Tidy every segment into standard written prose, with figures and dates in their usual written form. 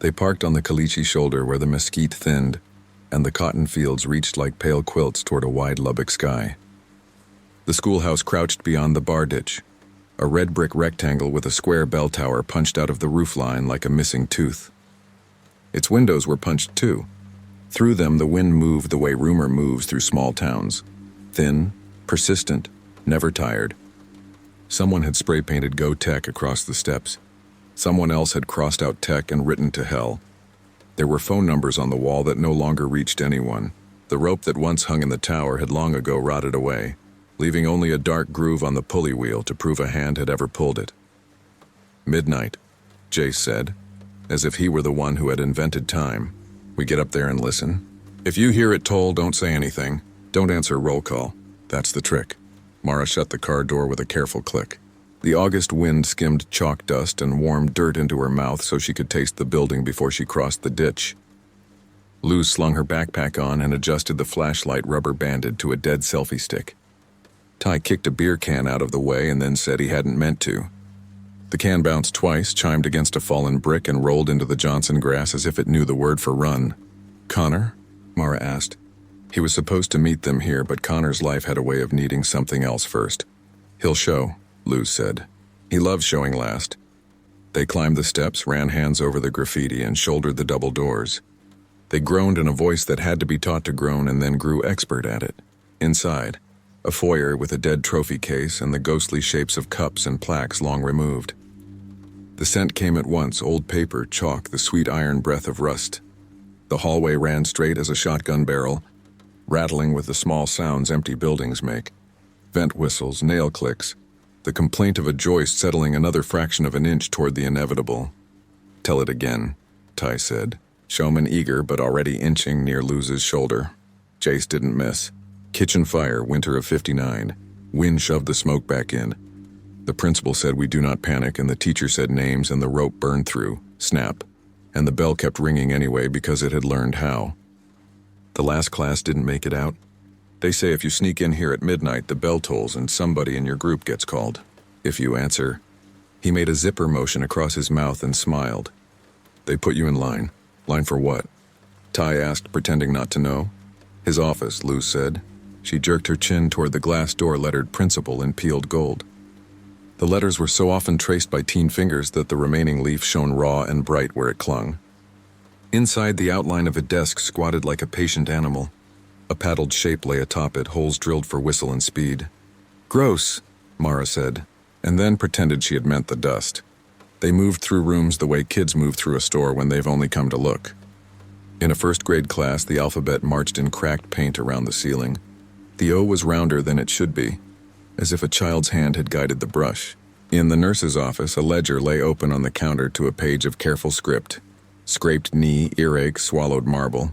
They parked on the Kalichi shoulder where the mesquite thinned, and the cotton fields reached like pale quilts toward a wide Lubbock sky. The schoolhouse crouched beyond the bar ditch, a red brick rectangle with a square bell tower punched out of the roofline like a missing tooth. Its windows were punched too. Through them the wind moved the way rumor moves through small towns. Thin, persistent, never tired. Someone had spray-painted Go Tech across the steps. Someone else had crossed out Tech and written to hell. There were phone numbers on the wall that no longer reached anyone. The rope that once hung in the tower had long ago rotted away, leaving only a dark groove on the pulley wheel to prove a hand had ever pulled it. "Midnight," Jace said, as if he were the one who had invented time. "We get up there and listen. If you hear it toll, don't say anything. Don't answer roll call. That's the trick." Mara shut the car door with a careful click. The August wind skimmed chalk dust and warmed dirt into her mouth so she could taste the building before she crossed the ditch. Luz slung her backpack on and adjusted the flashlight rubber-banded to a dead selfie stick. Ty kicked a beer can out of the way and then said he hadn't meant to. The can bounced twice, chimed against a fallen brick, and rolled into the Johnson grass as if it knew the word for run. "Connor?" Mara asked. He was supposed to meet them here, but Connor's life had a way of needing something else first. "He'll show," Luz said. "He loves showing last." They climbed the steps, ran hands over the graffiti, and shouldered the double doors. They groaned in a voice that had to be taught to groan and then grew expert at it. Inside, a foyer with a dead trophy case and the ghostly shapes of cups and plaques long removed. The scent came at once, old paper, chalk, the sweet iron breath of rust. The hallway ran straight as a shotgun barrel, rattling with the small sounds empty buildings make. Vent whistles, nail clicks, the complaint of a joist settling another fraction of an inch toward the inevitable. "Tell it again," Ty said, showman eager but already inching near Luz's shoulder. Jace didn't miss. Kitchen fire, winter of '59. Wind shoved the smoke back in. The principal said we do not panic, and the teacher said names, and the rope burned through. Snap. And the bell kept ringing anyway because it had learned how. The last class didn't make it out. They say if you sneak in here at midnight, the bell tolls and somebody in your group gets called. If you answer. He made a zipper motion across his mouth and smiled. "They put you in line." "Line for what?" Ty asked, pretending not to know. "His office," Luz said. She jerked her chin toward the glass door lettered principal in peeled gold. The letters were so often traced by teen fingers that the remaining leaf shone raw and bright where it clung. Inside, the outline of a desk squatted like a patient animal. A paddled shape lay atop it, holes drilled for whistle and speed. "Gross," Mara said, and then pretended she had meant the dust. They moved through rooms the way kids move through a store when they've only come to look. In a first-grade class, the alphabet marched in cracked paint around the ceiling. The O was rounder than it should be, as if a child's hand had guided the brush. In the nurse's office, a ledger lay open on the counter to a page of careful script. Scraped knee, earache, swallowed marble.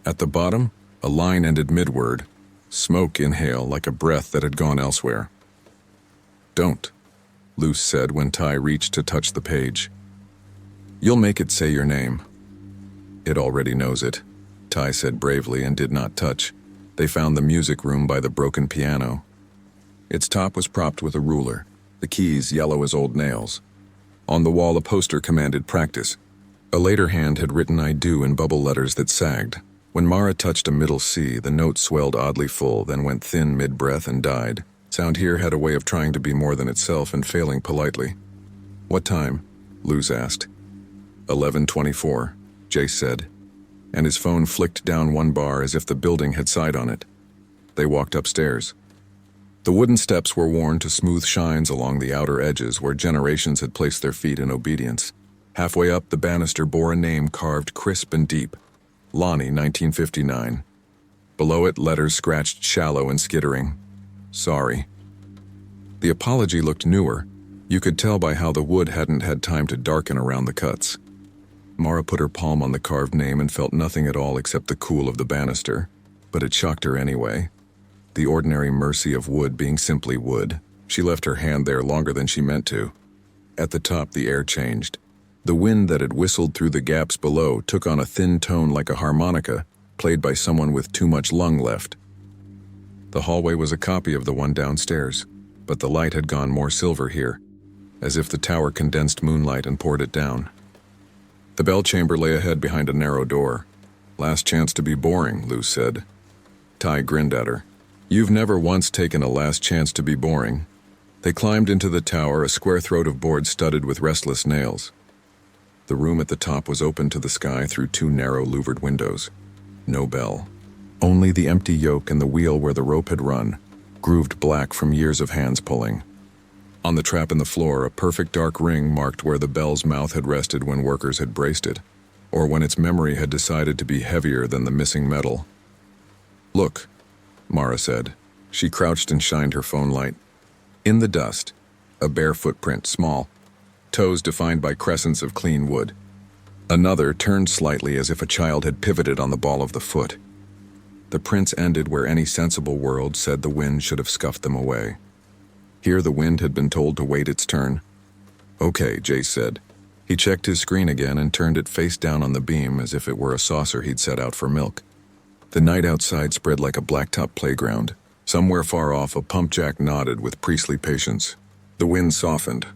At the bottom, a line ended mid-word. Smoke inhale like a breath that had gone elsewhere. "Don't," Luz said when Ty reached to touch the page. "You'll make it say your name." "It already knows it," Ty said bravely and did not touch. They found the music room by the broken piano. Its top was propped with a ruler, the keys yellow as old nails. On the wall, a poster commanded practice. A later hand had written "I do" in bubble letters that sagged. When Mara touched a middle C, the note swelled oddly full, then went thin mid-breath and died. Sound here had a way of trying to be more than itself and failing politely. "What time?" Luz asked. 11:24, Jace said, and his phone flicked down one bar as if the building had sighed on it. They walked upstairs. The wooden steps were worn to smooth shines along the outer edges where generations had placed their feet in obedience. Halfway up, the banister bore a name carved crisp and deep. Lonnie, 1959. Below it, letters scratched shallow and skittering. "Sorry." The apology looked newer. You could tell by how the wood hadn't had time to darken around the cuts. Mara put her palm on the carved name and felt nothing at all except the cool of the banister, but it shocked her anyway. The ordinary mercy of wood being simply wood. She left her hand there longer than she meant to. At the top, the air changed. The wind that had whistled through the gaps below took on a thin tone like a harmonica, played by someone with too much lung left. The hallway was a copy of the one downstairs, but the light had gone more silver here, as if the tower condensed moonlight and poured it down. The bell chamber lay ahead behind a narrow door. "Last chance to be boring," Lou said. Ty grinned at her. "You've never once taken a last chance to be boring." They climbed into the tower, a square throat of boards studded with restless nails. The room at the top was open to the sky through two narrow louvered windows. No bell. Only the empty yoke and the wheel where the rope had run, grooved black from years of hands pulling. On the trap in the floor, a perfect dark ring marked where the bell's mouth had rested when workers had braced it, or when its memory had decided to be heavier than the missing metal. "Look," Mara said. She crouched and shined her phone light. In the dust, a bare footprint, small, toes defined by crescents of clean wood. Another turned slightly as if a child had pivoted on the ball of the foot. The prints ended where any sensible world said the wind should have scuffed them away. Here the wind had been told to wait its turn. "Okay," Jace said. He checked his screen again and turned it face down on the beam as if it were a saucer he'd set out for milk. The night outside spread like a blacktop playground. Somewhere far off, a pump jack nodded with priestly patience. The wind softened.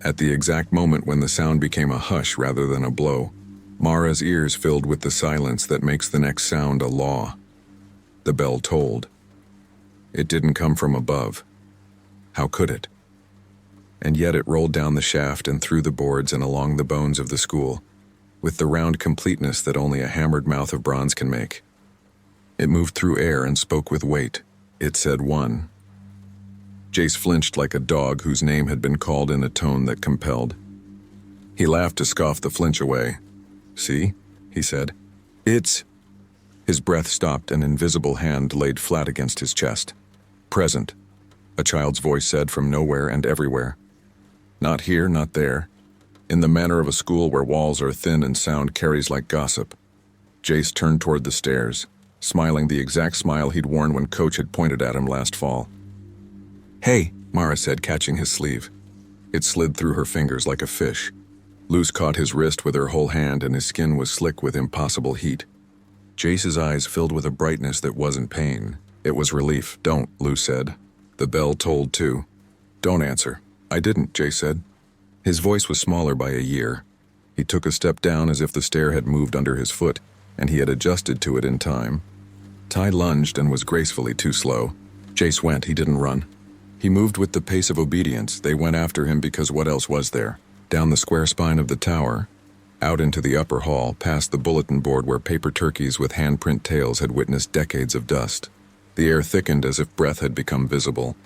At the exact moment when the sound became a hush rather than a blow, Mara's ears filled with the silence that makes the next sound a law. The bell tolled. It didn't come from above. How could it? And yet it rolled down the shaft and through the boards and along the bones of the school, with the round completeness that only a hammered mouth of bronze can make. It moved through air and spoke with weight. It said one. Jace flinched like a dog whose name had been called in a tone that compelled. He laughed to scoff the flinch away. "See?" he said. "It's—" His breath stopped, an invisible hand laid flat against his chest. "Present," a child's voice said from nowhere and everywhere. "Not here, not there. In the manner of a school where walls are thin and sound carries like gossip." Jace turned toward the stairs, smiling the exact smile he'd worn when Coach had pointed at him last fall. "Hey," Mara said, catching his sleeve. It slid through her fingers like a fish. Luz caught his wrist with her whole hand and his skin was slick with impossible heat. Jace's eyes filled with a brightness that wasn't pain. It was relief. "Don't," Luz said. The bell tolled too. "Don't answer." "I didn't," Jace said. His voice was smaller by a year. He took a step down as if the stair had moved under his foot, and he had adjusted to it in time. Ty lunged and was gracefully too slow. Jace went, he didn't run. He moved with the pace of obedience. They went after him because what else was there? Down the square spine of the tower, out into the upper hall, past the bulletin board where paper turkeys with handprint tails had witnessed decades of dust. The air thickened as if breath had become visible.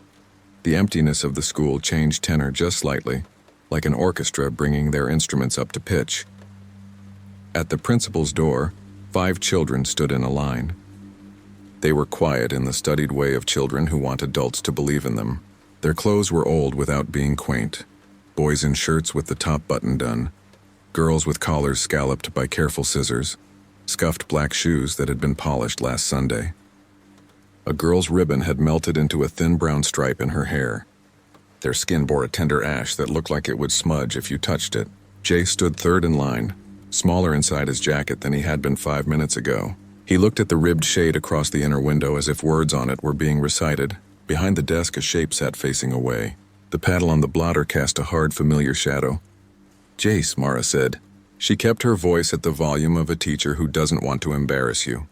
The emptiness of the school changed tenor just slightly, like an orchestra bringing their instruments up to pitch. At the principal's door, 5 children stood in a line. They were quiet in the studied way of children who want adults to believe in them. Their clothes were old without being quaint. Boys in shirts with the top button done. Girls with collars scalloped by careful scissors. Scuffed black shoes that had been polished last Sunday. A girl's ribbon had melted into a thin brown stripe in her hair. Their skin bore a tender ash that looked like it would smudge if you touched it. Jay stood third in line, smaller inside his jacket than he had been 5 minutes ago. He looked at the ribbed shade across the inner window as if words on it were being recited. Behind the desk, a shape sat facing away. The paddle on the blotter cast a hard, familiar shadow. "Jace," Mara said. She kept her voice at the volume of a teacher who doesn't want to embarrass you.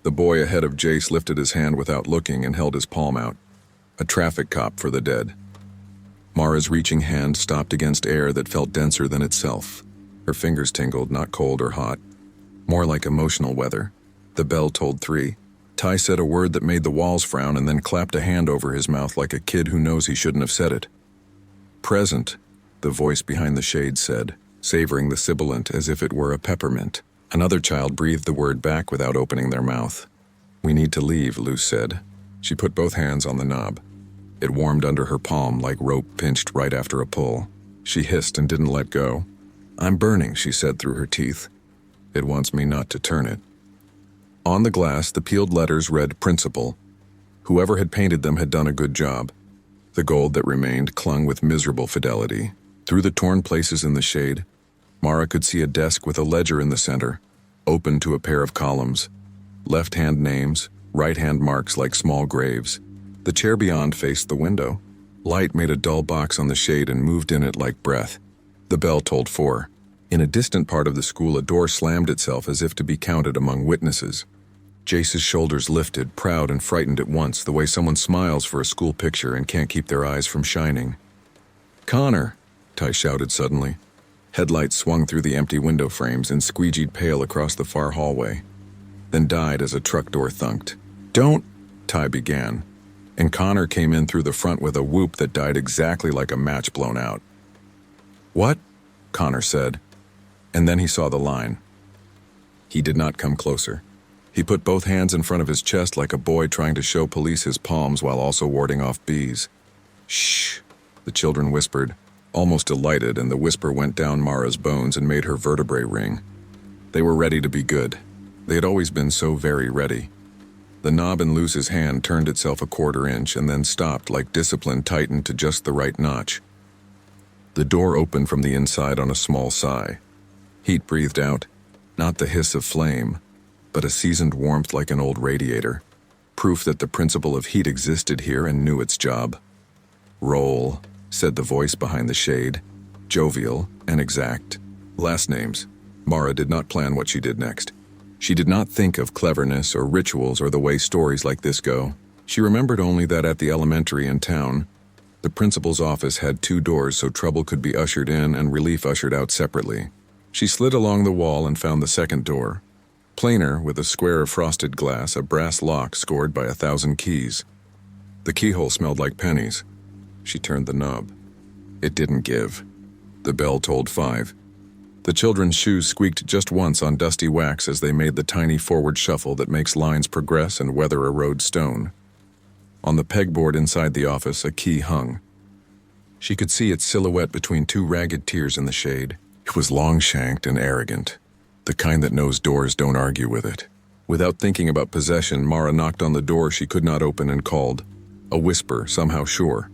The boy ahead of Jace lifted his hand without looking and held his palm out. A traffic cop for the dead. Mara's reaching hand stopped against air that felt denser than itself. Her fingers tingled, not cold or hot. More like emotional weather. The bell tolled 3. Ty said a word that made the walls frown and then clapped a hand over his mouth like a kid who knows he shouldn't have said it. "Present," the voice behind the shade said, savoring the sibilant as if it were a peppermint. Another child breathed the word back without opening their mouth. "We need to leave," Luce said. She put both hands on the knob. It warmed under her palm like rope pinched right after a pull. She hissed and didn't let go. "I'm burning," she said through her teeth. "It wants me not to turn it." On the glass, the peeled letters read Principal. Whoever had painted them had done a good job. The gold that remained clung with miserable fidelity. Through the torn places in the shade, Mara could see a desk with a ledger in the center, open to a pair of columns. Left-hand names, right-hand marks like small graves. The chair beyond faced the window. Light made a dull box on the shade and moved in it like breath. The bell tolled 4. In a distant part of the school, a door slammed itself as if to be counted among witnesses. Jace's shoulders lifted, proud and frightened at once, the way someone smiles for a school picture and can't keep their eyes from shining. "Connor!" Ty shouted suddenly. Headlights swung through the empty window frames and squeegeed pale across the far hallway, then died as a truck door thunked. "Don't," Ty began, and Connor came in through the front with a whoop that died exactly like a match blown out. "What?" Connor said, and then he saw the line. He did not come closer. He put both hands in front of his chest like a boy trying to show police his palms while also warding off bees. "Shh," the children whispered, almost delighted, and the whisper went down Mara's bones and made her vertebrae ring. They were ready to be good. They had always been so very ready. The knob in Luz's hand turned itself a quarter inch and then stopped like discipline tightened to just the right notch. The door opened from the inside on a small sigh. Heat breathed out, not the hiss of flame, but a seasoned warmth like an old radiator, proof that the principle of heat existed here and knew its job. "Roll," said the voice behind the shade, jovial and exact. Last names. Mara did not plan what she did next. She did not think of cleverness or rituals or the way stories like this go. She remembered only that at the elementary in town, the principal's office had 2 doors so trouble could be ushered in and relief ushered out separately. She slid along the wall and found the second door. Plainer, with a square of frosted glass, a brass lock scored by 1,000 keys. The keyhole smelled like pennies. She turned the knob. It didn't give. The bell tolled 5. The children's shoes squeaked just once on dusty wax as they made the tiny forward shuffle that makes lines progress and weather erode stone. On the pegboard inside the office, a key hung. She could see its silhouette between 2 ragged tiers in the shade. It was long-shanked and arrogant. The kind that knows doors don't argue with it. Without thinking about possession, Mara knocked on the door she could not open and called. A whisper, somehow sure.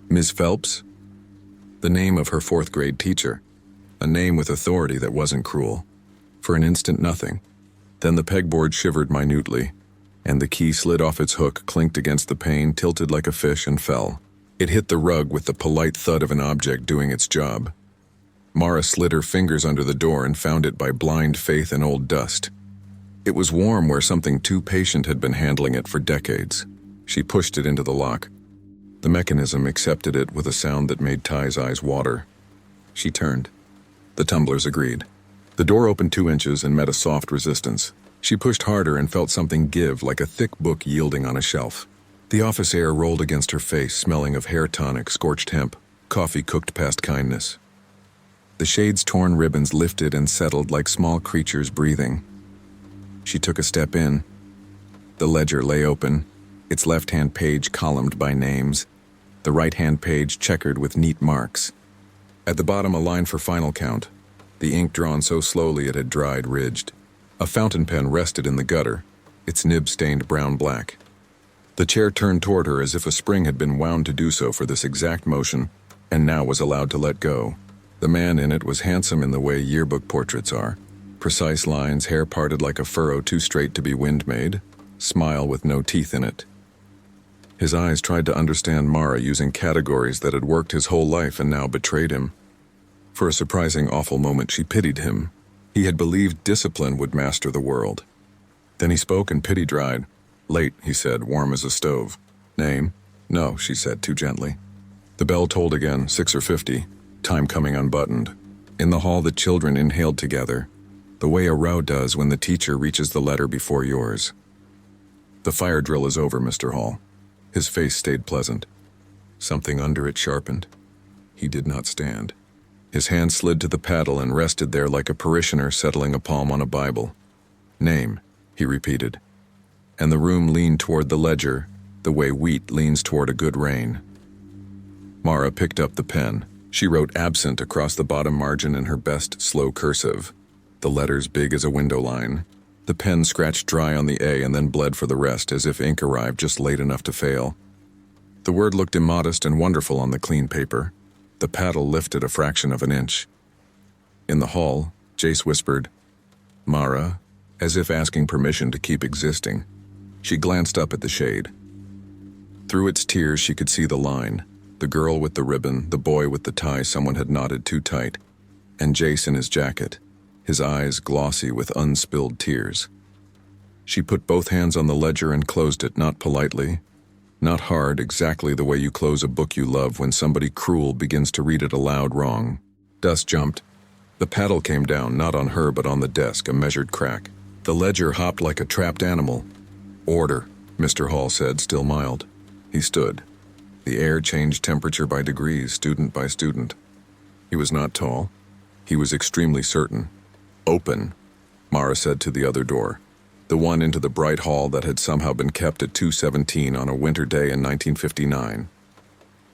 "Ms. Phelps?" The name of her 4th-grade teacher. A name with authority that wasn't cruel. For an instant, nothing. Then the pegboard shivered minutely, and the key slid off its hook, clinked against the pane, tilted like a fish, and fell. It hit the rug with the polite thud of an object doing its job. Mara slid her fingers under the door and found it by blind faith in old dust. It was warm where something too patient had been handling it for decades. She pushed it into the lock. The mechanism accepted it with a sound that made Ty's eyes water. She turned. The tumblers agreed. The door opened 2 inches and met a soft resistance. She pushed harder and felt something give, like a thick book yielding on a shelf. The office air rolled against her face, smelling of hair tonic, scorched hemp, coffee cooked past kindness. The shade's torn ribbons lifted and settled like small creatures breathing. She took a step in. The ledger lay open, its left-hand page columned by names, the right-hand page checkered with neat marks. At the bottom, a line for final count, the ink drawn so slowly it had dried ridged. A fountain pen rested in the gutter, its nib stained brown-black. The chair turned toward her as if a spring had been wound to do so for this exact motion, and now was allowed to let go. The man in it was handsome in the way yearbook portraits are. Precise lines, hair parted like a furrow too straight to be wind-made, smile with no teeth in it. His eyes tried to understand Mara using categories that had worked his whole life and now betrayed him. For a surprising, awful moment, she pitied him. He had believed discipline would master the world. Then he spoke and pity dried. "Late," he said, warm as a stove. "Name?" "No," she said, too gently. The bell tolled again, 6 or 50, time coming unbuttoned. In the hall, the children inhaled together, the way a row does when the teacher reaches the letter before yours. "The fire drill is over, Mr. Hall." His face stayed pleasant. Something under it sharpened. He did not stand. His hand slid to the paddle and rested there like a parishioner settling a palm on a Bible. "Name," he repeated. And the room leaned toward the ledger, the way wheat leans toward a good rain. Mara picked up the pen. She wrote "absent" across the bottom margin in her best slow cursive, the letters big as a window line. The pen scratched dry on the A and then bled for the rest, as if ink arrived just late enough to fail. The word looked immodest and wonderful on the clean paper. The paddle lifted a fraction of an inch. In the hall, Jace whispered, "Mara," as if asking permission to keep existing. She glanced up at the shade. Through its tears, she could see the line. The girl with the ribbon, the boy with the tie someone had knotted too tight. and Jace in his jacket, his eyes glossy with unspilled tears. She put both hands on the ledger and closed it, not politely, not hard, exactly the way you close a book you love when somebody cruel begins to read it aloud wrong. Dust jumped. The paddle came down, not on her but on the desk, a measured crack. The ledger hopped like a trapped animal. "Order," Mr. Hall said, still mild. He stood. The air changed temperature by degrees, student by student. He was not tall. He was extremely certain. "Open," Mara said to the other door, the one into the bright hall that had somehow been kept at 2:17 on a winter day in 1959.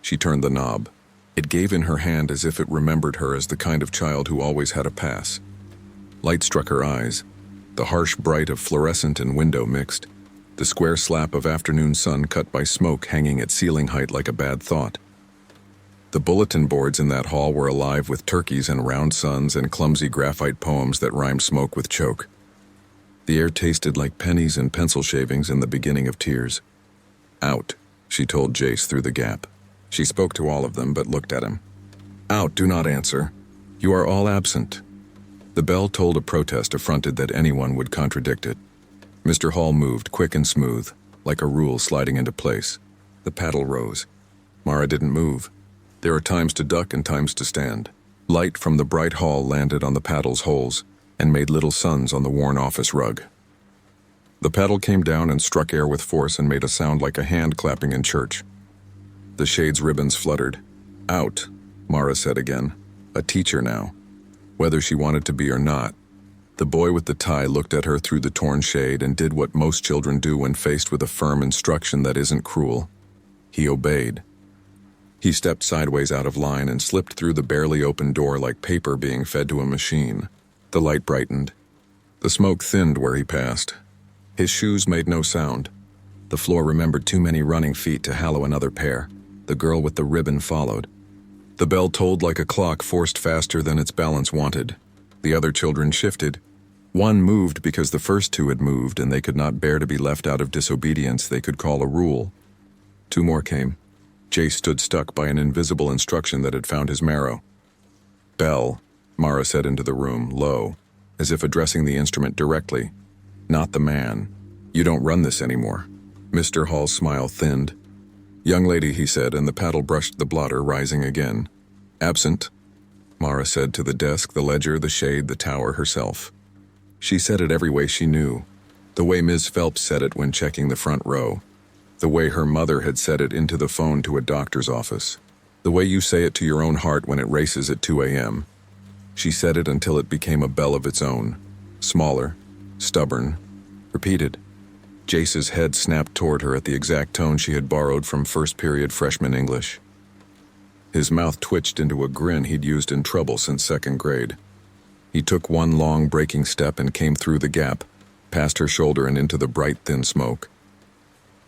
She turned the knob. It gave in her hand as if it remembered her as the kind of child who always had a pass. Light struck her eyes, the harsh bright of fluorescent and window mixed, the square slap of afternoon sun cut by smoke hanging at ceiling height like a bad thought. The bulletin boards in that hall were alive with turkeys and round suns and clumsy graphite poems that rhymed smoke with choke. The air tasted like pennies and pencil shavings in the beginning of tears. "Out," she told Jace through the gap. She spoke to all of them but looked at him. "Out, do not answer. You are all absent." The bell tolled a protest affronted that anyone would contradict it. Mr. Hall moved, quick and smooth, like a rule sliding into place. The paddle rose. Mara didn't move. There are times to duck and times to stand. Light from the bright hall landed on the paddle's holes and made little suns on the worn office rug. The paddle came down and struck air with force and made a sound like a hand clapping in church. The shade's ribbons fluttered. "Out," Mara said again. A teacher now. Whether she wanted to be or not. The boy with the tie looked at her through the torn shade and did what most children do when faced with a firm instruction that isn't cruel. He obeyed. He stepped sideways out of line and slipped through the barely open door like paper being fed to a machine. The light brightened. The smoke thinned where he passed. His shoes made no sound. The floor remembered too many running feet to hallow another pair. The girl with the ribbon followed. The bell tolled like a clock forced faster than its balance wanted. The other children shifted. One moved because the first two had moved and they could not bear to be left out of disobedience they could call a rule. Two more came. Jace stood stuck by an invisible instruction that had found his marrow. "Bell," Mara said into the room, low, as if addressing the instrument directly. "Not the man. You don't run this anymore." Mr. Hall's smile thinned. "Young lady," he said, and the paddle brushed the blotter, rising again. "Absent," Mara said to the desk, the ledger, the shade, the tower, herself. She said it every way she knew. The way Ms. Phelps said it when checking the front row. The way her mother had said it into the phone to a doctor's office. The way you say it to your own heart when it races at 2 a.m. She said it until it became a bell of its own. Smaller, stubborn, repeated. Jace's head snapped toward her at the exact tone she had borrowed from first-period freshman English. His mouth twitched into a grin he'd used in trouble since second grade. He took one long breaking step and came through the gap, past her shoulder and into the bright, thin smoke.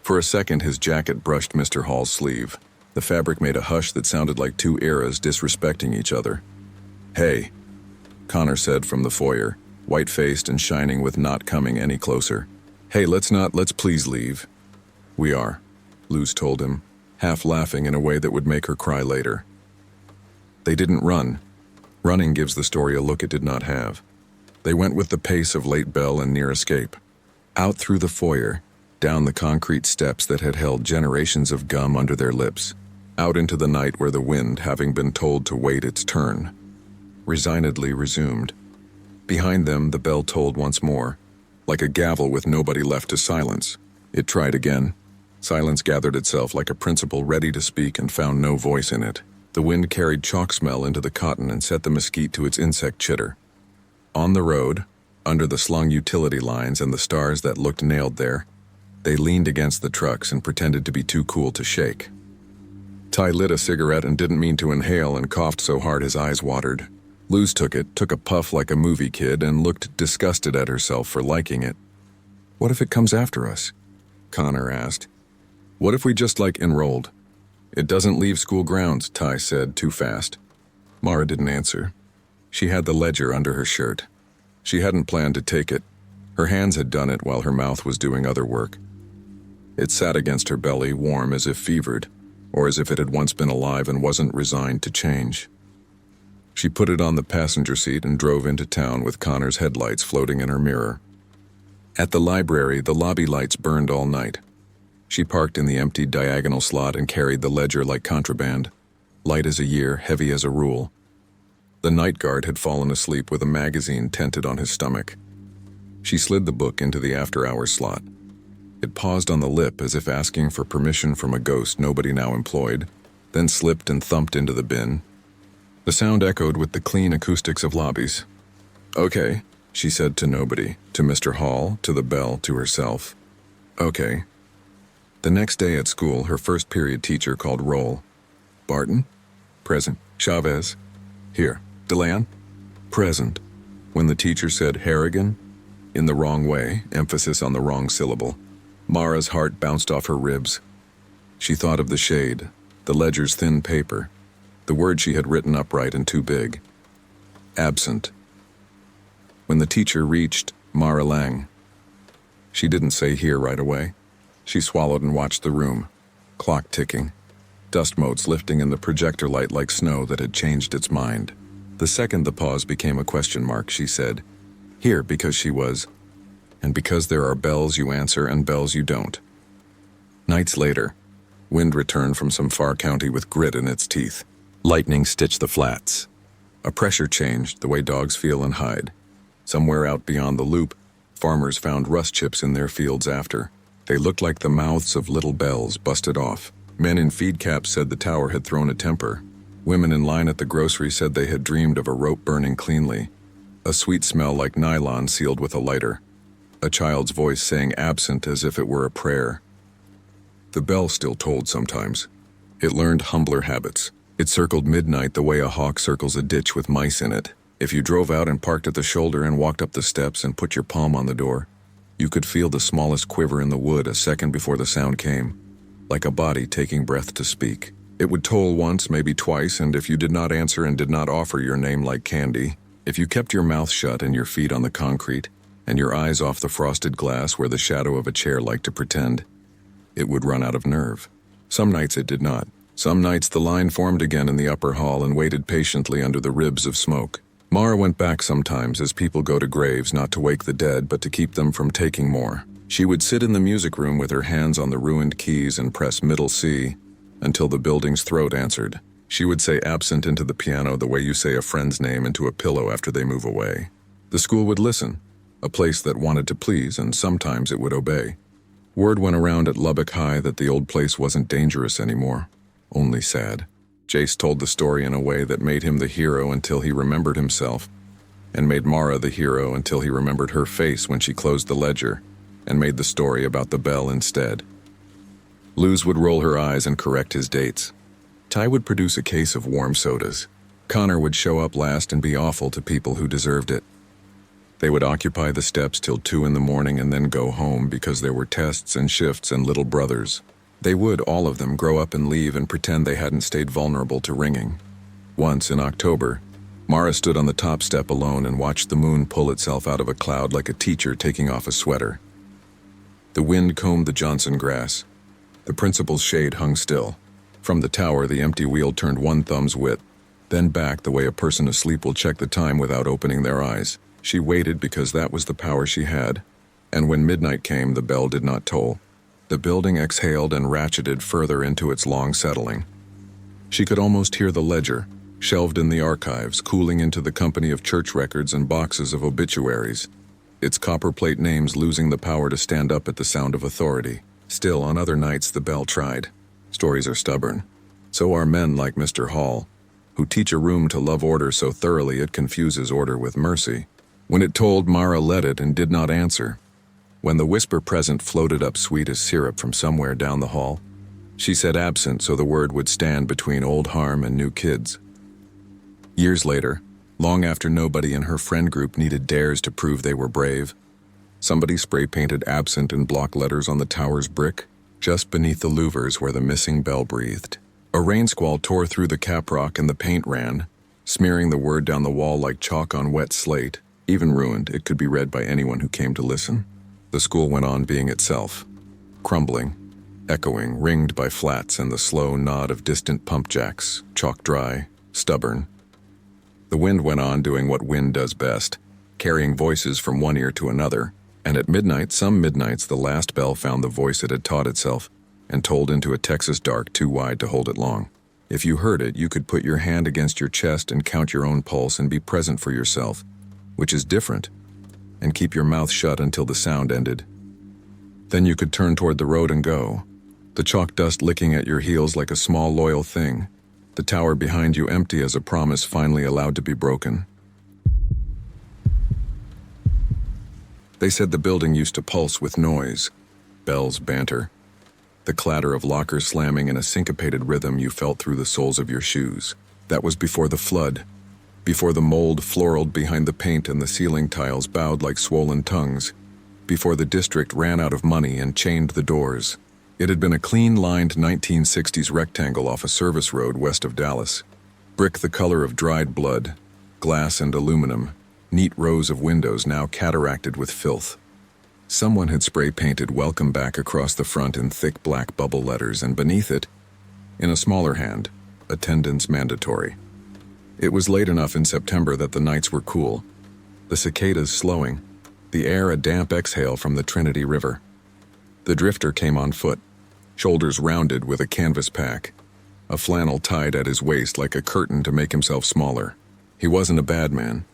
For a second, his jacket brushed Mr. Hall's sleeve. The fabric made a hush that sounded like two eras disrespecting each other. "Hey," Connor said from the foyer, white-faced and shining with not coming any closer. "Hey, let's please leave." "We are," Luz told him, half laughing in a way that would make her cry later. They didn't run. Running gives the story a look it did not have. They went with the pace of late bell and near escape. Out through the foyer, down the concrete steps that had held generations of gum under their lips, out into the night where the wind, having been told to wait its turn, resignedly resumed. Behind them, the bell tolled once more, like a gavel with nobody left to silence. It tried again. Silence gathered itself like a principal ready to speak and found no voice in it. The wind carried chalk smell into the cotton and set the mesquite to its insect chitter. On the road, under the slung utility lines and the stars that looked nailed there, they leaned against the trucks and pretended to be too cool to shake. Ty lit a cigarette and didn't mean to inhale and coughed so hard his eyes watered. Luz took a puff like a movie kid and looked disgusted at herself for liking it. "What if it comes after us?" Connor asked. "What if we just enrolled?" "It doesn't leave school grounds," Ty said, too fast. Mara didn't answer. She had the ledger under her shirt. She hadn't planned to take it. Her hands had done it while her mouth was doing other work. It sat against her belly, warm as if fevered, or as if it had once been alive and wasn't resigned to change. She put it on the passenger seat and drove into town with Connor's headlights floating in her mirror. At the library, the lobby lights burned all night. She parked in the empty diagonal slot and carried the ledger like contraband, light as a year, heavy as a rule. The night guard had fallen asleep with a magazine tented on his stomach. She slid the book into the after-hours slot. It paused on the lip as if asking for permission from a ghost nobody now employed, then slipped and thumped into the bin. The sound echoed with the clean acoustics of lobbies. "Okay," she said to nobody, to Mr. Hall, to the bell, to herself. "Okay." The next day at school, her first period teacher called roll. "Barton?" "Present." "Chavez?" "Here." "DeLeon?" "Present." When the teacher said Harrigan, in the wrong way, emphasis on the wrong syllable, Mara's heart bounced off her ribs. She thought of the shade, the ledger's thin paper, the word she had written upright and too big. Absent. When the teacher reached Mara Lang, she didn't say here right away. She swallowed and watched the room, clock ticking, dust motes lifting in the projector light like snow that had changed its mind. The second the pause became a question mark, she said, "Here," because she was, and because there are bells you answer and bells you don't. Nights later, wind returned from some far county with grit in its teeth. Lightning stitched the flats. A pressure changed the way dogs feel and hide. Somewhere out beyond the loop, farmers found rust chips in their fields after. They looked like the mouths of little bells busted off. Men in feed caps said the tower had thrown a temper. Women in line at the grocery said they had dreamed of a rope burning cleanly. A sweet smell like nylon sealed with a lighter. A child's voice saying absent as if it were a prayer. The bell still tolled sometimes. It learned humbler habits. It circled midnight the way a hawk circles a ditch with mice in it. If you drove out and parked at the shoulder and walked up the steps and put your palm on the door, you could feel the smallest quiver in the wood a second before the sound came, like a body taking breath to speak. It would toll once, maybe twice, and if you did not answer and did not offer your name like candy, if you kept your mouth shut and your feet on the concrete, and your eyes off the frosted glass where the shadow of a chair liked to pretend, it would run out of nerve. Some nights it did not. Some nights the line formed again in the upper hall and waited patiently under the ribs of smoke. Mara went back sometimes, as people go to graves not to wake the dead but to keep them from taking more. She would sit in the music room with her hands on the ruined keys and press middle C until the building's throat answered. She would say absent into the piano the way you say a friend's name into a pillow after they move away. The school would listen, a place that wanted to please, and sometimes it would obey. Word went around at Lubbock High that the old place wasn't dangerous anymore, only sad. Jace told the story in a way that made him the hero until he remembered himself, and made Mara the hero until he remembered her face when she closed the ledger, and made the story about the bell instead. Luz would roll her eyes and correct his dates. Ty would produce a case of warm sodas. Connor would show up last and be awful to people who deserved it. They would occupy the steps till 2 in the morning and then go home because there were tests and shifts and little brothers. They would, all of them, grow up and leave and pretend they hadn't stayed vulnerable to ringing. Once, in October, Mara stood on the top step alone and watched the moon pull itself out of a cloud like a teacher taking off a sweater. The wind combed the Johnson grass. The principal's shade hung still. From the tower, the empty wheel turned one thumb's width, then back the way a person asleep will check the time without opening their eyes. She waited because that was the power she had, and when midnight came, the bell did not toll. The building exhaled and ratcheted further into its long settling. She could almost hear the ledger, shelved in the archives, cooling into the company of church records and boxes of obituaries, its copperplate names losing the power to stand up at the sound of authority. Still, on other nights, the bell tried. Stories are stubborn. So are men like Mr. Hall, who teach a room to love order so thoroughly it confuses order with mercy. When it tolled, Mara let it and did not answer. When the whisper present floated up sweet as syrup from somewhere down the hall, she said absent so the word would stand between old harm and new kids. Years later, long after nobody in her friend group needed dares to prove they were brave, somebody spray-painted absent in block letters on the tower's brick, just beneath the louvers where the missing bell breathed. A rain squall tore through the caprock and the paint ran, smearing the word down the wall like chalk on wet slate. Even ruined, it could be read by anyone who came to listen. The school went on being itself, crumbling, echoing, ringed by flats and the slow nod of distant pump jacks, chalk dry, stubborn. The wind went on doing what wind does best, carrying voices from one ear to another, and at midnight, some midnights, the last bell found the voice it had taught itself and told into a Texas dark too wide to hold it long. If you heard it, you could put your hand against your chest and count your own pulse and be present for yourself, which is different, and keep your mouth shut until the sound ended. Then you could turn toward the road and go, the chalk dust licking at your heels like a small loyal thing, the tower behind you empty as a promise finally allowed to be broken. They said the building used to pulse with noise, bells, banter, the clatter of lockers slamming in a syncopated rhythm you felt through the soles of your shoes. That was before the flood, before the mold floraled behind the paint and the ceiling tiles bowed like swollen tongues, before the district ran out of money and chained the doors. It had been a clean-lined 1960s rectangle off a service road west of Dallas. Brick the color of dried blood, glass and aluminum, neat rows of windows now cataracted with filth. Someone had spray-painted "Welcome Back" across the front in thick black bubble letters, and beneath it, in a smaller hand, "Attendance mandatory." It was late enough in September that the nights were cool, the cicadas slowing, the air a damp exhale from the Trinity River. The drifter came on foot, shoulders rounded with a canvas pack, a flannel tied at his waist like a curtain to make himself smaller. He wasn't a bad man,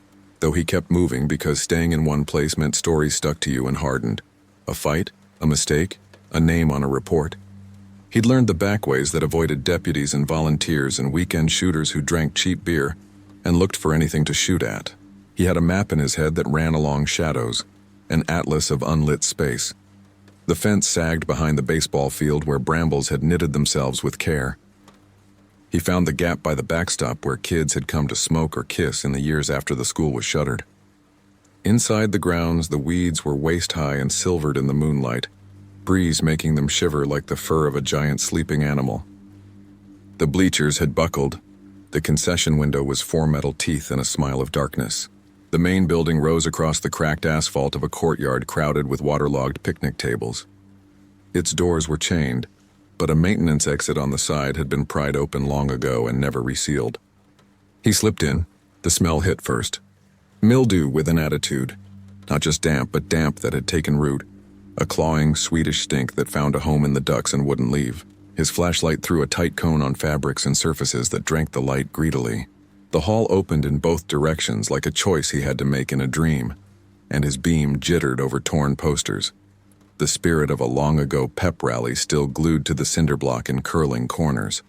though he kept moving because staying in one place meant stories stuck to you and hardened. A fight, a mistake, a name on a report. He'd learned the backways that avoided deputies and volunteers and weekend shooters who drank cheap beer and looked for anything to shoot at. He had a map in his head that ran along shadows, an atlas of unlit space. The fence sagged behind the baseball field where brambles had knitted themselves with care. He found the gap by the backstop where kids had come to smoke or kiss in the years after the school was shuttered. Inside the grounds, the weeds were waist-high and silvered in the moonlight, breeze making them shiver like the fur of a giant sleeping animal. The bleachers had buckled. The concession window was four metal teeth and a smile of darkness. The main building rose across the cracked asphalt of a courtyard crowded with waterlogged picnic tables. Its doors were chained, but a maintenance exit on the side had been pried open long ago and never resealed. He slipped in. The smell hit first. Mildew with an attitude. Not just damp, but damp that had taken root. A clawing, sweetish stink that found a home in the ducts and wouldn't leave. His flashlight threw a tight cone on fabrics and surfaces that drank the light greedily. The hall opened in both directions like a choice he had to make in a dream, and his beam jittered over torn posters. The spirit of a long-ago pep rally still glued to the cinder block in curling corners.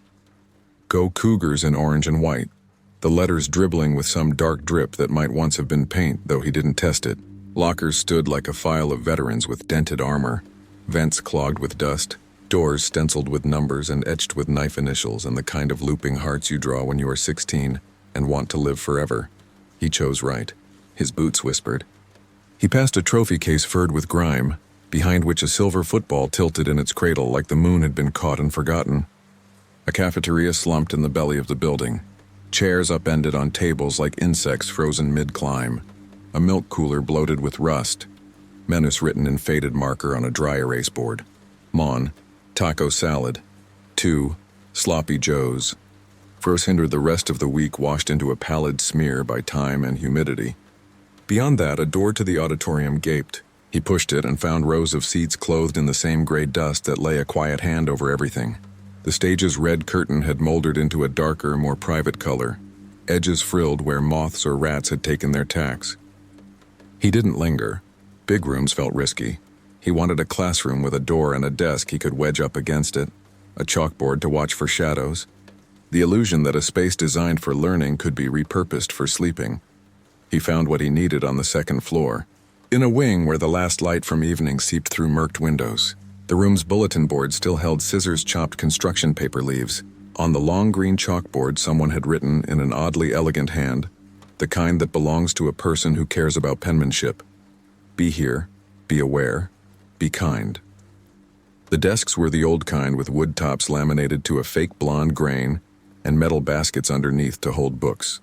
Go Cougars in orange and white, the letters dribbling with some dark drip that might once have been paint, though he didn't test it. Lockers stood like a file of veterans with dented armor, vents clogged with dust, doors stenciled with numbers and etched with knife initials and the kind of looping hearts you draw when you are 16 and want to live forever. He chose right. His boots whispered. He passed a trophy case furred with grime, behind which a silver football tilted in its cradle like the moon had been caught and forgotten. A cafeteria slumped in the belly of the building, chairs upended on tables like insects frozen mid-climb, a milk cooler bloated with rust, menace written in faded marker on a dry erase board. Mon, taco salad. 2, sloppy joes. First hindered the rest of the week washed into a pallid smear by time and humidity. Beyond that, a door to the auditorium gaped. He pushed it and found rows of seats clothed in the same gray dust that lay a quiet hand over everything. The stage's red curtain had moldered into a darker, more private color, edges frilled where moths or rats had taken their tacks. He didn't linger. Big rooms felt risky. He wanted a classroom with a door and a desk he could wedge up against it, a chalkboard to watch for shadows, the illusion that a space designed for learning could be repurposed for sleeping. He found what he needed on the second floor, in a wing where the last light from evening seeped through murked windows. The room's bulletin board still held scissors-chopped construction paper leaves. On the long green chalkboard, someone had written in an oddly elegant hand, the kind that belongs to a person who cares about penmanship. Be here, be aware, be kind. The desks were the old kind with wood tops laminated to a fake blonde grain and metal baskets underneath to hold books.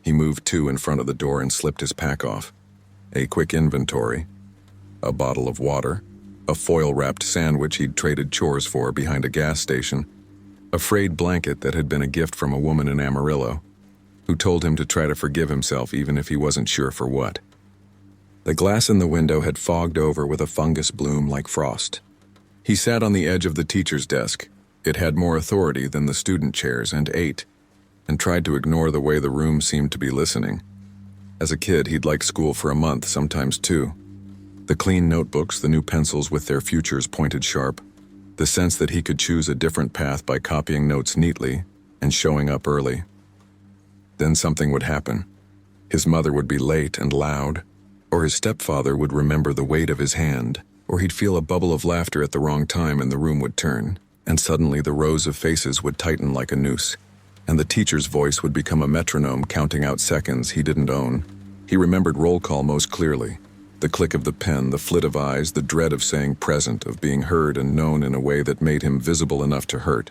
He moved 2 in front of the door and slipped his pack off. A quick inventory, a bottle of water, a foil-wrapped sandwich he'd traded chores for behind a gas station, a frayed blanket that had been a gift from a woman in Amarillo. who told him to try to forgive himself even if he wasn't sure for what. The glass in the window had fogged over with a fungus bloom like frost. He sat on the edge of the teacher's desk. It had more authority than the student chairs and ate, and tried to ignore the way the room seemed to be listening. As a kid, he'd liked school for a month, sometimes two. The clean notebooks, the new pencils with their futures pointed sharp, the sense that he could choose a different path by copying notes neatly and showing up early. Then something would happen. His mother would be late and loud, or his stepfather would remember the weight of his hand, or he'd feel a bubble of laughter at the wrong time and the room would turn, and suddenly the rows of faces would tighten like a noose, and the teacher's voice would become a metronome counting out seconds he didn't own. He remembered roll call most clearly. The click of the pen, the flit of eyes, the dread of saying present, of being heard and known in a way that made him visible enough to hurt.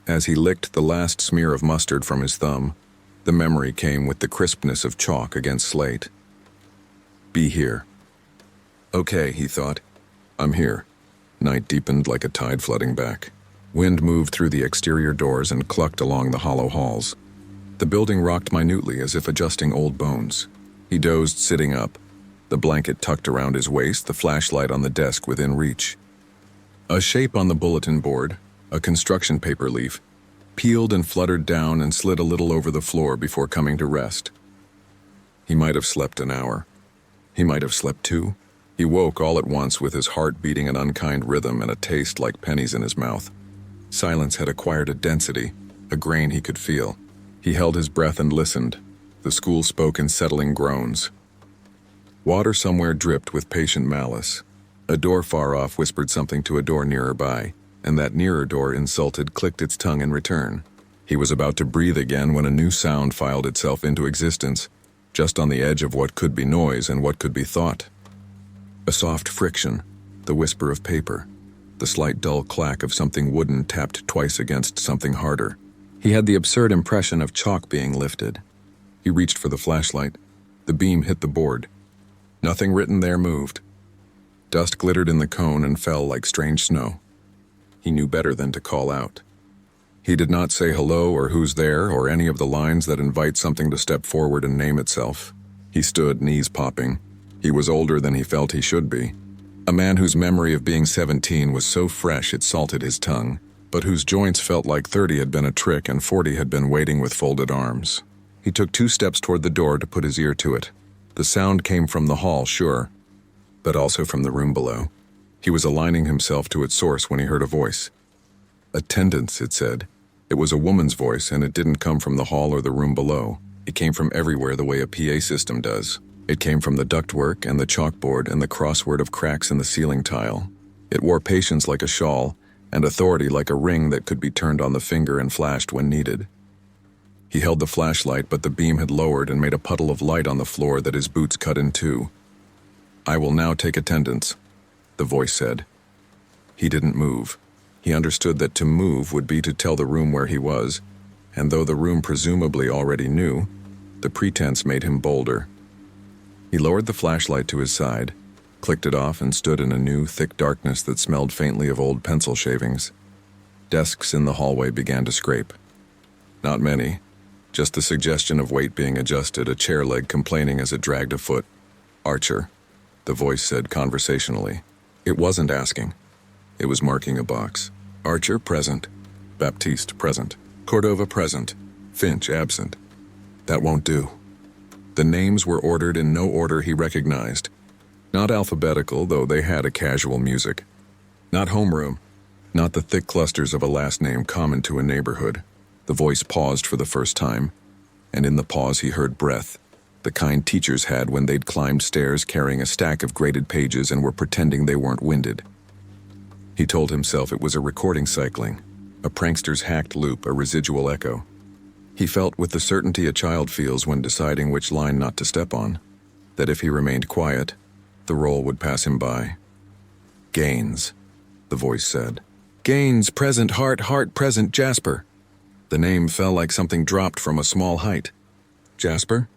As he licked the last smear of mustard from his thumb, the memory came with the crispness of chalk against slate. Be here. Okay, he thought. I'm here. Night deepened like a tide flooding back. Wind moved through the exterior doors and clucked along the hollow halls. The building rocked minutely as if adjusting old bones. He dozed sitting up, the blanket tucked around his waist, the flashlight on the desk within reach. A shape on the bulletin board, a construction paper leaf, peeled and fluttered down and slid a little over the floor before coming to rest. He might have slept an hour. He might have slept two. He woke all at once with his heart beating an unkind rhythm and a taste like pennies in his mouth. Silence had acquired a density, a grain he could feel. He held his breath and listened. The school spoke in settling groans. Water somewhere dripped with patient malice. A door far off whispered something to a door nearer by, and that nearer door, insulted, clicked its tongue in return. He was about to breathe again when a new sound filed itself into existence, just on the edge of what could be noise and what could be thought. A soft friction, the whisper of paper, the slight dull clack of something wooden tapped twice against something harder. He had the absurd impression of chalk being lifted. He reached for the flashlight. The beam hit the board. Nothing written there moved. Dust glittered in the cone and fell like strange snow. He knew better than to call out. He did not say hello or who's there or any of the lines that invite something to step forward and name itself. He stood, knees popping. He was older than he felt he should be. A man whose memory of being 17 was so fresh it salted his tongue, but whose joints felt like 30 had been a trick and 40 had been waiting with folded arms. He took 2 steps toward the door to put his ear to it. The sound came from the hall, sure, but also from the room below. He was aligning himself to its source when he heard a voice. Attendance, it said. It was a woman's voice, and it didn't come from the hall or the room below. It came from everywhere the way a PA system does. It came from the ductwork and the chalkboard and the crossword of cracks in the ceiling tile. It wore patience like a shawl, and authority like a ring that could be turned on the finger and flashed when needed. He held the flashlight, but the beam had lowered and made a puddle of light on the floor that his boots cut in two. I will now take attendance, the voice said. He didn't move. He understood that to move would be to tell the room where he was, and though the room presumably already knew, the pretense made him bolder. He lowered the flashlight to his side, clicked it off, and stood in a new, thick darkness that smelled faintly of old pencil shavings. Desks in the hallway began to scrape. Not many. Just the suggestion of weight being adjusted, a chair leg complaining as it dragged a foot. Archer, the voice said conversationally. It wasn't asking. It was marking a box. Archer, present. Baptiste, present. Cordova, present. Finch, absent. That won't do. The names were ordered in no order he recognized. Not alphabetical, though they had a casual music. Not homeroom. Not the thick clusters of a last name common to a neighborhood. The voice paused for the first time, and in the pause he heard breath, the kind teachers had when they'd climbed stairs carrying a stack of graded pages and were pretending they weren't winded. He told himself it was a recording cycling, a prankster's hacked loop, a residual echo. He felt with the certainty a child feels when deciding which line not to step on, that if he remained quiet, the roll would pass him by. Gaines, the voice said. Gaines, present, Hart, present, Jasper. The name fell like something dropped from a small height. Jasper?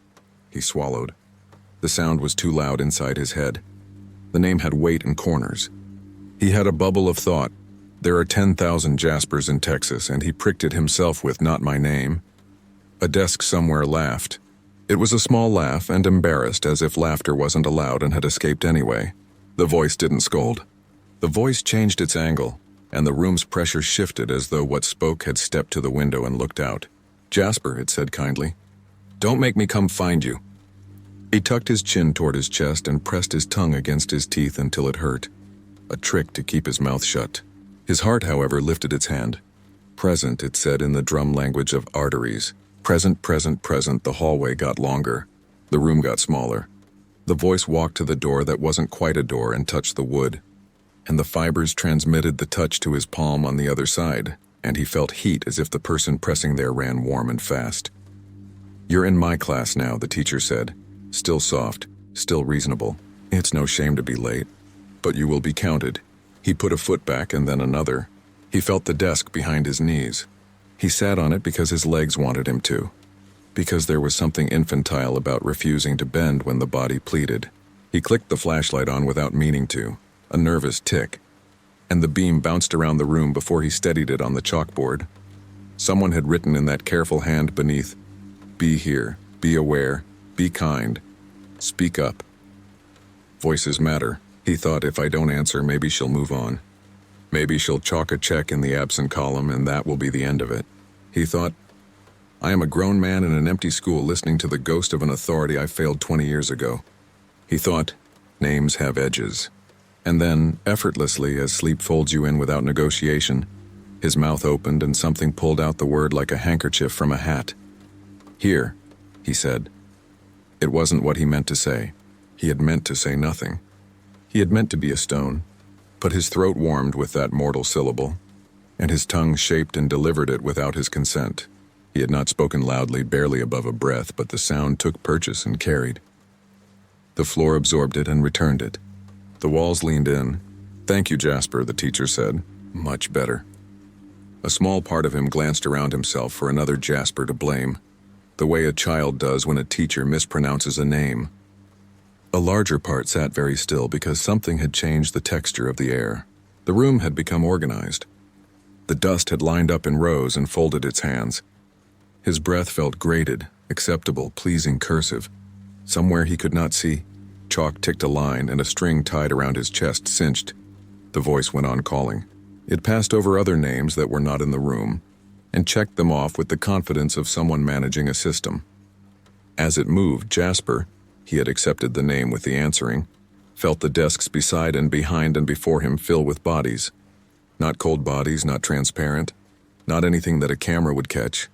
He swallowed. The sound was too loud inside his head. The name had weight and corners. He had a bubble of thought. There are 10,000 Jaspers in Texas, and he pricked it himself with not my name. A desk somewhere laughed. It was a small laugh and embarrassed, as if laughter wasn't allowed and had escaped anyway. The voice didn't scold. The voice changed its angle, and the room's pressure shifted as though what spoke had stepped to the window and looked out. "Jasper," it said kindly, "don't make me come find you." He tucked his chin toward his chest and pressed his tongue against his teeth until it hurt. A trick to keep his mouth shut. His heart, however, lifted its hand. "Present," it said in the drum language of arteries. Present, present, present. The hallway got longer. The room got smaller. The voice walked to the door that wasn't quite a door and touched the wood. And the fibers transmitted the touch to his palm on the other side, and he felt heat as if the person pressing there ran warm and fast. "You're in my class now," the teacher said. Still soft, still reasonable. "It's no shame to be late, but you will be counted." He put a foot back and then another. He felt the desk behind his knees. He sat on it because his legs wanted him to, because there was something infantile about refusing to bend when the body pleaded. He clicked the flashlight on without meaning to, a nervous tick, and the beam bounced around the room before he steadied it on the chalkboard. Someone had written in that careful hand beneath, "Be here, be aware, be kind, speak up." Voices matter. He thought, if I don't answer, maybe she'll move on. Maybe she'll chalk a check in the absent column and that will be the end of it. He thought, I am a grown man in an empty school listening to the ghost of an authority I failed 20 years ago. He thought, names have edges. And then, effortlessly, as sleep folds you in without negotiation, his mouth opened and something pulled out the word like a handkerchief from a hat. "Here," he said. It wasn't what he meant to say. He had meant to say nothing. He had meant to be a stone, but his throat warmed with that mortal syllable, and his tongue shaped and delivered it without his consent. He had not spoken loudly, barely above a breath, but the sound took purchase and carried. The floor absorbed it and returned it. The walls leaned in. "Thank you, Jasper," the teacher said. "Much better." A small part of him glanced around himself for another Jasper to blame, the way a child does when a teacher mispronounces a name. A larger part sat very still because something had changed the texture of the air. The room had become organized. The dust had lined up in rows and folded its hands. His breath felt graded, acceptable, pleasing, cursive. Somewhere he could not see, chalk ticked a line and a string tied around his chest cinched. The voice went on calling. It passed over other names that were not in the room and checked them off with the confidence of someone managing a system. As it moved, Jasper, he had accepted the name with the answering, felt the desks beside and behind and before him fill with bodies. Not cold bodies, not transparent, not anything that a camera would catch.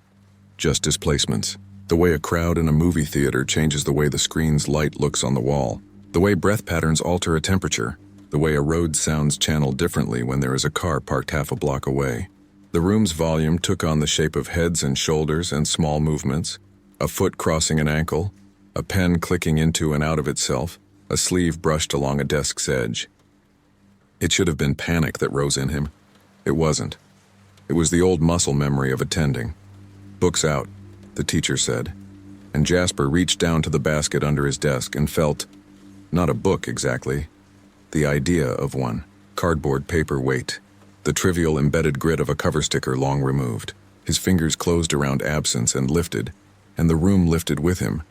Just displacements. The way a crowd in a movie theater changes the way the screen's light looks on the wall. The way breath patterns alter a temperature. The way a road sounds channeled differently when there is a car parked half a block away. The room's volume took on the shape of heads and shoulders and small movements. A foot crossing an ankle. A pen clicking into and out of itself. A sleeve brushed along a desk's edge. It should have been panic that rose in him. It wasn't. It was the old muscle memory of attending. "Books out," the teacher said, and Jasper reached down to the basket under his desk and felt, not a book exactly, the idea of one. Cardboard paper weight, the trivial embedded grit of a cover sticker long removed. His fingers closed around absence and lifted, and the room lifted with him.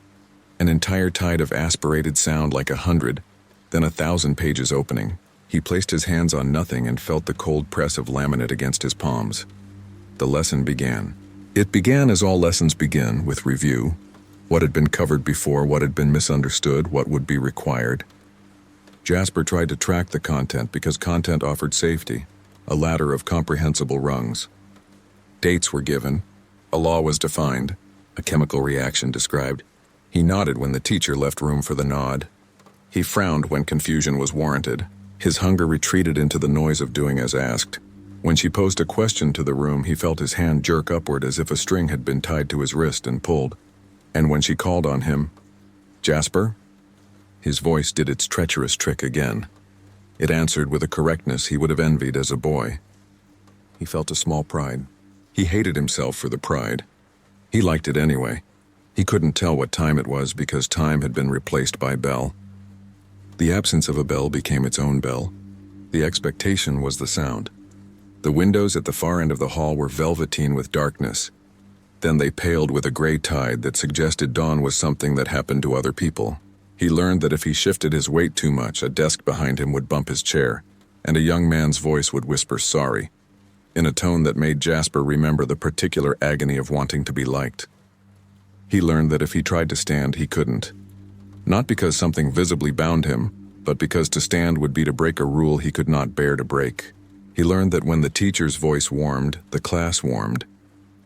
An entire tide of aspirated sound like 100, then 1,000 pages opening. He placed his hands on nothing and felt the cold press of laminate against his palms. The lesson began. It began as all lessons begin, with review. What had been covered before, what had been misunderstood, what would be required. Jasper tried to track the content because content offered safety, a ladder of comprehensible rungs. Dates were given, a law was defined, a chemical reaction described. He nodded when the teacher left room for the nod. He frowned when confusion was warranted. His hunger retreated into the noise of doing as asked. When she posed a question to the room, he felt his hand jerk upward as if a string had been tied to his wrist and pulled. And when she called on him, "Jasper?" His voice did its treacherous trick again. It answered with a correctness he would have envied as a boy. He felt a small pride. He hated himself for the pride. He liked it anyway. He couldn't tell what time it was because time had been replaced by bell. The absence of a bell became its own bell. The expectation was the sound. The windows at the far end of the hall were velveteen with darkness. Then they paled with a gray tide that suggested dawn was something that happened to other people. He learned that if he shifted his weight too much, a desk behind him would bump his chair, and a young man's voice would whisper sorry, in a tone that made Jasper remember the particular agony of wanting to be liked. He learned that if he tried to stand, he couldn't. Not because something visibly bound him, but because to stand would be to break a rule he could not bear to break. He learned that when the teacher's voice warmed, the class warmed,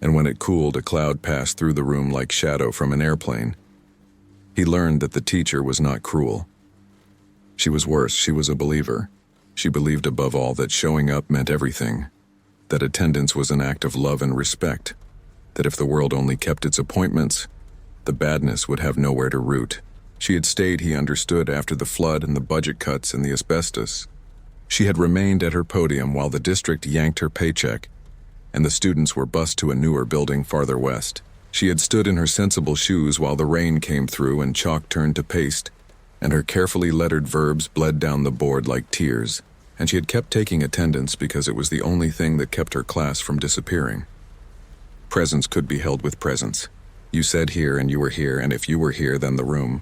and when it cooled, a cloud passed through the room like shadow from an airplane. He learned that the teacher was not cruel. She was worse, she was a believer. She believed above all that showing up meant everything, that attendance was an act of love and respect, that if the world only kept its appointments, the badness would have nowhere to root. She had stayed, he understood, after the flood and the budget cuts and the asbestos. She had remained at her podium while the district yanked her paycheck, and the students were bused to a newer building farther west. She had stood in her sensible shoes while the rain came through and chalk turned to paste, and her carefully lettered verbs bled down the board like tears, and she had kept taking attendance because it was the only thing that kept her class from disappearing. Presence could be held with presence. You said here and you were here, and if you were here, then the room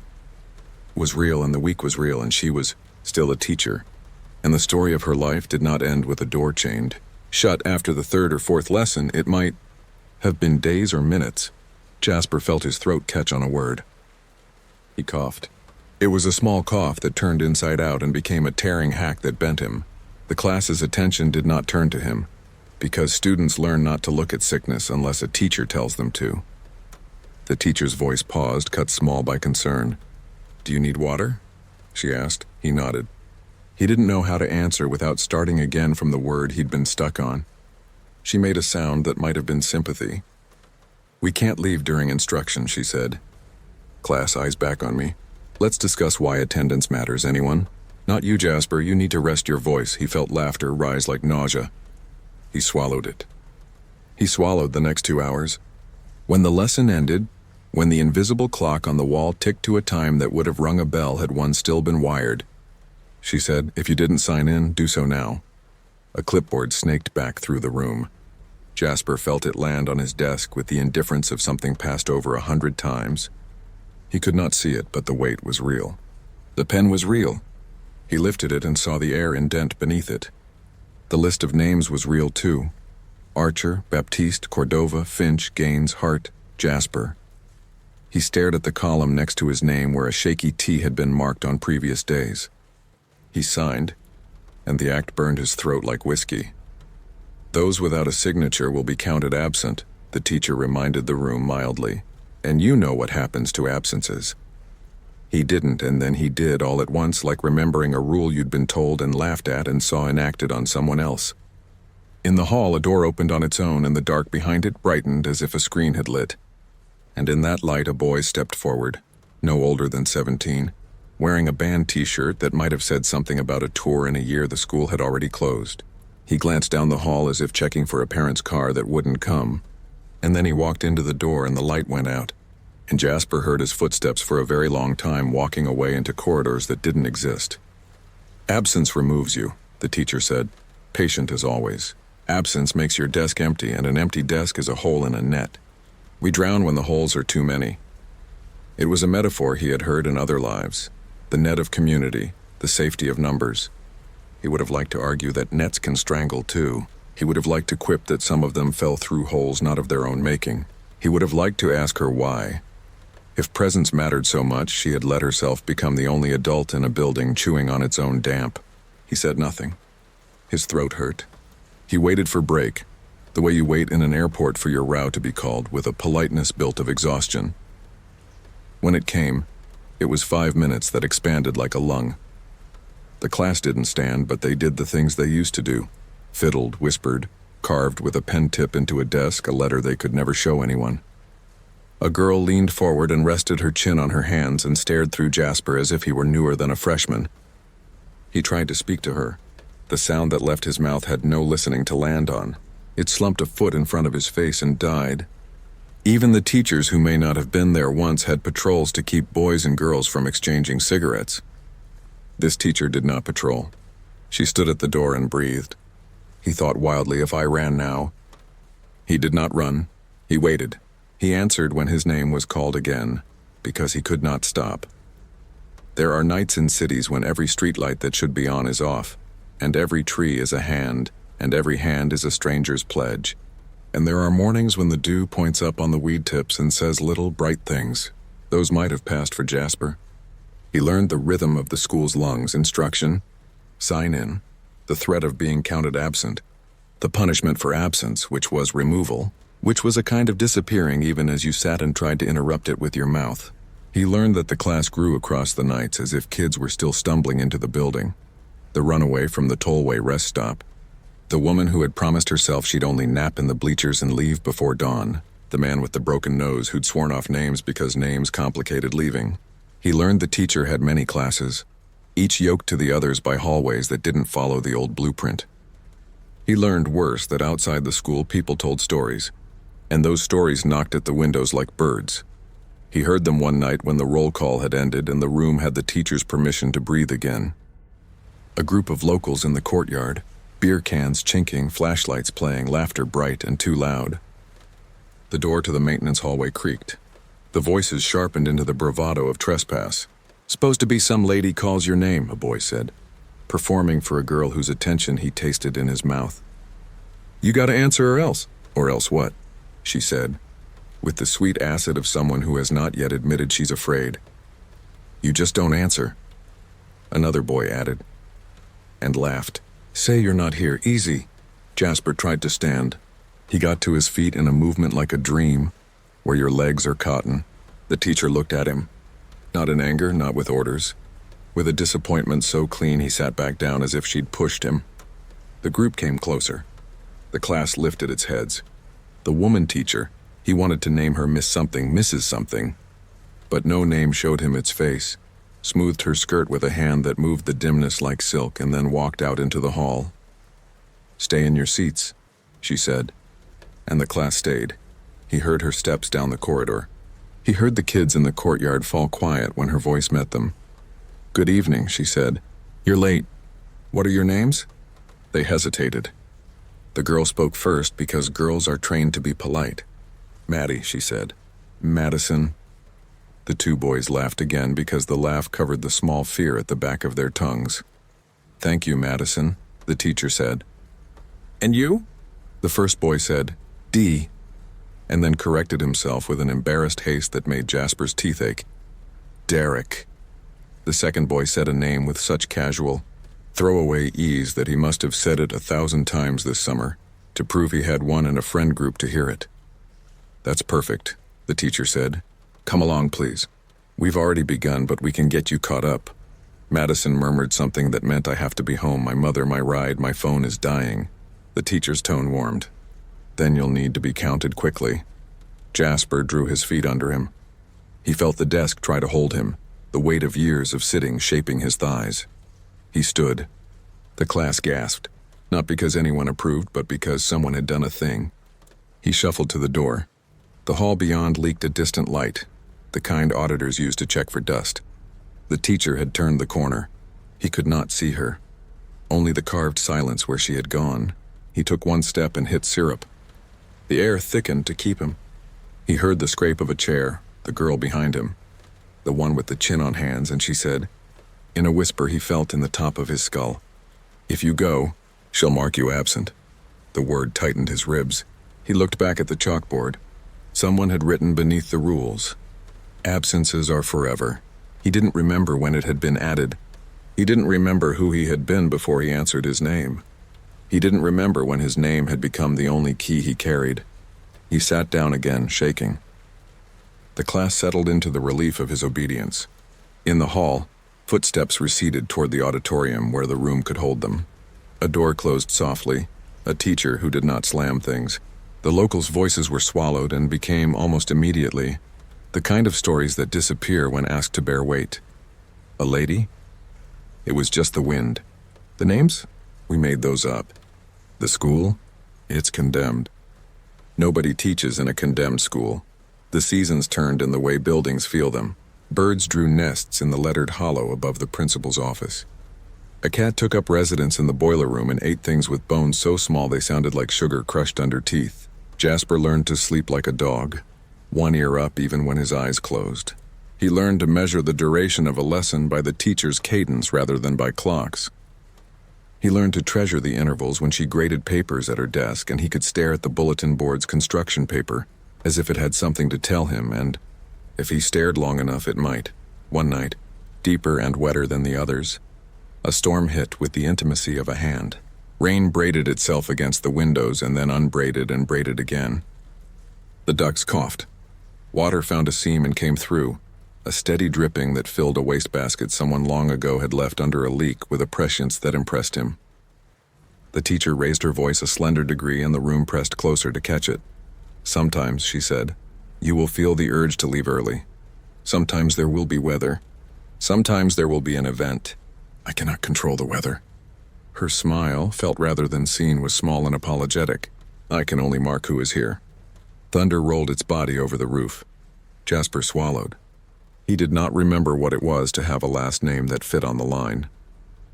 was real and the week was real, and she was still a teacher. And the story of her life did not end with a door chained shut after the third or fourth lesson. It might have been days or minutes. Jasper felt his throat catch on a word. He coughed. It was a small cough that turned inside out and became a tearing hack that bent him. The class's attention did not turn to him, because students learn not to look at sickness unless a teacher tells them to. The teacher's voice paused, cut small by concern. "Do you need water?" she asked. He nodded. He didn't know how to answer without starting again from the word he'd been stuck on. She made a sound that might have been sympathy. "We can't leave during instruction," she said. Class eyes back on me. "Let's discuss why attendance matters, anyone?" "Not you, Jasper, you need to rest your voice." He felt laughter rise like nausea. He swallowed it. He swallowed the next 2 hours. When the lesson ended, when the invisible clock on the wall ticked to a time that would have rung a bell had one still been wired, she said, "If you didn't sign in, do so now." A clipboard snaked back through the room. Jasper felt it land on his desk with the indifference of something passed over 100 times. He could not see it, but the weight was real. The pen was real. He lifted it and saw the air indent beneath it. The list of names was real too. Archer, Baptiste, Cordova, Finch, Gaines, Hart, Jasper. He stared at the column next to his name where a shaky T had been marked on previous days. He signed, and the act burned his throat like whiskey. "Those without a signature will be counted absent," the teacher reminded the room mildly. "And you know what happens to absences." He didn't, and then he did all at once, like remembering a rule you'd been told and laughed at and saw enacted on someone else. In the hall, a door opened on its own, and the dark behind it brightened as if a screen had lit. And in that light, a boy stepped forward, no older than 17, wearing a band t-shirt that might have said something about a tour in a year the school had already closed. He glanced down the hall as if checking for a parent's car that wouldn't come, and then he walked into the door and the light went out, and Jasper heard his footsteps for a very long time walking away into corridors that didn't exist. "Absence removes you," the teacher said, patient as always. "Absence makes your desk empty, and an empty desk is a hole in a net. We drown when the holes are too many." It was a metaphor he had heard in other lives, the net of community, the safety of numbers. He would have liked to argue that nets can strangle too. He would have liked to quip that some of them fell through holes not of their own making. He would have liked to ask her why. If presence mattered so much, she had let herself become the only adult in a building chewing on its own damp. He said nothing. His throat hurt. He waited for break, the way you wait in an airport for your row to be called, with a politeness built of exhaustion. When it came, it was 5 minutes that expanded like a lung. The class didn't stand, but they did the things they used to do. Fiddled, whispered, carved with a pen tip into a desk a letter they could never show anyone. A girl leaned forward and rested her chin on her hands and stared through Jasper as if he were newer than a freshman. He tried to speak to her. The sound that left his mouth had no listening to land on. It slumped a foot in front of his face and died. Even the teachers who may not have been there once had patrols to keep boys and girls from exchanging cigarettes. This teacher did not patrol. She stood at the door and breathed. He thought wildly, if I ran now. He did not run. He waited. He answered when his name was called again, because he could not stop. There are nights in cities when every streetlight that should be on is off, and every tree is a hand, and every hand is a stranger's pledge. And there are mornings when the dew points up on the weed tips and says little bright things. Those might have passed for Jasper. He learned the rhythm of the school's lungs: instruction, sign in, the threat of being counted absent, the punishment for absence, which was removal, which was a kind of disappearing even as you sat and tried to interrupt it with your mouth. He learned that the class grew across the nights as if kids were still stumbling into the building. The runaway from the tollway rest stop. The woman who had promised herself she'd only nap in the bleachers and leave before dawn. The man with the broken nose who'd sworn off names because names complicated leaving. He learned the teacher had many classes, each yoked to the others by hallways that didn't follow the old blueprint. He learned worse that outside the school people told stories, and those stories knocked at the windows like birds. He heard them one night when the roll call had ended and the room had the teacher's permission to breathe again. A group of locals in the courtyard, beer cans chinking, flashlights playing, laughter bright and too loud. The door to the maintenance hallway creaked. The voices sharpened into the bravado of trespass. "Supposed to be some lady calls your name," a boy said, performing for a girl whose attention he tasted in his mouth. "You gotta answer or else." "Or else what?" she said, with the sweet acid of someone who has not yet admitted she's afraid. "You just don't answer," another boy added, and laughed. "Say you're not here, easy." Jasper tried to stand. He got to his feet in a movement like a dream, where your legs are cotton. The teacher looked at him, not in anger, not with orders, with a disappointment so clean he sat back down as if she'd pushed him. The group came closer. The class lifted its heads. The woman teacher, he wanted to name her Miss Something, Mrs. Something, but no name showed him its face, smoothed her skirt with a hand that moved the dimness like silk, and then walked out into the hall. "Stay in your seats," she said, and the class stayed. He heard her steps down the corridor. He heard the kids in the courtyard fall quiet when her voice met them. "Good evening," she said. "You're late. What are your names?" They hesitated. The girl spoke first because girls are trained to be polite. "Maddie," she said. "Madison." The two boys laughed again because the laugh covered the small fear at the back of their tongues. "Thank you, Madison," the teacher said. "And you?" The first boy said, "D," and then corrected himself with an embarrassed haste that made Jasper's teeth ache. "Derek." The second boy said a name with such casual, throwaway ease that he must have said it 1,000 times this summer to prove he had one in a friend group to hear it. "That's perfect," the teacher said. "Come along, please. We've already begun, but we can get you caught up." Madison murmured something that meant, "I have to be home, my mother, my ride, my phone is dying." The teacher's tone warmed. "Then you'll need to be counted quickly." Jasper drew his feet under him. He felt the desk try to hold him, the weight of years of sitting shaping his thighs. He stood. The class gasped, not because anyone approved, but because someone had done a thing. He shuffled to the door. The hall beyond leaked a distant light, the kind auditors use to check for dust. The teacher had turned the corner. He could not see her, only the carved silence where she had gone. He took one step and hit syrup. The air thickened to keep him. He heard the scrape of a chair, the girl behind him, the one with the chin on hands, and she said, in a whisper he felt in the top of his skull, "If you go, she'll mark you absent." The word tightened his ribs. He looked back at the chalkboard. Someone had written beneath the rules, "Absences are forever." He didn't remember when it had been added. He didn't remember who he had been before he answered his name. He didn't remember when his name had become the only key he carried. He sat down again, shaking. The class settled into the relief of his obedience. In the hall, footsteps receded toward the auditorium where the room could hold them. A door closed softly, a teacher who did not slam things. The locals' voices were swallowed and became, almost immediately, the kind of stories that disappear when asked to bear weight. A lady? It was just the wind. The names? We made those up. The school? It's condemned. Nobody teaches in a condemned school. The seasons turned in the way buildings feel them. Birds drew nests in the lettered hollow above the principal's office. A cat took up residence in the boiler room and ate things with bones so small they sounded like sugar crushed under teeth. Jasper learned to sleep like a dog. one ear up even when his eyes closed. He learned to measure the duration of a lesson by the teacher's cadence rather than by clocks. He learned to treasure the intervals when she graded papers at her desk and he could stare at the bulletin board's construction paper as if it had something to tell him, and if he stared long enough it might. One night, deeper and wetter than the others, a storm hit with the intimacy of a hand. Rain braided itself against the windows and then unbraided and braided again. The ducks coughed. Water found a seam and came through, a steady dripping that filled a wastebasket someone long ago had left under a leak with a prescience that impressed him. The teacher raised her voice a slender degree and the room pressed closer to catch it. Sometimes, she said, you will feel the urge to leave early. Sometimes there will be weather. Sometimes there will be an event. I cannot control the weather. Her smile, felt rather than seen, was small and apologetic. I can only mark who is here. Thunder rolled its body over the roof. Jasper swallowed. He did not remember what it was to have a last name that fit on the line.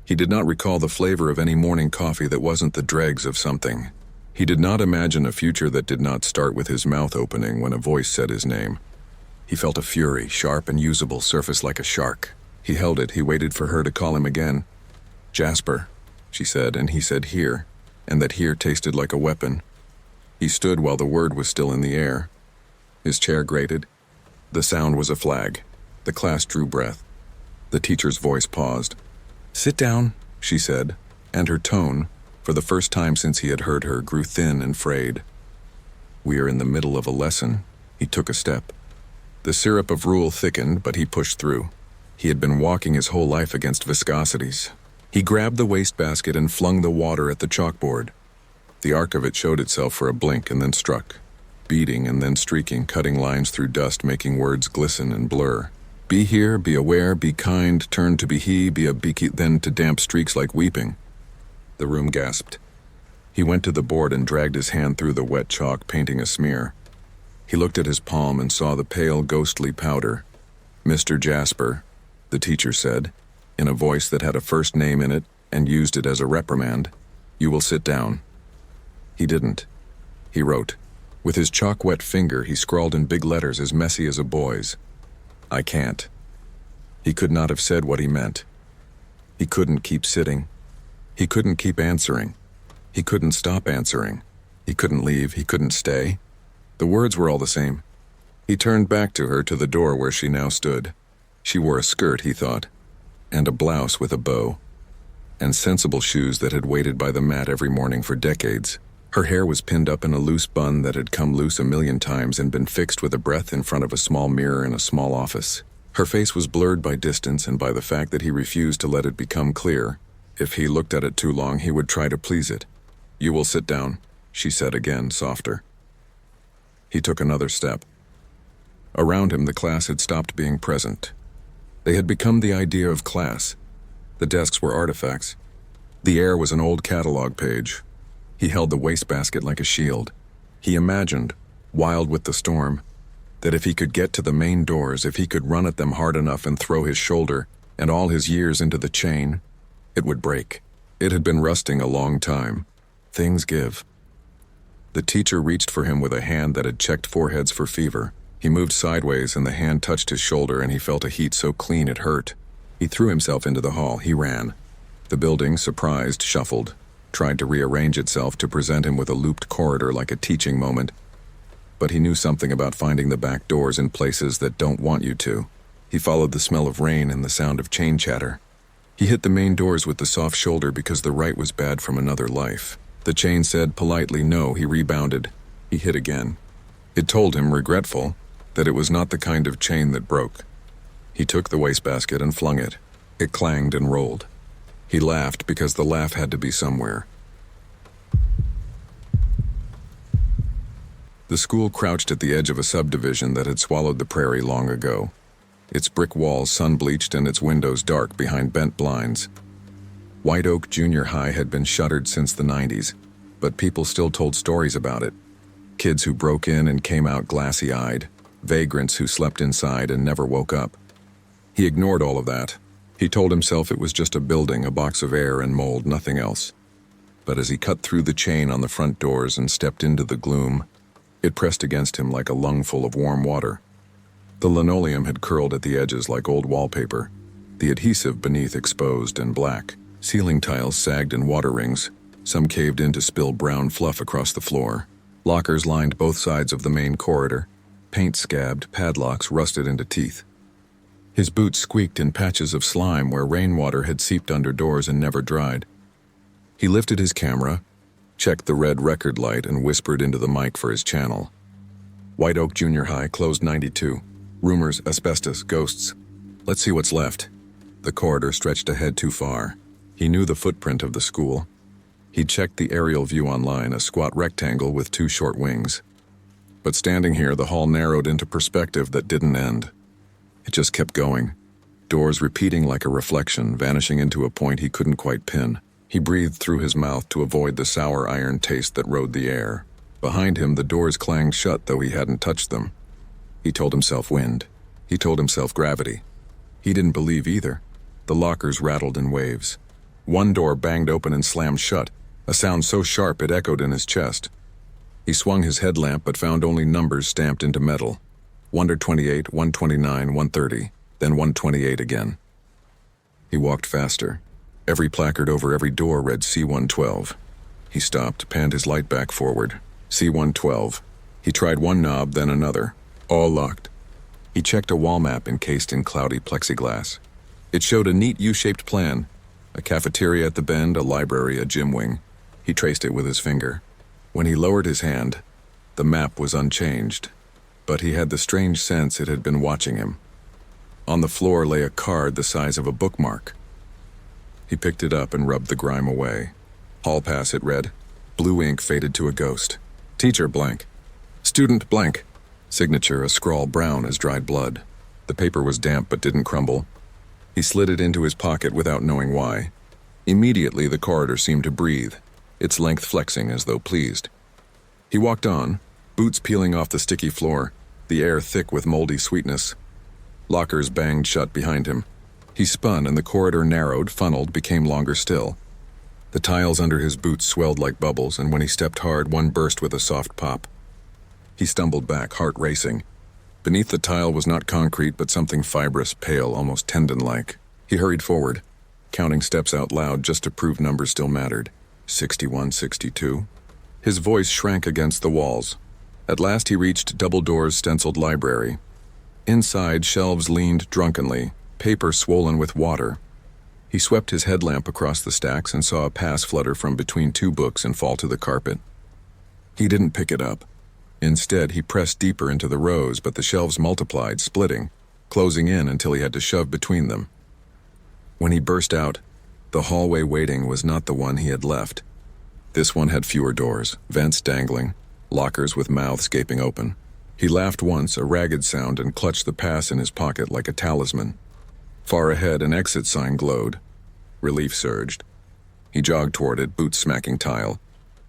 He did not recall the flavor of any morning coffee that wasn't the dregs of something. He did not imagine a future that did not start with his mouth opening when a voice said his name. He felt a fury, sharp and usable, surface like a shark. He held it. He waited for her to call him again. Jasper, she said, and he said here, and that here tasted like a weapon. He stood while the word was still in the air. His chair grated. The sound was a flag. The class drew breath. The teacher's voice paused. Sit down, she said, and her tone, for the first time since he had heard her, grew thin and frayed. We are in the middle of a lesson. He took a step. The syrup of rule thickened, but he pushed through. He had been walking his whole life against viscosities. He grabbed the wastebasket and flung the water at the chalkboard. The arc of it showed itself for a blink and then struck, beating and then streaking, cutting lines through dust, making words glisten and blur. Be here, be aware, be kind, turn to be he, be a beaky, then to damp streaks like weeping. The room gasped. He went to the board and dragged his hand through the wet chalk, painting a smear. He looked at his palm and saw the pale, ghostly powder. Mr. Jasper, the teacher said, in a voice that had a first name in it and used it as a reprimand, you will sit down. He didn't. He wrote. With his chalk-wet finger, he scrawled in big letters as messy as a boy's. I can't. He could not have said what he meant. He couldn't keep sitting. He couldn't keep answering. He couldn't stop answering. He couldn't leave. He couldn't stay. The words were all the same. He turned back to her, to the door where she now stood. She wore a skirt, he thought, and a blouse with a bow, and sensible shoes that had waited by the mat every morning for decades. Her hair was pinned up in a loose bun that had come loose a million times and been fixed with a breath in front of a small mirror in a small office. Her face was blurred by distance and by the fact that he refused to let it become clear. If he looked at it too long, he would try to please it. You will sit down, she said again, softer. He took another step. Around him, the class had stopped being present. They had become the idea of class. The desks were artifacts. The air was an old catalog page. He held the wastebasket like a shield. He imagined, wild with the storm, that if he could get to the main doors, if he could run at them hard enough and throw his shoulder and all his years into the chain, it would break. It had been rusting a long time. Things give. The teacher reached for him with a hand that had checked foreheads for fever. He moved sideways and the hand touched his shoulder and he felt a heat so clean it hurt. He threw himself into the hall. He ran. The building, surprised, shuffled, tried to rearrange itself to present him with a looped corridor like a teaching moment. But he knew something about finding the back doors in places that don't want you to. He followed the smell of rain and the sound of chain chatter. He hit the main doors with the soft shoulder because the right was bad from another life. The chain said politely no. He rebounded. He hit again. It told him, regretful, that it was not the kind of chain that broke. He took the wastebasket and flung it. It clanged and rolled. He laughed because the laugh had to be somewhere. The school crouched at the edge of a subdivision that had swallowed the prairie long ago. Its brick walls sun-bleached and its windows dark behind bent blinds. White Oak Junior High had been shuttered since the 90s, but people still told stories about it. Kids who broke in and came out glassy-eyed, vagrants who slept inside and never woke up. He ignored all of that. He told himself it was just a building, a box of air and mold, nothing else. But as he cut through the chain on the front doors and stepped into the gloom, It pressed against him like a lungful of warm water. The linoleum had curled at the edges like old wallpaper, the adhesive beneath exposed and black. Ceiling tiles sagged in water rings, some caved in to spill brown fluff across the floor. Lockers lined both sides of the main corridor, paint scabbed, padlocks rusted into teeth. His boots squeaked in patches of slime where rainwater had seeped under doors and never dried. He lifted his camera, checked the red record light, and whispered into the mic for his channel. White Oak Junior High, closed 92. Rumors, asbestos, ghosts. Let's see what's left. The corridor stretched ahead too far. He knew the footprint of the school. He'd checked the aerial view online, a squat rectangle with 2 short wings. But standing here, the hall narrowed into perspective that didn't end. It just kept going. Doors repeating like a reflection, vanishing into a point he couldn't quite pin. He breathed through his mouth to avoid the sour iron taste that rode the air. Behind him, the doors clanged shut, though he hadn't touched them. He told himself wind. He told himself gravity. He didn't believe either. The lockers rattled in waves. One door banged open and slammed shut, a sound so sharp it echoed in his chest. He swung his headlamp but found only numbers stamped into metal. 128, 129, 130, then 128 again. He walked faster. Every placard over every door read C112. He stopped, panned his light back forward. C112. He tried one knob, then another. All locked. He checked a wall map encased in cloudy plexiglass. It showed a neat U-shaped plan. A cafeteria at the bend, a library, a gym wing. He traced it with his finger. When he lowered his hand, the map was unchanged, but he had the strange sense it had been watching him. On the floor lay a card the size of a bookmark. He picked it up and rubbed the grime away. Hall pass, it read. Blue ink faded to a ghost. Teacher blank. Student blank. Signature, a scrawl brown as dried blood. The paper was damp but didn't crumble. He slid it into his pocket without knowing why. Immediately the corridor seemed to breathe, its length flexing as though pleased. He walked on, boots peeling off the sticky floor, the air thick with moldy sweetness. Lockers banged shut behind him. He spun and the corridor narrowed, funneled, became longer still. The tiles under his boots swelled like bubbles, and when he stepped hard, one burst with a soft pop. He stumbled back, heart racing. Beneath the tile was not concrete, but something fibrous, pale, almost tendon-like. He hurried forward, counting steps out loud just to prove numbers still mattered. 61, 62. His voice shrank against the walls. At last he reached double doors stenciled library. Inside, shelves leaned drunkenly, paper swollen with water. He swept his headlamp across the stacks and saw a pass flutter from between 2 books and fall to the carpet. He didn't pick it up. Instead, he pressed deeper into the rows, but the shelves multiplied, splitting, closing in until he had to shove between them. When he burst out, the hallway waiting was not the one he had left. This one had fewer doors, vents dangling, lockers with mouths gaping open. He laughed once, a ragged sound, and clutched the pass in his pocket like a talisman. Far ahead, an exit sign glowed. Relief surged. He jogged toward it, boots smacking tile.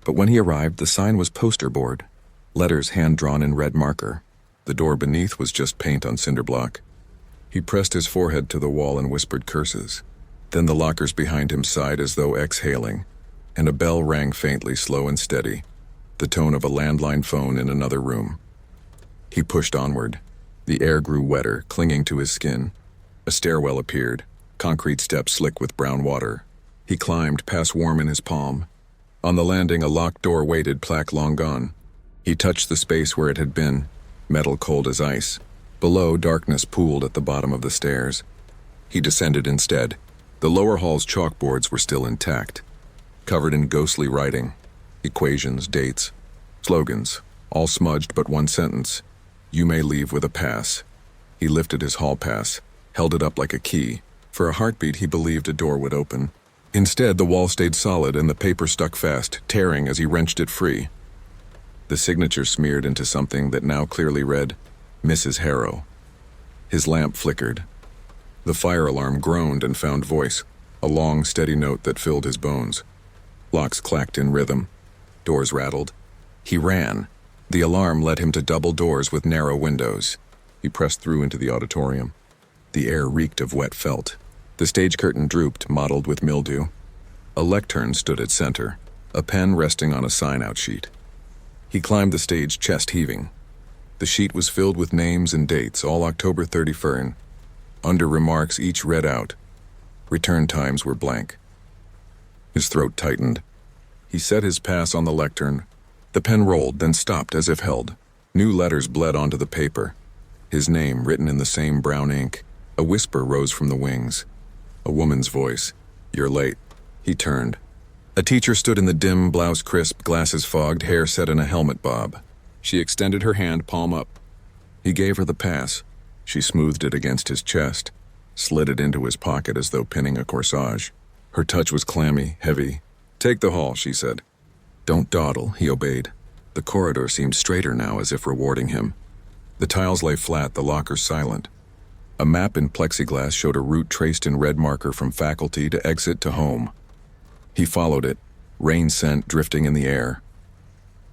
But when he arrived, the sign was poster board. Letters hand-drawn in red marker. The door beneath was just paint on cinder block. He pressed his forehead to the wall and whispered curses. Then the lockers behind him sighed as though exhaling, and a bell rang faintly, slow and steady, the tone of a landline phone in another room. He pushed onward. The air grew wetter, clinging to his skin. A stairwell appeared, concrete steps slick with brown water. He climbed, pass warm in his palm. On the landing, a locked door waited, plaque long gone. He touched the space where it had been, metal cold as ice. Below, darkness pooled at the bottom of the stairs. He descended instead. The lower hall's chalkboards were still intact, covered in ghostly writing, equations, dates, slogans, all smudged but one sentence. You may leave with a pass. He lifted his hall pass, held it up like a key. For a heartbeat, he believed a door would open. Instead, the wall stayed solid and the paper stuck fast, tearing as he wrenched it free. The signature smeared into something that now clearly read, Mrs. Harrow. His lamp flickered. The fire alarm groaned and found voice, a long, steady note that filled his bones. Locks clacked in rhythm. Doors rattled. He ran. The alarm led him to double doors with narrow windows. He pressed through into the auditorium. The air reeked of wet felt. The stage curtain drooped, mottled with mildew. A lectern stood at center, a pen resting on a sign-out sheet. He climbed the stage, chest heaving. The sheet was filled with names and dates, all October 31st. Under remarks, each read out. Return times were blank. His throat tightened. He set his pass on the lectern. The pen rolled, then stopped as if held. New letters bled onto the paper. His name written in the same brown ink. A whisper rose from the wings. A woman's voice. "You're late." He turned. A teacher stood in the dim, blouse crisp, glasses fogged, hair set in a helmet bob. She extended her hand, palm up. He gave her the pass. She smoothed it against his chest, slid it into his pocket as though pinning a corsage. Her touch was clammy, heavy. "Take the hall," she said. "Don't dawdle," he obeyed. The corridor seemed straighter now, as if rewarding him. The tiles lay flat, the lockers silent. A map in plexiglass showed a route traced in red marker from faculty to exit to home. He followed it, rain scent drifting in the air.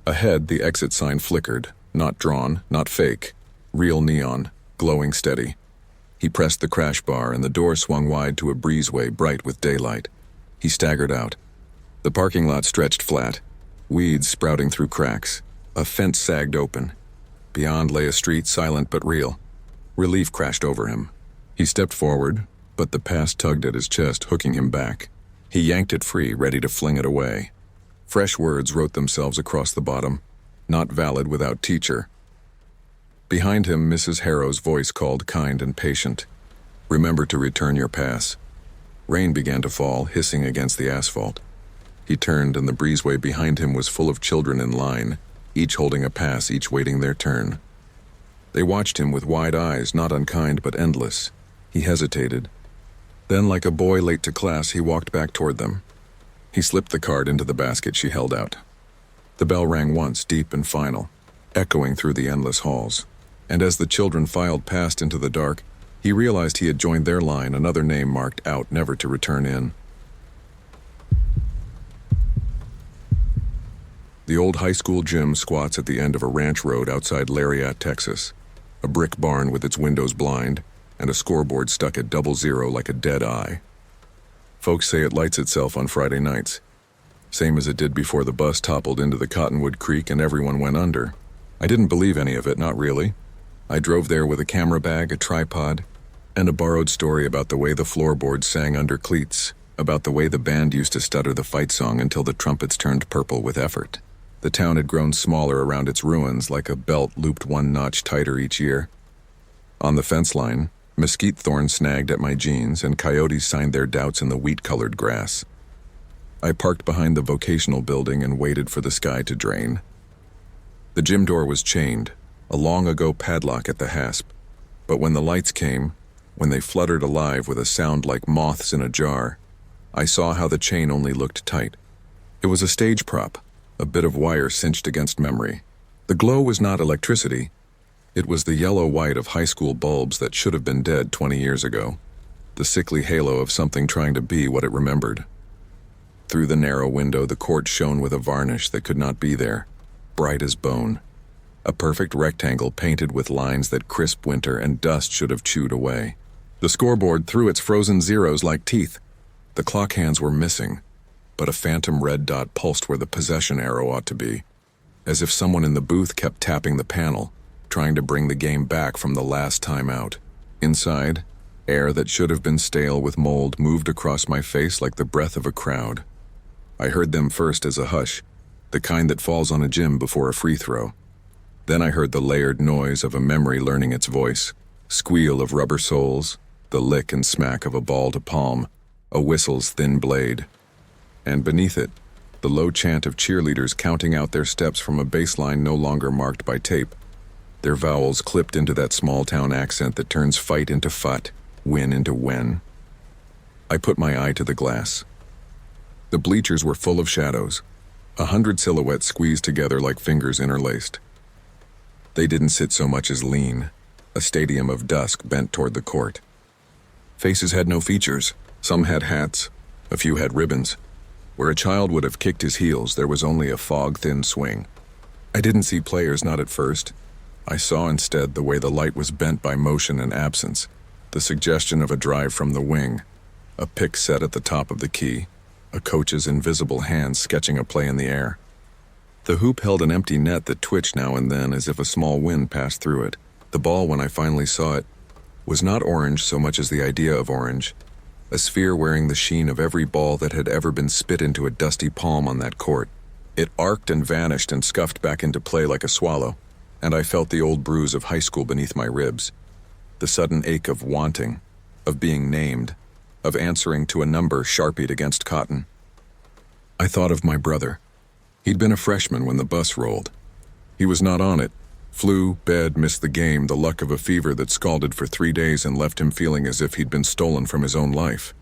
Ahead, the exit sign flickered, not drawn, not fake, real neon, glowing steady. He pressed the crash bar and the door swung wide to a breezeway bright with daylight. He staggered out. The parking lot stretched flat, weeds sprouting through cracks. A fence sagged open. Beyond lay a street, silent but real. Relief crashed over him. He stepped forward, but the past tugged at his chest, hooking him back. He yanked it free, ready to fling it away. Fresh words wrote themselves across the bottom. Not valid without teacher. Behind him, Mrs. Harrow's voice called, kind and patient. "Remember to return your pass." Rain began to fall, hissing against the asphalt. He turned, and the breezeway behind him was full of children in line, each holding a pass, each waiting their turn. They watched him with wide eyes, not unkind but endless. He hesitated. Then, like a boy late to class, he walked back toward them. He slipped the card into the basket she held out. The bell rang once, deep and final, echoing through the endless halls. And as the children filed past into the dark, he realized he had joined their line, another name marked out, never to return in. The old high school gym squats at the end of a ranch road outside Lariat, Texas. A brick barn with its windows blind, and a scoreboard stuck at 00 like a dead eye. Folks say it lights itself on Friday nights, same as it did before the bus toppled into the Cottonwood Creek and everyone went under. I didn't believe any of it, not really. I drove there with a camera bag, a tripod, and a borrowed story about the way the floorboards sang under cleats, about the way the band used to stutter the fight song until the trumpets turned purple with effort. The town had grown smaller around its ruins, like a belt looped one notch tighter each year. On the fence line, mesquite thorns snagged at my jeans, and coyotes signed their doubts in the wheat-colored grass. I parked behind the vocational building and waited for the sky to drain. The gym door was chained, a long-ago padlock at the hasp. But when the lights came, when they fluttered alive with a sound like moths in a jar, I saw how the chain only looked tight. It was a stage prop, a bit of wire cinched against memory. The glow was not electricity. It was the yellow-white of high school bulbs that should have been dead 20 years ago. The sickly halo of something trying to be what it remembered. Through the narrow window, the court shone with a varnish that could not be there, bright as bone. A perfect rectangle painted with lines that crisp winter and dust should have chewed away. The scoreboard threw its frozen zeros like teeth. The clock hands were missing, but a phantom red dot pulsed where the possession arrow ought to be, as if someone in the booth kept tapping the panel, trying to bring the game back from the last time out. Inside, air that should have been stale with mold moved across my face like the breath of a crowd. I heard them first as a hush, the kind that falls on a gym before a free throw. Then I heard the layered noise of a memory learning its voice, squeal of rubber soles, the lick and smack of a ball to palm, a whistle's thin blade. And beneath it, the low chant of cheerleaders counting out their steps from a baseline no longer marked by tape, their vowels clipped into that small-town accent that turns fight into fut, win into wen. I put my eye to the glass. The bleachers were full of shadows, 100 silhouettes squeezed together like fingers interlaced. They didn't sit so much as lean, a stadium of dusk bent toward the court. Faces had no features. Some had hats, a few had ribbons. Where a child would have kicked his heels, there was only a fog-thin swing. I didn't see players, not at first. I saw instead the way the light was bent by motion and absence, the suggestion of a drive from the wing, a pick set at the top of the key, a coach's invisible hand sketching a play in the air. The hoop held an empty net that twitched now and then as if a small wind passed through it. The ball, when I finally saw it, was not orange so much as the idea of orange, a sphere wearing the sheen of every ball that had ever been spit into a dusty palm on that court. It arced and vanished and scuffed back into play like a swallow, and I felt the old bruise of high school beneath my ribs, the sudden ache of wanting, of being named, of answering to a number sharpied against cotton. I thought of my brother. He'd been a freshman when the bus rolled. He was not on it. Flu, bed, missed the game, the luck of a fever that scalded for 3 days and left him feeling as if he'd been stolen from his own life.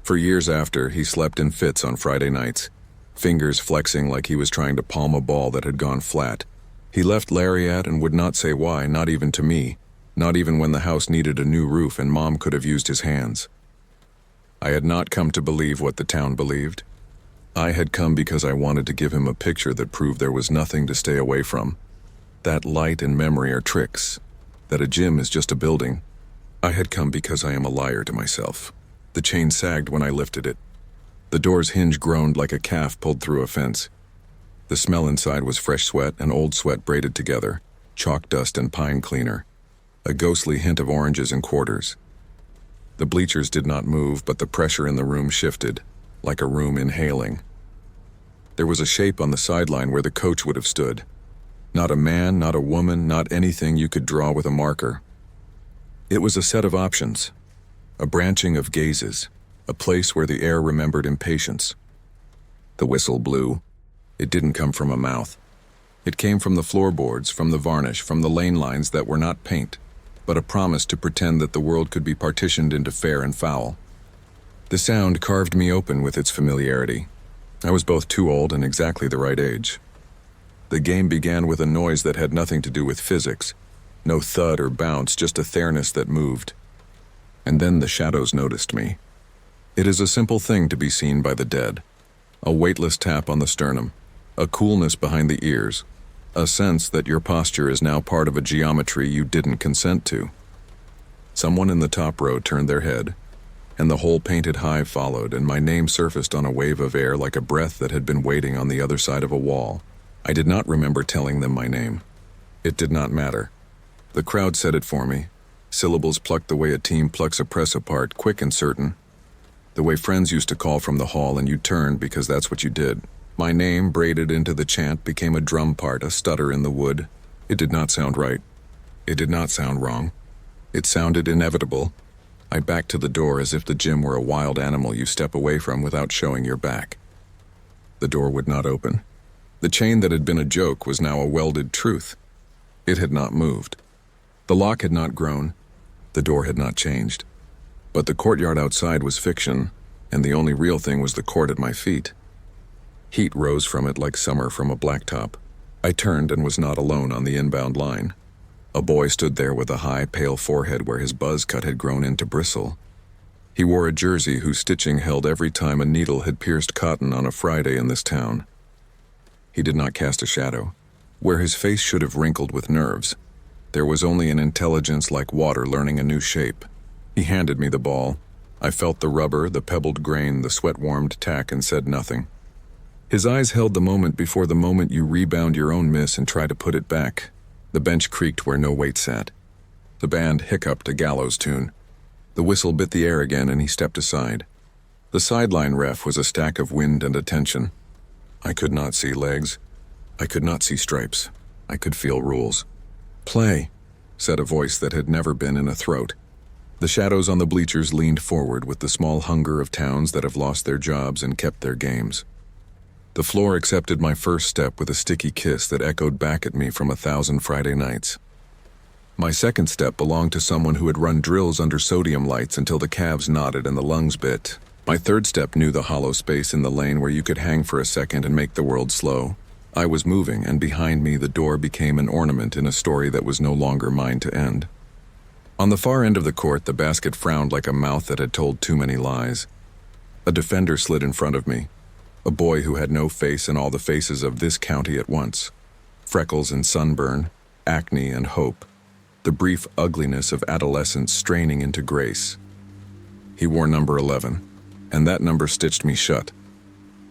For years after, he slept in fits on Friday nights, fingers flexing like he was trying to palm a ball that had gone flat. He left lariat and would not say why, not even to me, not even when the house needed a new roof and Mom could have used his hands. I had not come to believe what the town believed. I had come because I wanted to give him a picture that proved there was nothing to stay away from, that light and memory are tricks, that a gym is just a building. I had come because I am a liar to myself. The chain sagged when I lifted it. The door's hinge groaned like a calf pulled through a fence. The smell inside was fresh sweat and old sweat braided together, chalk dust and pine cleaner, a ghostly hint of oranges and quarters. The bleachers did not move, but the pressure in the room shifted, like a room inhaling. There was a shape on the sideline where the coach would have stood. Not a man, not a woman, not anything you could draw with a marker. It was a set of options, a branching of gazes, a place where the air remembered impatience. The whistle blew. It didn't come from a mouth. It came from the floorboards, from the varnish, from the lane lines that were not paint, but a promise to pretend that the world could be partitioned into fair and foul. The sound carved me open with its familiarity. I was both too old and exactly the right age. The game began with a noise that had nothing to do with physics. No thud or bounce, just a fairness that moved. And then the shadows noticed me. It is a simple thing to be seen by the dead. A weightless tap on the sternum, a coolness behind the ears, a sense that your posture is now part of a geometry you didn't consent to. Someone in the top row turned their head, and the whole painted hive followed, and my name surfaced on a wave of air like a breath that had been waiting on the other side of a wall. I did not remember telling them my name. It did not matter. The crowd said it for me. Syllables plucked the way a team plucks a press apart, quick and certain. The way friends used to call from the hall and you turned because that's what you did. My name, braided into the chant, became a drum part, a stutter in the wood. It did not sound right. It did not sound wrong. It sounded inevitable. I backed to the door as if the gym were a wild animal you step away from without showing your back. The door would not open. The chain that had been a joke was now a welded truth. It had not moved. The lock had not grown. The door had not changed. But the courtyard outside was fiction, and the only real thing was the court at my feet. Heat rose from it like summer from a blacktop. I turned and was not alone on the inbound line. A boy stood there with a high, pale forehead where his buzz cut had grown into bristle. He wore a jersey whose stitching held every time a needle had pierced cotton on a Friday in this town. He did not cast a shadow. Where his face should have wrinkled with nerves, there was only an intelligence like water learning a new shape. He handed me the ball. I felt the rubber, the pebbled grain, the sweat-warmed tack, and said nothing. His eyes held the moment before the moment you rebound your own miss and try to put it back. The bench creaked where no weight sat. The band hiccuped a gallows tune. The whistle bit the air again and he stepped aside. The sideline ref was a stack of wind and attention. I could not see legs. I could not see stripes. I could feel rules. "Play," said a voice that had never been in a throat. The shadows on the bleachers leaned forward with the small hunger of towns that have lost their jobs and kept their games. The floor accepted my first step with a sticky kiss that echoed back at me from 1,000 Friday nights. My second step belonged to someone who had run drills under sodium lights until the calves knotted and the lungs bit. My third step knew the hollow space in the lane where you could hang for a second and make the world slow. I was moving, and behind me the door became an ornament in a story that was no longer mine to end. On the far end of the court, the basket frowned like a mouth that had told too many lies. A defender slid in front of me. A boy who had no face in all the faces of this county at once. Freckles and sunburn, acne and hope. The brief ugliness of adolescence straining into grace. He wore number 11, and that number stitched me shut.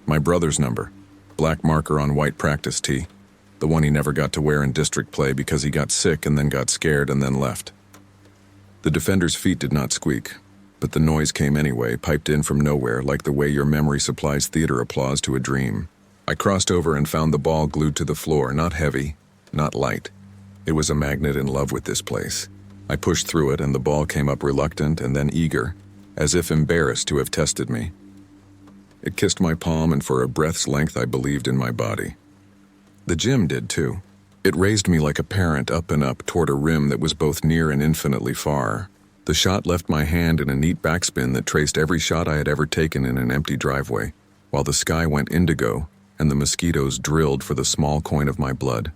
My brother's number. Black marker on white practice tee. The one he never got to wear in district play because he got sick and then got scared and then left. The defender's feet did not squeak, but the noise came anyway, piped in from nowhere, like the way your memory supplies theater applause to a dream. I crossed over and found the ball glued to the floor, not heavy, not light. It was a magnet in love with this place. I pushed through it and the ball came up reluctant and then eager, as if embarrassed to have tested me. It kissed my palm and for a breath's length I believed in my body. The gym did too. It raised me like a parent up and up toward a rim that was both near and infinitely far. The shot left my hand in a neat backspin that traced every shot I had ever taken in an empty driveway, while the sky went indigo and the mosquitoes drilled for the small coin of my blood.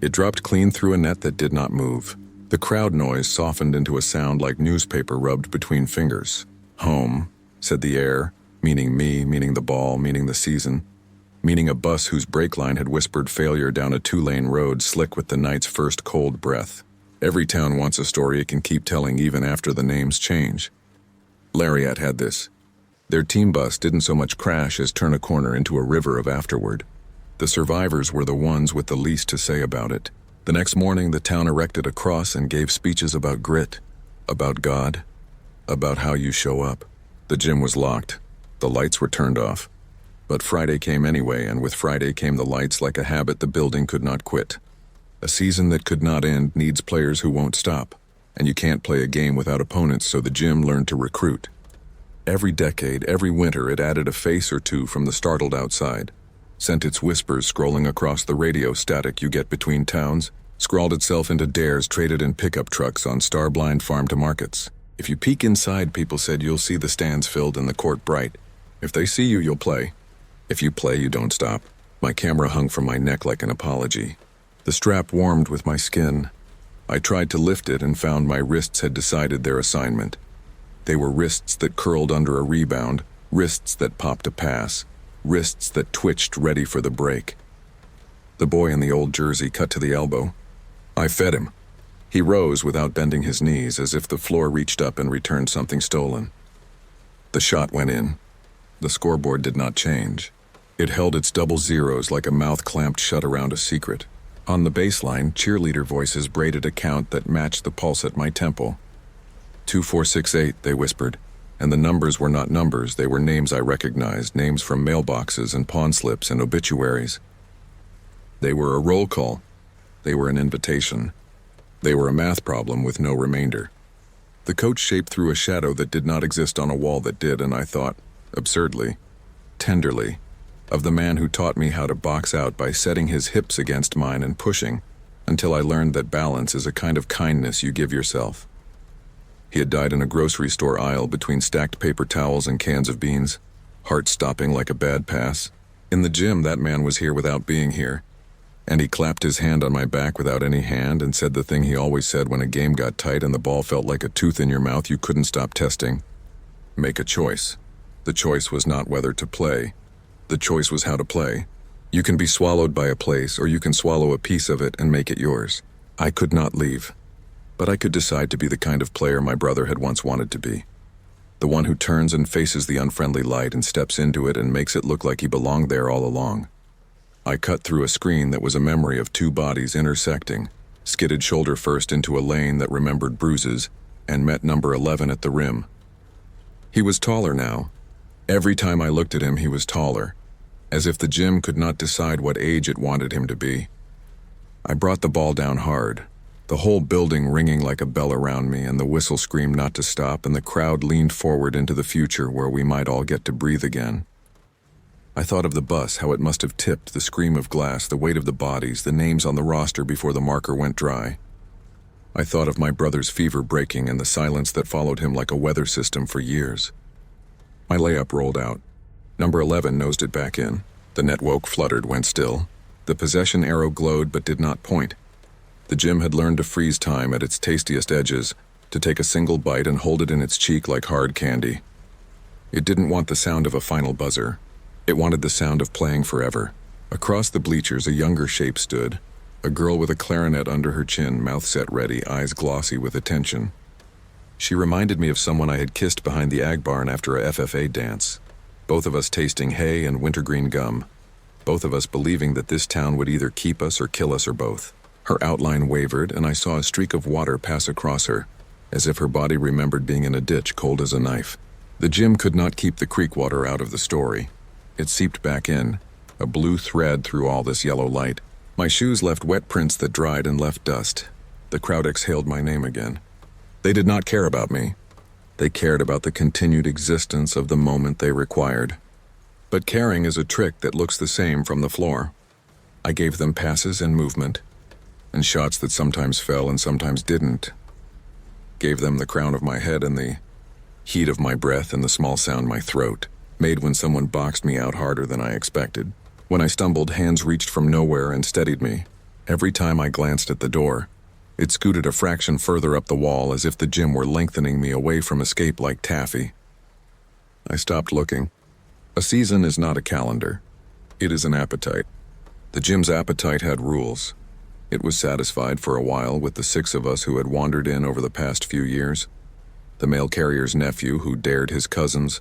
It dropped clean through a net that did not move. The crowd noise softened into a sound like newspaper rubbed between fingers. Home, said the air, meaning me, meaning the ball, meaning the season, meaning a bus whose brake line had whispered failure down a 2-lane road slick with the night's first cold breath. Every town wants a story it can keep telling even after the names change. Lariat had this. Their team bus didn't so much crash as turn a corner into a river of afterward. The survivors were the ones with the least to say about it. The next morning, the town erected a cross and gave speeches about grit, about God, about how you show up. The gym was locked. The lights were turned off. But Friday came anyway, and with Friday came the lights like a habit the building could not quit. A season that could not end needs players who won't stop, and you can't play a game without opponents, so the gym learned to recruit. Every decade, every winter, it added a face or two from the startled outside, sent its whispers scrolling across the radio static you get between towns, scrawled itself into dares traded in pickup trucks on star-blind farm-to-markets. If you peek inside, people said, you'll see the stands filled and the court bright. If they see you, you'll play. If you play, you don't stop. My camera hung from my neck like an apology. The strap warmed with my skin. I tried to lift it and found my wrists had decided their assignment. They were wrists that curled under a rebound, wrists that popped a pass, wrists that twitched ready for the break. The boy in the old jersey cut to the elbow. I fed him. He rose without bending his knees, as if the floor reached up and returned something stolen. The shot went in. The scoreboard did not change. It held its double zeros like a mouth clamped shut around a secret. On the baseline, cheerleader voices braided a count that matched the pulse at my temple. 2468, they whispered, and the numbers were not numbers, they were names I recognized, names from mailboxes and pawn slips and obituaries. They were a roll call. They were an invitation. They were a math problem with no remainder. The coach shaped through a shadow that did not exist on a wall that did, and I thought, absurdly, tenderly, of the man who taught me how to box out by setting his hips against mine and pushing, until I learned that balance is a kind of kindness you give yourself. He had died in a grocery store aisle between stacked paper towels and cans of beans, heart stopping like a bad pass. In the gym, that man was here without being here, and he clapped his hand on my back without any hand and said the thing he always said when a game got tight and the ball felt like a tooth in your mouth you couldn't stop testing. Make a choice. The choice was not whether to play. The choice was how to play. You can be swallowed by a place, or you can swallow a piece of it and make it yours. I could not leave, but I could decide to be the kind of player my brother had once wanted to be. The one who turns and faces the unfriendly light and steps into it and makes it look like he belonged there all along. I cut through a screen that was a memory of two bodies intersecting, skidded shoulder first into a lane that remembered bruises, and met number 11 at the rim. He was taller now. Every time I looked at him, he was taller, as if the gym could not decide what age it wanted him to be. I brought the ball down hard, the whole building ringing like a bell around me, and the whistle screamed not to stop, and the crowd leaned forward into the future where we might all get to breathe again. I thought of the bus, how it must have tipped, the scream of glass, the weight of the bodies, the names on the roster before the marker went dry. I thought of my brother's fever breaking and the silence that followed him like a weather system for years. My layup rolled out. Number 11 nosed it back in. The net woke, fluttered, went still. The possession arrow glowed but did not point. The gym had learned to freeze time at its tastiest edges, to take a single bite and hold it in its cheek like hard candy. It didn't want the sound of a final buzzer. It wanted the sound of playing forever. Across the bleachers, a younger shape stood, a girl with a clarinet under her chin, mouth set ready, eyes glossy with attention. She reminded me of someone I had kissed behind the ag barn after a FFA dance, both of us tasting hay and wintergreen gum. both of us believing that this town would either keep us or kill us or both. Her outline wavered, and I saw a streak of water pass across her, as if her body remembered being in a ditch cold as a knife. The gym could not keep the creek water out of the story. It seeped back in, a blue thread through all this yellow light. My shoes left wet prints that dried and left dust. The crowd exhaled my name again. They did not care about me. They cared about the continued existence of the moment they required. But caring is a trick that looks the same from the floor. I gave them passes and movement, and shots that sometimes fell and sometimes didn't. Gave them the crown of my head and the heat of my breath and the small sound my throat made when someone boxed me out harder than I expected. When I stumbled, hands reached from nowhere and steadied me. Every time I glanced at the door, it scooted a fraction further up the wall as if the gym were lengthening me away from escape like taffy. I stopped looking. A season is not a calendar. It is an appetite. The gym's appetite had rules. It was satisfied for a while with the 6 of us who had wandered in over the past few years. The mail carrier's nephew who dared his cousins.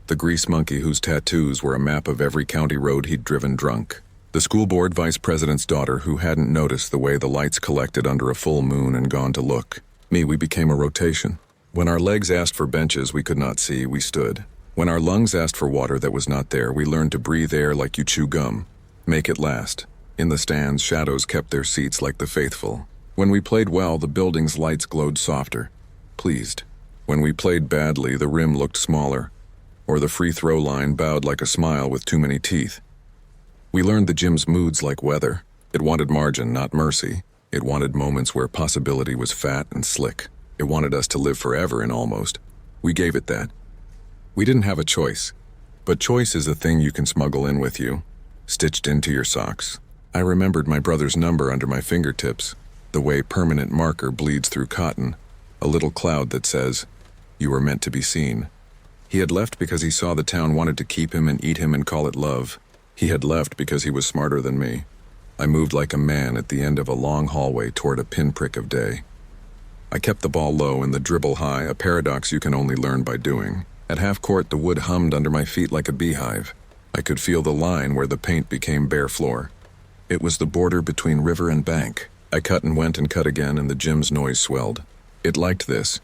The grease monkey whose tattoos were a map of every county road he'd driven drunk. The school board vice president's daughter who hadn't noticed the way the lights collected under a full moon and gone to look. Me, we became a rotation. When our legs asked for benches we could not see, we stood. When our lungs asked for water that was not there, we learned to breathe air like you chew gum. Make it last. In the stands, shadows kept their seats like the faithful. When we played well, the building's lights glowed softer, pleased. When we played badly, the rim looked smaller, or the free throw line bowed like a smile with too many teeth. We learned the gym's moods like weather. It wanted margin, not mercy. It wanted moments where possibility was fat and slick. It wanted us to live forever in almost. We gave it that. We didn't have a choice. But choice is a thing you can smuggle in with you, stitched into your socks. I remembered my brother's number under my fingertips, the way permanent marker bleeds through cotton, a little cloud that says, "You were meant to be seen." He had left because he saw the town wanted to keep him and eat him and call it love. He had left because he was smarter than me. I moved like a man at the end of a long hallway toward a pinprick of day. I kept the ball low and the dribble high, a paradox you can only learn by doing. At half court, the wood hummed under my feet like a beehive. I could feel the line where the paint became bare floor. It was the border between river and bank. I cut and went and cut again, and the gym's noise swelled. It liked this.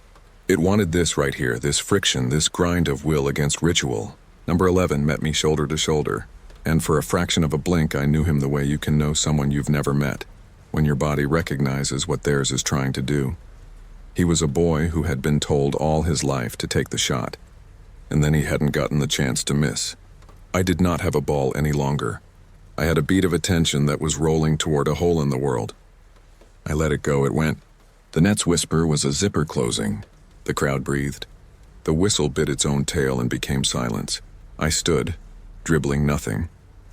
It wanted this right here, this friction, this grind of will against ritual. Number 11 met me shoulder to shoulder, and for a fraction of a blink I knew him the way you can know someone you've never met, when your body recognizes what theirs is trying to do. He was a boy who had been told all his life to take the shot, and then he hadn't gotten the chance to miss. I did not have a ball any longer. I had a beat of attention that was rolling toward a hole in the world. I let it go, it went. The net's whisper was a zipper closing. The crowd breathed. The whistle bit its own tail and became silence. I stood, dribbling nothing,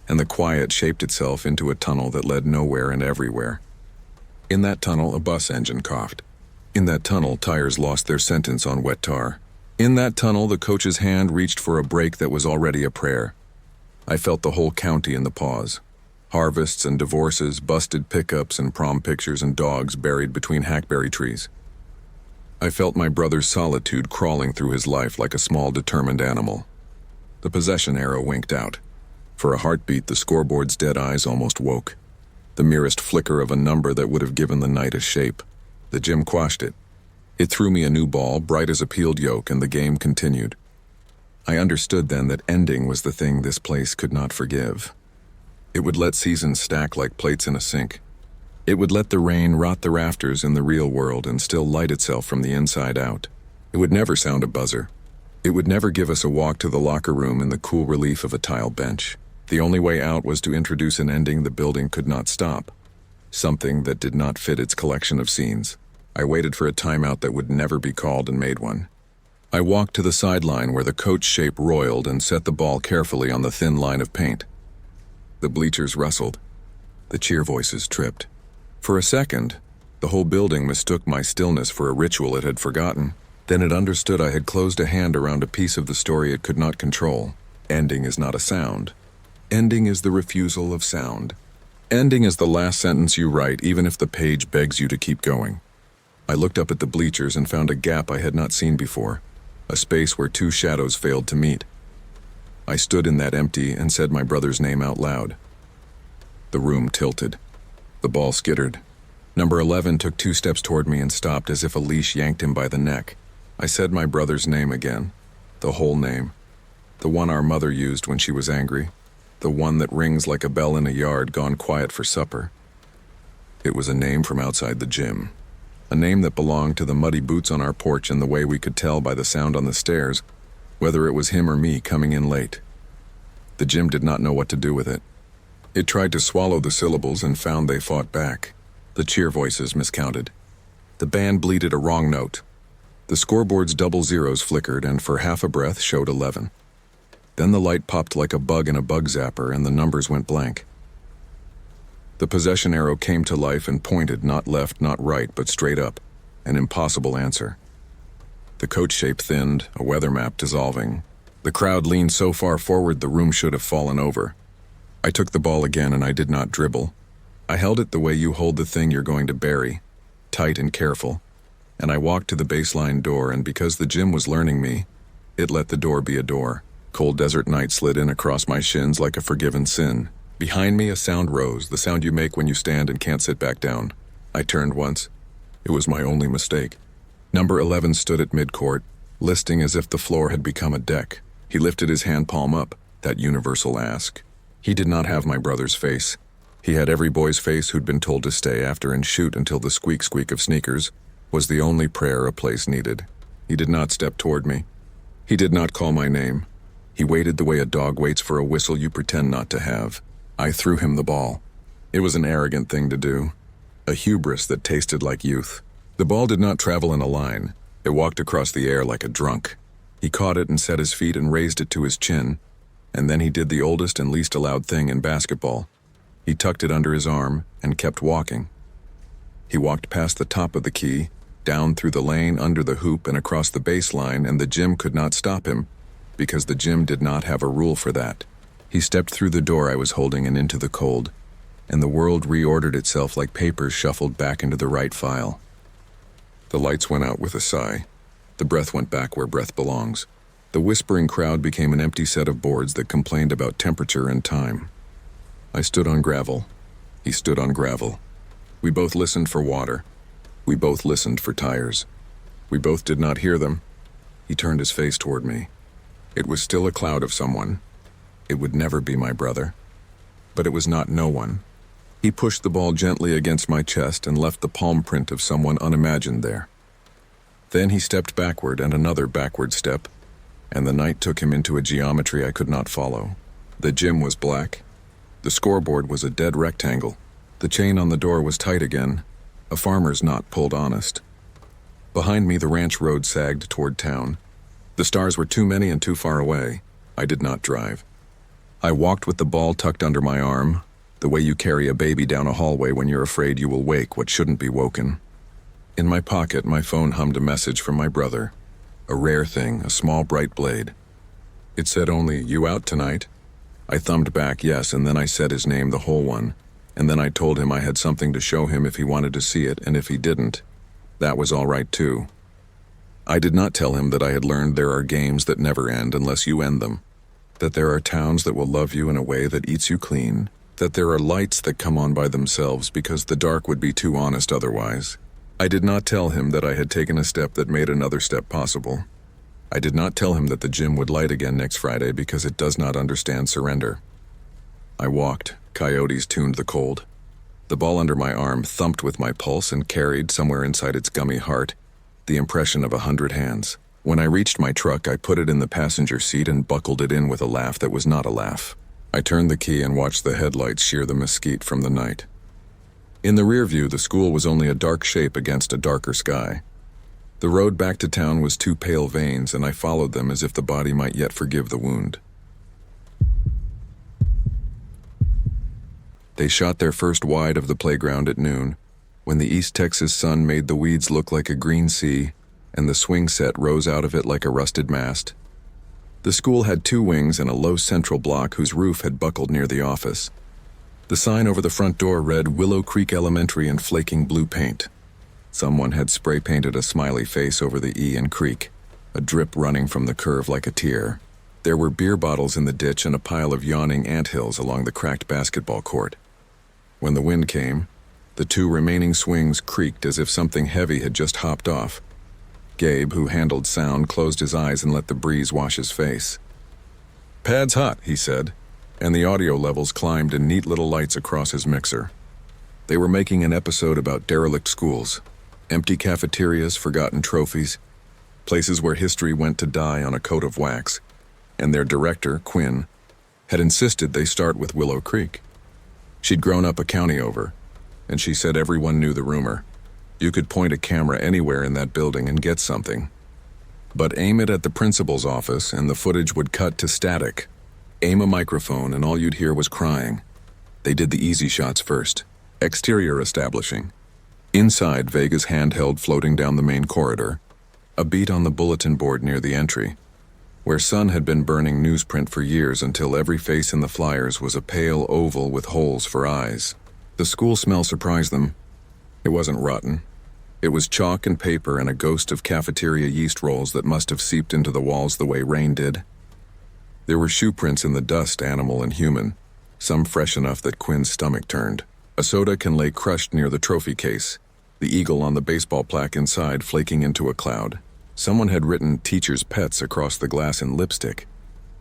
and the quiet shaped itself into a tunnel that led nowhere and everywhere. In that tunnel, a bus engine coughed. In that tunnel, tires lost their sentence on wet tar. In that tunnel, the coach's hand reached for a break that was already a prayer. I felt the whole county in the pause. Harvests and divorces, busted pickups and prom pictures and dogs buried between hackberry trees. I felt my brother's solitude crawling through his life like a small determined animal. The possession arrow winked out. For a heartbeat, the scoreboard's dead eyes almost woke. The merest flicker of a number that would have given the night a shape. The gym quashed it. It threw me a new ball, bright as a peeled yolk, and the game continued. I understood then that ending was the thing this place could not forgive. It would let seasons stack like plates in a sink. It would let the rain rot the rafters in the real world and still light itself from the inside out. It would never sound a buzzer. It would never give us a walk to the locker room in the cool relief of a tile bench. The only way out was to introduce an ending the building could not stop. Something that did not fit its collection of scenes. I waited for a timeout that would never be called and made one. I walked to the sideline where the coach shape roiled and set the ball carefully on the thin line of paint. The bleachers rustled. The cheer voices tripped. For a second, the whole building mistook my stillness for a ritual it had forgotten. Then it understood I had closed a hand around a piece of the story it could not control. Ending is not a sound. Ending is the refusal of sound. Ending is the last sentence you write, even if the page begs you to keep going. I looked up at the bleachers and found a gap I had not seen before. A space where 2 shadows failed to meet. I stood in that empty and said my brother's name out loud. The room tilted. The ball skittered. Number 11 took 2 steps toward me and stopped as if a leash yanked him by the neck. I said my brother's name again. The whole name. The one our mother used when she was angry. The one that rings like a bell in a yard gone quiet for supper. It was a name from outside the gym. A name that belonged to the muddy boots on our porch in the way we could tell by the sound on the stairs, whether it was him or me coming in late. The gym did not know what to do with it. It tried to swallow the syllables and found they fought back. The cheer voices miscounted. The band bleated a wrong note. The scoreboard's double zeros flickered and for half a breath showed 11. Then the light popped like a bug in a bug zapper and the numbers went blank. The possession arrow came to life and pointed not left, not right, but straight up, an impossible answer. The coach shape thinned, a weather map dissolving. The crowd leaned so far forward the room should have fallen over. I took the ball again and I did not dribble. I held it the way you hold the thing you're going to bury, tight and careful, and I walked to the baseline door, and because the gym was learning me, it let the door be a door. Cold desert night slid in across my shins like a forgiven sin. Behind me a sound rose, the sound you make when you stand and can't sit back down. I turned once. It was my only mistake. Number 11 stood at midcourt, listing as if the floor had become a deck. He lifted his hand palm up, that universal ask. He did not have my brother's face. He had every boy's face who'd been told to stay after and shoot until the squeak of sneakers was the only prayer a place needed. He did not step toward me. He did not call my name. He waited the way a dog waits for a whistle you pretend not to have. I threw him the ball. It was an arrogant thing to do, a hubris that tasted like youth. The ball did not travel in a line. It walked across the air like a drunk. He caught it and set his feet and raised it to his chin, and then he did the oldest and least allowed thing in basketball. He tucked it under his arm and kept walking. He walked past the top of the key, down through the lane, under the hoop, and across the baseline, and the gym could not stop him, because the gym did not have a rule for that. He stepped through the door I was holding and into the cold, and the world reordered itself like papers shuffled back into the right file. The lights went out with a sigh. The breath went back where breath belongs. The whispering crowd became an empty set of boards that complained about temperature and time. I stood on gravel. He stood on gravel. We both listened for water. We both listened for tires. We both did not hear them. He turned his face toward me. It was still a cloud of someone. It would never be my brother. But it was not no one. He pushed the ball gently against my chest and left the palm print of someone unimagined there. Then he stepped backward and another backward step, and the night took him into a geometry I could not follow. The gym was black. The scoreboard was a dead rectangle. The chain on the door was tight again, a farmer's knot pulled honest. Behind me the ranch road sagged toward town. The stars were too many and too far away. I did not drive. I walked with the ball tucked under my arm, the way you carry a baby down a hallway when you're afraid you will wake what shouldn't be woken. In my pocket, my phone hummed a message from my brother. A rare thing, a small bright blade. It said only, "You out tonight?" I thumbed back yes, and then I said his name, the whole one. And then I told him I had something to show him if he wanted to see it, and if he didn't, that was all right too. I did not tell him that I had learned there are games that never end unless you end them. That there are towns that will love you in a way that eats you clean. That there are lights that come on by themselves because the dark would be too honest otherwise. I did not tell him that I had taken a step that made another step possible. I did not tell him that the gym would light again next Friday because it does not understand surrender. I walked. Coyotes tuned the cold. The ball under my arm thumped with my pulse and carried, somewhere inside its gummy heart, the impression of 100 hands. When I reached my truck, I put it in the passenger seat and buckled it in with a laugh that was not a laugh. I turned the key and watched the headlights shear the mesquite from the night. In the rear view, the school was only a dark shape against a darker sky. The road back to town was 2 pale veins, and I followed them as if the body might yet forgive the wound. They shot their first wide of the playground at noon, when the East Texas sun made the weeds look like a green sea, and the swing set rose out of it like a rusted mast. The school had 2 wings and a low central block whose roof had buckled near the office. The sign over the front door read Willow Creek Elementary in flaking blue paint. Someone had spray-painted a smiley face over the E in creek, a drip running from the curve like a tear. There were beer bottles in the ditch and a pile of yawning anthills along the cracked basketball court. When the wind came, the two remaining swings creaked as if something heavy had just hopped off. Gabe, who handled sound, closed his eyes and let the breeze wash his face. "Pad's hot," he said, and the audio levels climbed in neat little lights across his mixer. They were making an episode about derelict schools, empty cafeterias, forgotten trophies, places where history went to die on a coat of wax, and their director, Quinn, had insisted they start with Willow Creek. She'd grown up a county over, and she said everyone knew the rumor. You could point a camera anywhere in that building and get something. But aim it at the principal's office and the footage would cut to static. Aim a microphone and all you'd hear was crying. They did the easy shots first. Exterior establishing. Inside, Vega's handheld floating down the main corridor. A beat on the bulletin board near the entry, where sun had been burning newsprint for years until every face in the flyers was a pale oval with holes for eyes. The school smell surprised them. It wasn't rotten. It was chalk and paper and a ghost of cafeteria yeast rolls that must have seeped into the walls the way rain did. There were shoe prints in the dust, animal and human, some fresh enough that Quinn's stomach turned. A soda can lay crushed near the trophy case, the eagle on the baseball plaque inside flaking into a cloud. Someone had written "Teacher's Pets" across the glass in lipstick,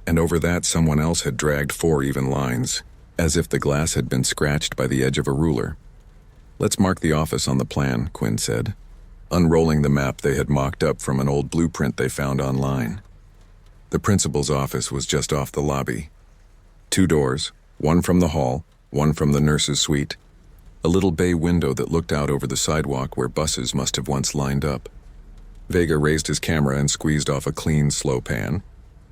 and over that someone else had dragged 4 even lines, as if the glass had been scratched by the edge of a ruler. "Let's mark the office on the plan," Quinn said, unrolling the map they had mocked up from an old blueprint they found online. The principal's office was just off the lobby. 2 doors, one from the hall, one from the nurse's suite. A little bay window that looked out over the sidewalk where buses must have once lined up. Vega raised his camera and squeezed off a clean, slow pan.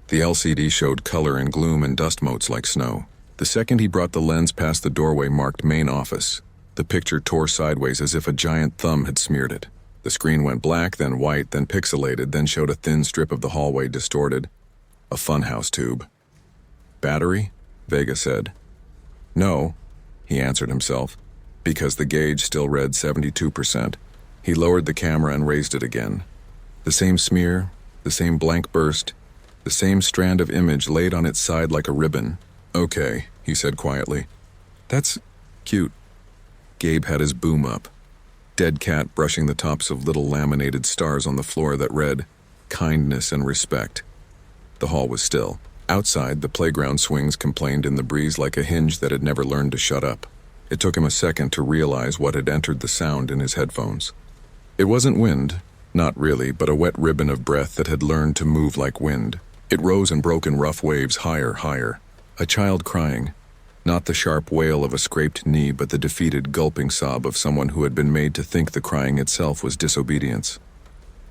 The LCD showed color and gloom and dust motes like snow. The second he brought the lens past the doorway marked "Main Office," the picture tore sideways as if a giant thumb had smeared it. The screen went black, then white, then pixelated, then showed a thin strip of the hallway distorted. A funhouse tube. "Battery?" Vega said. "No," he answered himself, because the gauge still read 72%. He lowered the camera and raised it again. The same smear, the same blank burst, the same strand of image laid on its side like a ribbon. "Okay," he said quietly. "That's cute." Gabe had his boom up. Dead cat brushing the tops of little laminated stars on the floor that read, "Kindness and respect." The hall was still. Outside, the playground swings complained in the breeze like a hinge that had never learned to shut up. It took him a second to realize what had entered the sound in his headphones. It wasn't wind, not really, but a wet ribbon of breath that had learned to move like wind. It rose and broke in rough waves higher, higher. A child crying. Not the sharp wail of a scraped knee, but the defeated, gulping sob of someone who had been made to think the crying itself was disobedience.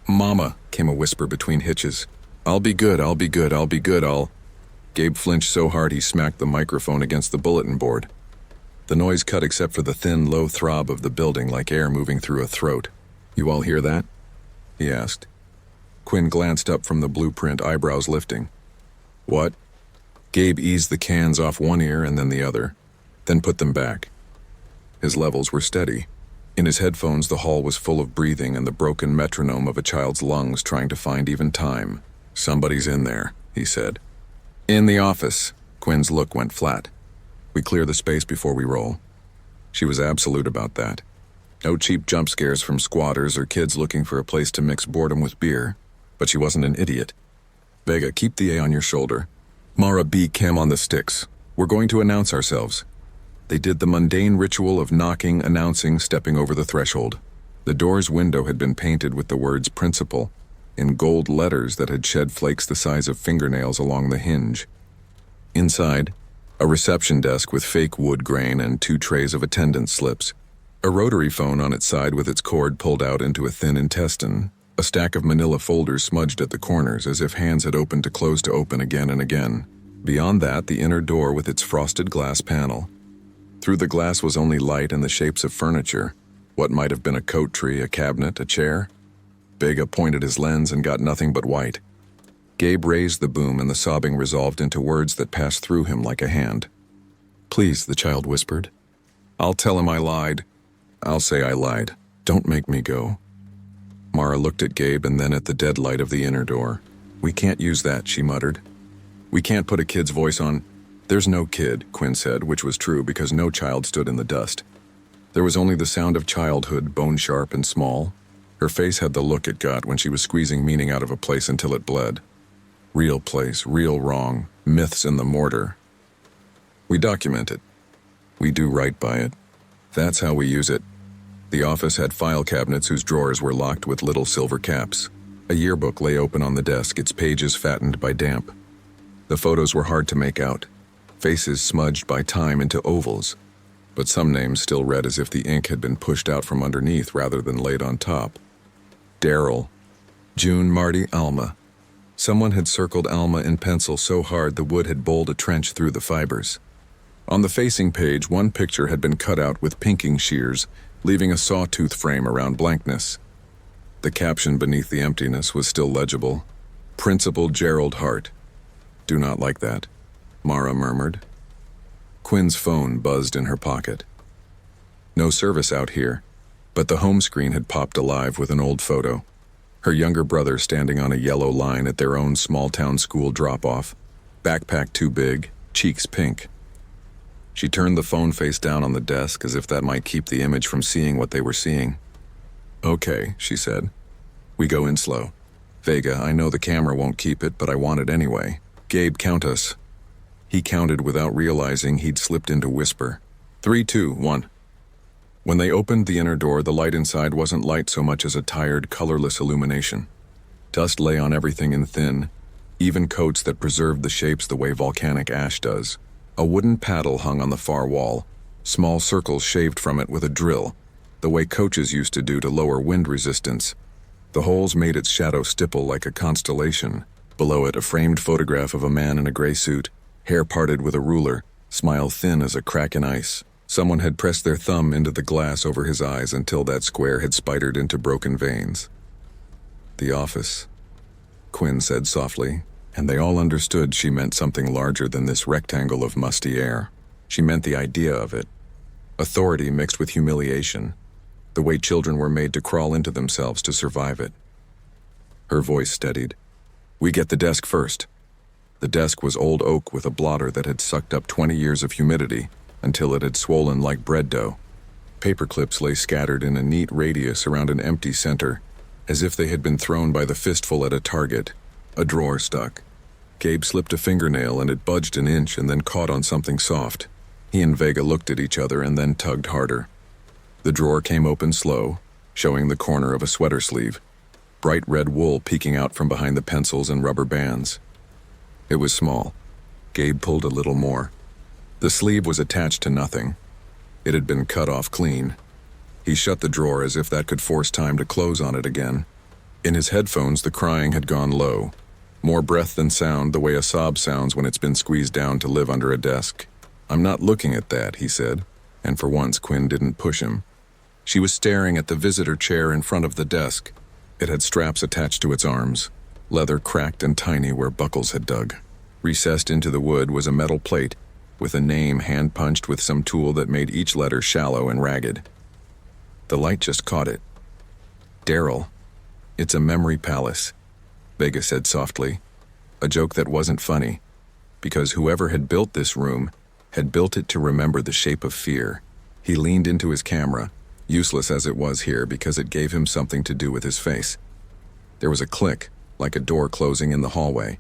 "Mama," came a whisper between hitches. "I'll be good, I'll be good, I'll be good, I'll..." Gabe flinched so hard he smacked the microphone against the bulletin board. The noise cut except for the thin, low throb of the building like air moving through a throat. "You all hear that?" he asked. Quinn glanced up from the blueprint, eyebrows lifting. "What?" Gabe eased the cans off one ear and then the other, then put them back. His levels were steady. In his headphones, the hall was full of breathing and the broken metronome of a child's lungs trying to find even time. "Somebody's in there," he said. "In the office." Quinn's look went flat. "We clear the space before we roll." She was absolute about that. No cheap jump scares from squatters or kids looking for a place to mix boredom with beer. But she wasn't an idiot. "Vega, keep the A on your shoulder. Mara, B, Cam on the sticks. We're going to announce ourselves." They did the mundane ritual of knocking, announcing, stepping over the threshold. The door's window had been painted with the words "Principal" in gold letters that had shed flakes the size of fingernails along the hinge. Inside, a reception desk with fake wood grain and 2 trays of attendance slips. A rotary phone on its side with its cord pulled out into a thin intestine. A stack of manila folders smudged at the corners as if hands had opened to close to open again and again. Beyond that, the inner door with its frosted glass panel. Through the glass was only light and the shapes of furniture. What might have been a coat tree, a cabinet, a chair. Vega pointed his lens and got nothing but white. Gabe raised the boom and the sobbing resolved into words that passed through him like a hand. "Please," the child whispered. "I'll tell him I lied. I'll say I lied. Don't make me go." Mara looked at Gabe and then at the dead light of the inner door. "We can't use that," she muttered. "We can't put a kid's voice on." "There's no kid," Quinn said, which was true because no child stood in the dust. There was only the sound of childhood, bone-sharp and small. Her face had the look it got when she was squeezing meaning out of a place until it bled. Real place, real wrong, myths in the mortar. We document it. We do right by it. That's how we use it. The office had file cabinets whose drawers were locked with little silver caps. A yearbook lay open on the desk, its pages fattened by damp. The photos were hard to make out, faces smudged by time into ovals, but some names still read as if the ink had been pushed out from underneath rather than laid on top. Daryl, June, Marty, Alma. Someone had circled Alma in pencil so hard the wood had bowled a trench through the fibers. On the facing page, one picture had been cut out with pinking shears, leaving a sawtooth frame around blankness. The caption beneath the emptiness was still legible. Principal Gerald Hart. "Do not like that," Mara murmured. Quinn's phone buzzed in her pocket. No service out here, but the home screen had popped alive with an old photo. Her younger brother standing on a yellow line at their own small-town school drop-off, backpack too big, cheeks pink. She turned the phone face down on the desk as if that might keep the image from seeing what they were seeing. "Okay," she said. "We go in slow. Vega, I know the camera won't keep it, but I want it anyway. Gabe, count us." He counted without realizing he'd slipped into whisper. 3, 2, 1. When they opened the inner door, the light inside wasn't light so much as a tired, colorless illumination. Dust lay on everything in thin, even coats that preserved the shapes the way volcanic ash does. A wooden paddle hung on the far wall, small circles shaved from it with a drill, the way coaches used to do to lower wind resistance. The holes made its shadow stipple like a constellation. Below it, a framed photograph of a man in a gray suit, hair parted with a ruler, smile thin as a crack in ice. Someone had pressed their thumb into the glass over his eyes until that square had spidered into broken veins. "The office," Quinn said softly, and they all understood she meant something larger than this rectangle of musty air. She meant the idea of it. Authority mixed with humiliation, the way children were made to crawl into themselves to survive it. Her voice steadied. "We get the desk first." The desk was old oak with a blotter that had sucked up 20 years of humidity until it had swollen like bread dough. Paper clips lay scattered in a neat radius around an empty center, as if they had been thrown by the fistful at a target. A drawer stuck. Gabe slipped a fingernail and it budged an inch and then caught on something soft. He and Vega looked at each other and then tugged harder. The drawer came open slow, showing the corner of a sweater sleeve, bright red wool peeking out from behind the pencils and rubber bands. It was small. Gabe pulled a little more. The sleeve was attached to nothing. It had been cut off clean. He shut the drawer as if that could force time to close on it again. In his headphones, the crying had gone low. More breath than sound, the way a sob sounds when it's been squeezed down to live under a desk. "I'm not looking at that," he said, and for once Quinn didn't push him. She was staring at the visitor chair in front of the desk. It had straps attached to its arms, leather cracked and tiny where buckles had dug. Recessed into the wood was a metal plate with a name hand-punched with some tool that made each letter shallow and ragged. The light just caught it. "Daryl, it's a memory palace," Vega said softly, a joke that wasn't funny, because whoever had built this room had built it to remember the shape of fear. He leaned into his camera, useless as it was here because it gave him something to do with his face. There was a click, like a door closing in the hallway.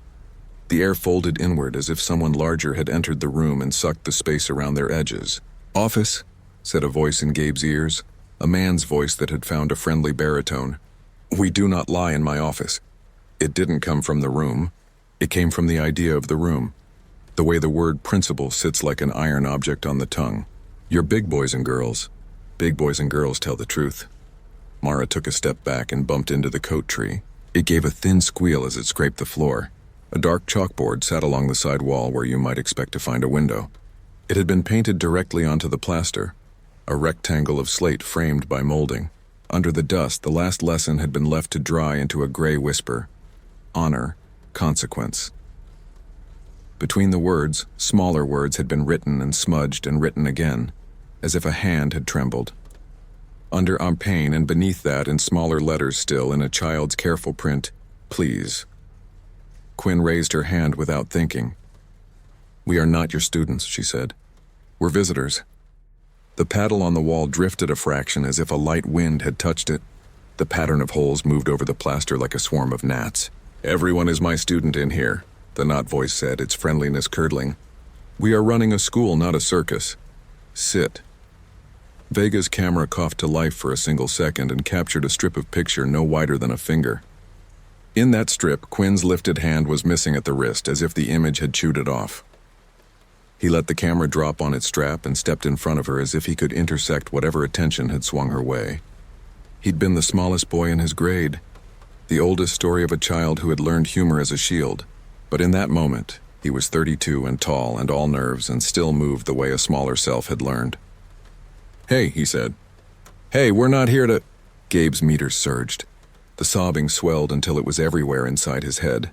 The air folded inward as if someone larger had entered the room and sucked the space around their edges. "Office," said a voice in Gabe's ears, a man's voice that had found a friendly baritone. "We do not lie in my office." It didn't come from the room. It came from the idea of the room, the way the word principal sits like an iron object on the tongue. "You're big boys and girls. Big boys and girls tell the truth." Mara took a step back and bumped into the coat tree. It gave a thin squeal as it scraped the floor. A dark chalkboard sat along the side wall where you might expect to find a window. It had been painted directly onto the plaster, a rectangle of slate framed by molding. Under the dust, the last lesson had been left to dry into a gray whisper. Honor, consequence. Between the words, smaller words had been written and smudged and written again, as if a hand had trembled. Under "I'm pain," and beneath that, in smaller letters still, in a child's careful print, "Please." Quinn raised her hand without thinking. "We are not your students," she said. "We're visitors." The paddle on the wall drifted a fraction as if a light wind had touched it. The pattern of holes moved over the plaster like a swarm of gnats. "Everyone is my student in here," the knot voice said, its friendliness curdling. "We are running a school, not a circus. Sit." Vega's camera coughed to life for a single second and captured a strip of picture no wider than a finger. In that strip, Quinn's lifted hand was missing at the wrist, as if the image had chewed it off. He let the camera drop on its strap and stepped in front of her as if he could intersect whatever attention had swung her way. He'd been the smallest boy in his grade, the oldest story of a child who had learned humor as a shield. But in that moment, he was 32 and tall and all nerves and still moved the way a smaller self had learned. "Hey," he said. "Hey, we're not here to—" Gabe's meters surged. The sobbing swelled until it was everywhere inside his head.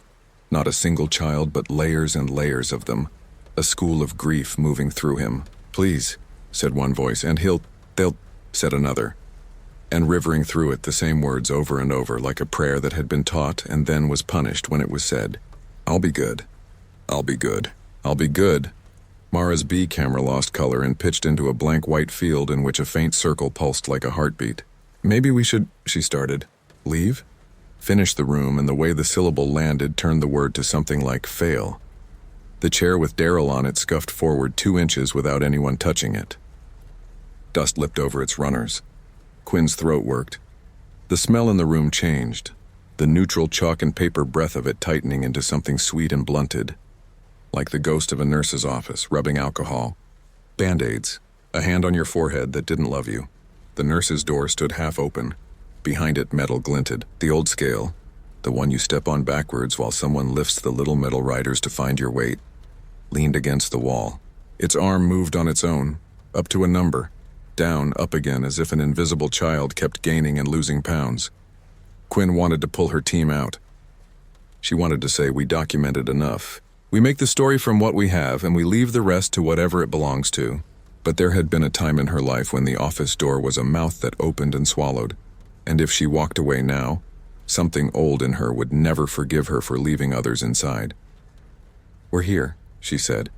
Not a single child, but layers and layers of them. A school of grief moving through him. "Please," said one voice, and they'll, said another. And rivering through it the same words over and over, like a prayer that had been taught and then was punished when it was said. "I'll be good. I'll be good. I'll be good." Mara's B camera lost color and pitched into a blank white field in which a faint circle pulsed like a heartbeat. "Maybe we should," she started. "Leave?" Finished the room, and the way the syllable landed turned the word to something like fail. The chair with Daryl on it scuffed forward 2 inches without anyone touching it. Dust lipped over its runners. Quinn's throat worked. The smell in the room changed, the neutral chalk and paper breath of it tightening into something sweet and blunted, like the ghost of a nurse's office, rubbing alcohol. Band-aids, a hand on your forehead that didn't love you. The nurse's door stood half open. Behind it, metal glinted. The old scale, the one you step on backwards while someone lifts the little metal riders to find your weight, leaned against the wall. Its arm moved on its own, up to a number, down, up again, as if an invisible child kept gaining and losing pounds. Quinn wanted to pull her team out. She wanted to say, "We documented enough. We make the story from what we have, and we leave the rest to whatever it belongs to." But there had been a time in her life when the office door was a mouth that opened and swallowed, and if she walked away now, something old in her would never forgive her for leaving others inside. "We're here," she said,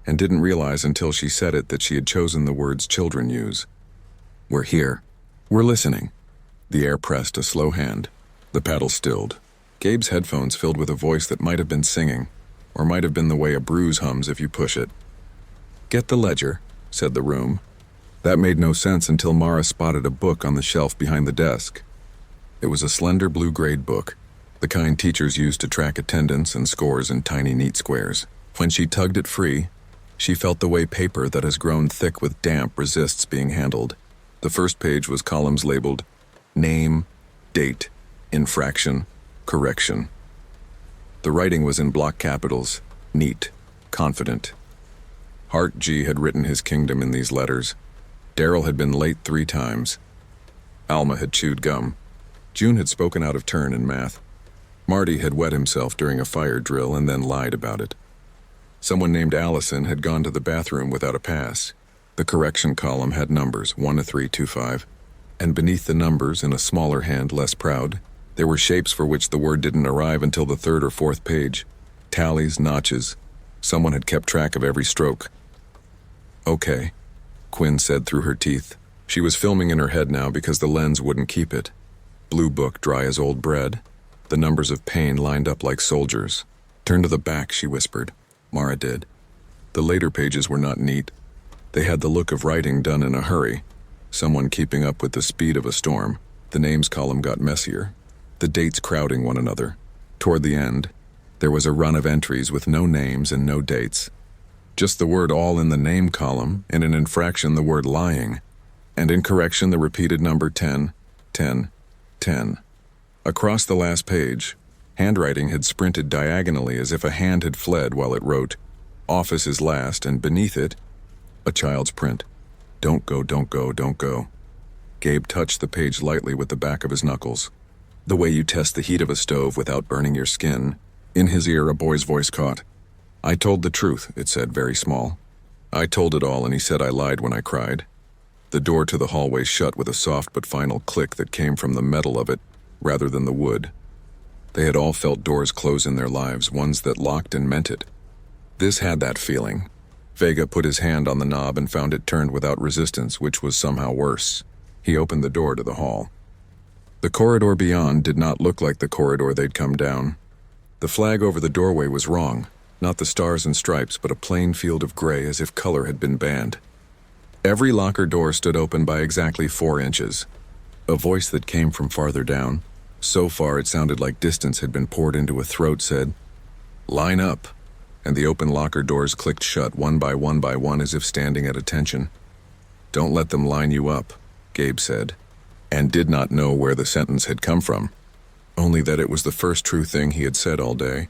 and didn't realize until she said it that she had chosen the words children use. "We're here. We're listening." The air pressed a slow hand. The paddle stilled. Gabe's headphones filled with a voice that might have been singing, or might have been the way a bruise hums if you push it. "Get the ledger," said the room. That made no sense until Mara spotted a book on the shelf behind the desk. It was a slender blue-grade book, the kind teachers used to track attendance and scores in tiny, neat squares. When she tugged it free, she felt the way paper that has grown thick with damp resists being handled. The first page was columns labeled name, date, infraction, correction. The writing was in block capitals, neat, confident. Hart G had written his kingdom in these letters. Daryl had been late 3 times. Alma had chewed gum. June had spoken out of turn in math. Marty had wet himself during a fire drill and then lied about it. Someone named Allison had gone to the bathroom without a pass. The correction column had numbers, 1 to 3, 2, 5. And beneath the numbers, in a smaller hand less proud, there were shapes for which the word didn't arrive until the 3rd or 4th page. Tallies, notches. Someone had kept track of every stroke. "Okay," Quinn said through her teeth. She was filming in her head now because the lens wouldn't keep it. Blue book, dry as old bread. The numbers of pain lined up like soldiers. "Turn to the back," she whispered. Mara did. The later pages were not neat. They had the look of writing done in a hurry, someone keeping up with the speed of a storm. The names column got messier, the dates crowding one another. Toward the end, there was a run of entries with no names and no dates. Just the word all in the name column, and in infraction the word lying, and in correction the repeated number 10, 10, 10. Across the last page, handwriting had sprinted diagonally as if a hand had fled while it wrote, "Office is last," and beneath it, a child's print. "Don't go, don't go, don't go." Gabe touched the page lightly with the back of his knuckles. The way you test the heat of a stove without burning your skin. In his ear, a boy's voice caught. "I told the truth," it said, very small. "I told it all, and he said I lied when I cried." The door to the hallway shut with a soft but final click that came from the metal of it, rather than the wood. They had all felt doors close in their lives, ones that locked and meant it. This had that feeling. Vega put his hand on the knob and found it turned without resistance, which was somehow worse. He opened the door to the hall. The corridor beyond did not look like the corridor they'd come down. The flag over the doorway was wrong, not the stars and stripes, but a plain field of gray as if color had been banned. Every locker door stood open by exactly 4 inches. A voice that came from farther down, so far it sounded like distance had been poured into a throat, said, "Line up," and the open locker doors clicked shut one by one as if standing at attention. "Don't let them line you up," Gabe said, and did not know where the sentence had come from, only that it was the first true thing he had said all day.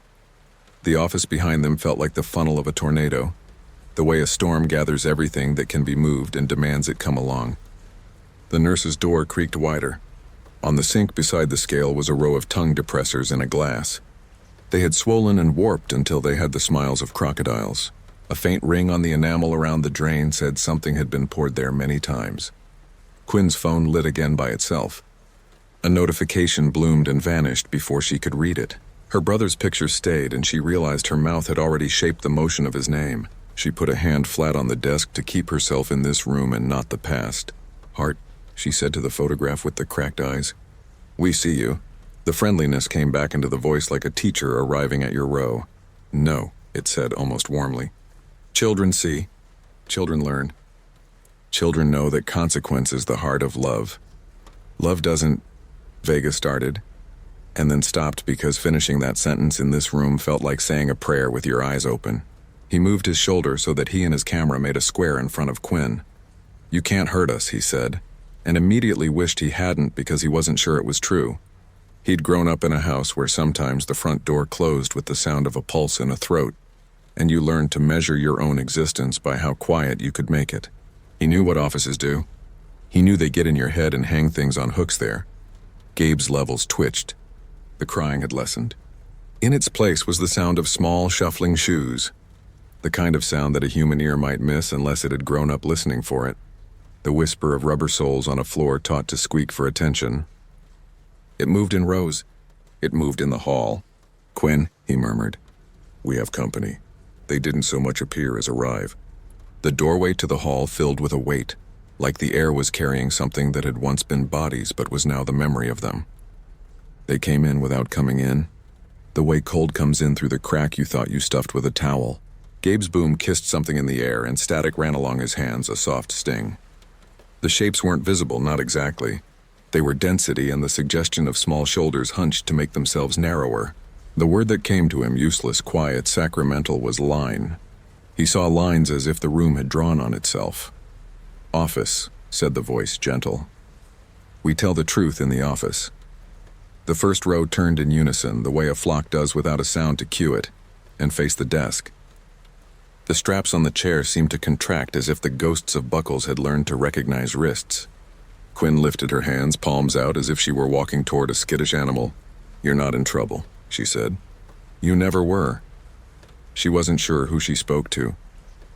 The office behind them felt like the funnel of a tornado, the way a storm gathers everything that can be moved and demands it come along. The nurse's door creaked wider. On the sink beside the scale was a row of tongue depressors in a glass. They had swollen and warped until they had the smiles of crocodiles. A faint ring on the enamel around the drain said something had been poured there many times. Quinn's phone lit again by itself. A notification bloomed and vanished before she could read it. Her brother's picture stayed, and she realized her mouth had already shaped the motion of his name. She put a hand flat on the desk to keep herself in this room and not the past. "Heart," she said to the photograph with the cracked eyes. "We see you." The friendliness came back into the voice like a teacher arriving at your row. "No," it said almost warmly. "Children see. Children learn. Children know that consequence is the heart of love. Love doesn't," Vega started, and then stopped because finishing that sentence in this room felt like saying a prayer with your eyes open. He moved his shoulder so that he and his camera made a square in front of Quinn. "You can't hurt us," he said, and immediately wished he hadn't because he wasn't sure it was true. He'd grown up in a house where sometimes the front door closed with the sound of a pulse in a throat, and you learned to measure your own existence by how quiet you could make it. He knew what offices do. He knew they get in your head and hang things on hooks there. Gabe's levels twitched. The crying had lessened. In its place was the sound of small, shuffling shoes, the kind of sound that a human ear might miss unless it had grown up listening for it, the whisper of rubber soles on a floor taught to squeak for attention. It moved in rows. It moved in the hall. "Quinn," he murmured, "we have company." They didn't so much appear as arrive. The doorway to the hall filled with a weight, like the air was carrying something that had once been bodies but was now the memory of them. They came in without coming in, the way cold comes in through the crack you thought you stuffed with a towel. Gabe's boom kissed something in the air, and static ran along his hands, a soft sting. The shapes weren't visible, not exactly. They were density and the suggestion of small shoulders hunched to make themselves narrower. The word that came to him, useless, quiet, sacramental, was line. He saw lines as if the room had drawn on itself. "Office," said the voice, gentle. "We tell the truth in the office." The first row turned in unison, the way a flock does without a sound to cue it, and faced the desk. The straps on the chair seemed to contract as if the ghosts of buckles had learned to recognize wrists. Quinn lifted her hands, palms out, as if she were walking toward a skittish animal. "You're not in trouble," she said. "You never were." She wasn't sure who she spoke to.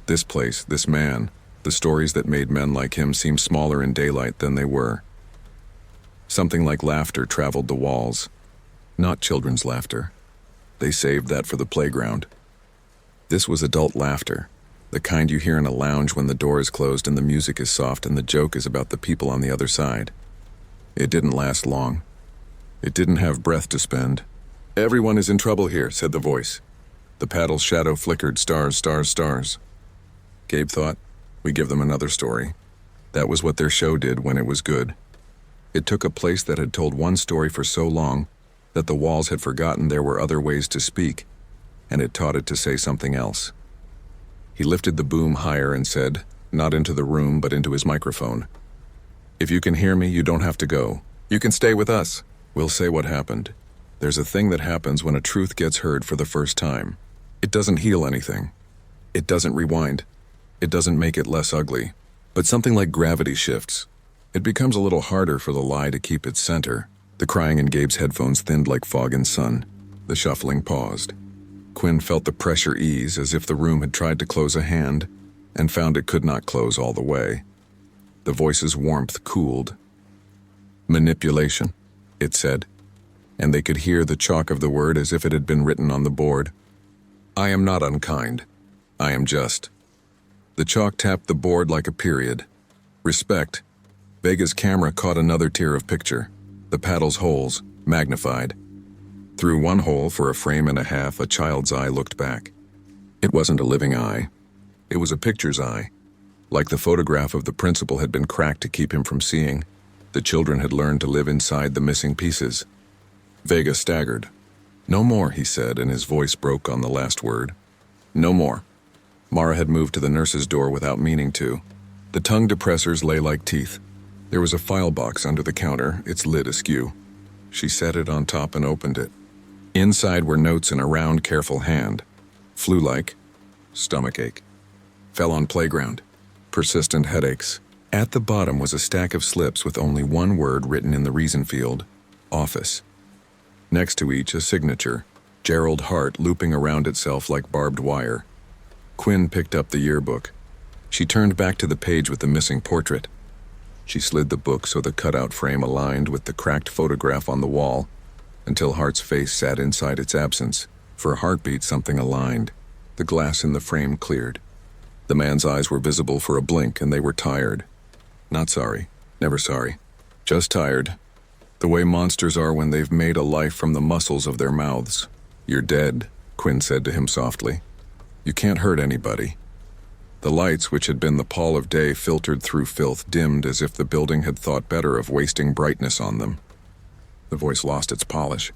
This place, this man, the stories that made men like him seem smaller in daylight than they were. Something like laughter traveled the walls. Not children's laughter. They saved that for the playground. This was adult laughter, the kind you hear in a lounge when the door is closed and the music is soft and the joke is about the people on the other side. It didn't last long. It didn't have breath to spend. "Everyone is in trouble here," said the voice. The paddle's shadow flickered, stars, stars, stars. Gabe thought, "We give them another story." That was what their show did when it was good. It took a place that had told one story for so long that the walls had forgotten there were other ways to speak, and it taught it to say something else. He lifted the boom higher and said, not into the room but into his microphone, "If you can hear me, you don't have to go. You can stay with us. We'll say what happened. There's a thing that happens when a truth gets heard for the first time. It doesn't heal anything. It doesn't rewind. It doesn't make it less ugly. But something like gravity shifts. It becomes a little harder for the lie to keep its center." The crying in Gabe's headphones thinned like fog in sun. The shuffling paused. Quinn felt the pressure ease as if the room had tried to close a hand and found it could not close all the way. The voice's warmth cooled. "Manipulation," it said, and they could hear the chalk of the word as if it had been written on the board. "I am not unkind. I am just. The chalk tapped the board like a period. Respect. Vega's camera caught another tier of picture. The paddle's holes, magnified. Through one hole for a frame and a half, a child's eye looked back. It wasn't a living eye. It was a picture's eye. Like the photograph of the principal had been cracked to keep him from seeing, the children had learned to live inside the missing pieces. Vega staggered. No more, he said, and his voice broke on the last word. No more. Mara had moved to the nurse's door without meaning to. The tongue depressors lay like teeth. There was a file box under the counter, its lid askew. She set it on top and opened it. Inside were notes in a round, careful hand. Flu-like. Stomachache. Fell on playground. Persistent headaches. At the bottom was a stack of slips with only one word written in the reason field. Office. Next to each, a signature. Gerald Hart looping around itself like barbed wire. Quinn picked up the yearbook. She turned back to the page with the missing portrait. She slid the book so the cutout frame aligned with the cracked photograph on the wall, until Hart's face sat inside its absence. For a heartbeat, something aligned. The glass in the frame cleared. The man's eyes were visible for a blink, and they were tired. Not sorry. Never sorry. Just tired. The way monsters are when they've made a life from the muscles of their mouths. You're dead, Quinn said to him softly. You can't hurt anybody. The lights, which had been the pall of day filtered through filth, dimmed as if the building had thought better of wasting brightness on them. The voice lost its polish.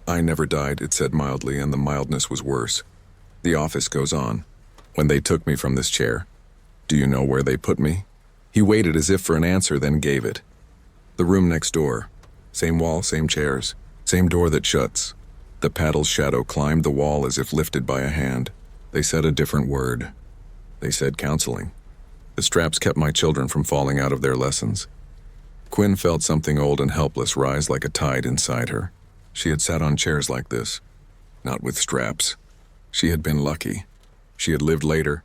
I never died, it said mildly, and the mildness was worse. The office goes on. When they took me from this chair. Do you know where they put me? He waited as if for an answer, then gave it. The room next door. Same wall, same chairs. Same door that shuts. The paddle's shadow climbed the wall as if lifted by a hand. They said a different word. They said counseling. The straps kept my children from falling out of their lessons. Quinn felt something old and helpless rise like a tide inside her. She had sat on chairs like this. Not with straps. She had been lucky. She had lived later.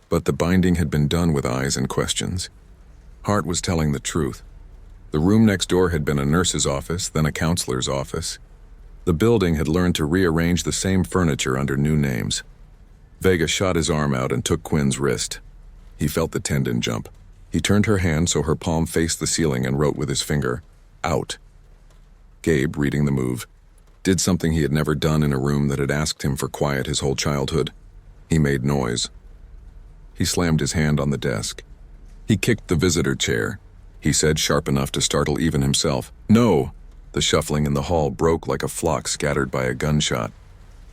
But the binding had been done with eyes and questions. Hart was telling the truth. The room next door had been a nurse's office, then a counselor's office. The building had learned to rearrange the same furniture under new names. Vega shot his arm out and took Quinn's wrist. He felt the tendon jump. He turned her hand so her palm faced the ceiling and wrote with his finger, out. Gabe, reading the move, did something he had never done in a room that had asked him for quiet his whole childhood. He made noise. He slammed his hand on the desk. He kicked the visitor chair. He said, sharp enough to startle even himself, no! The shuffling in the hall broke like a flock scattered by a gunshot.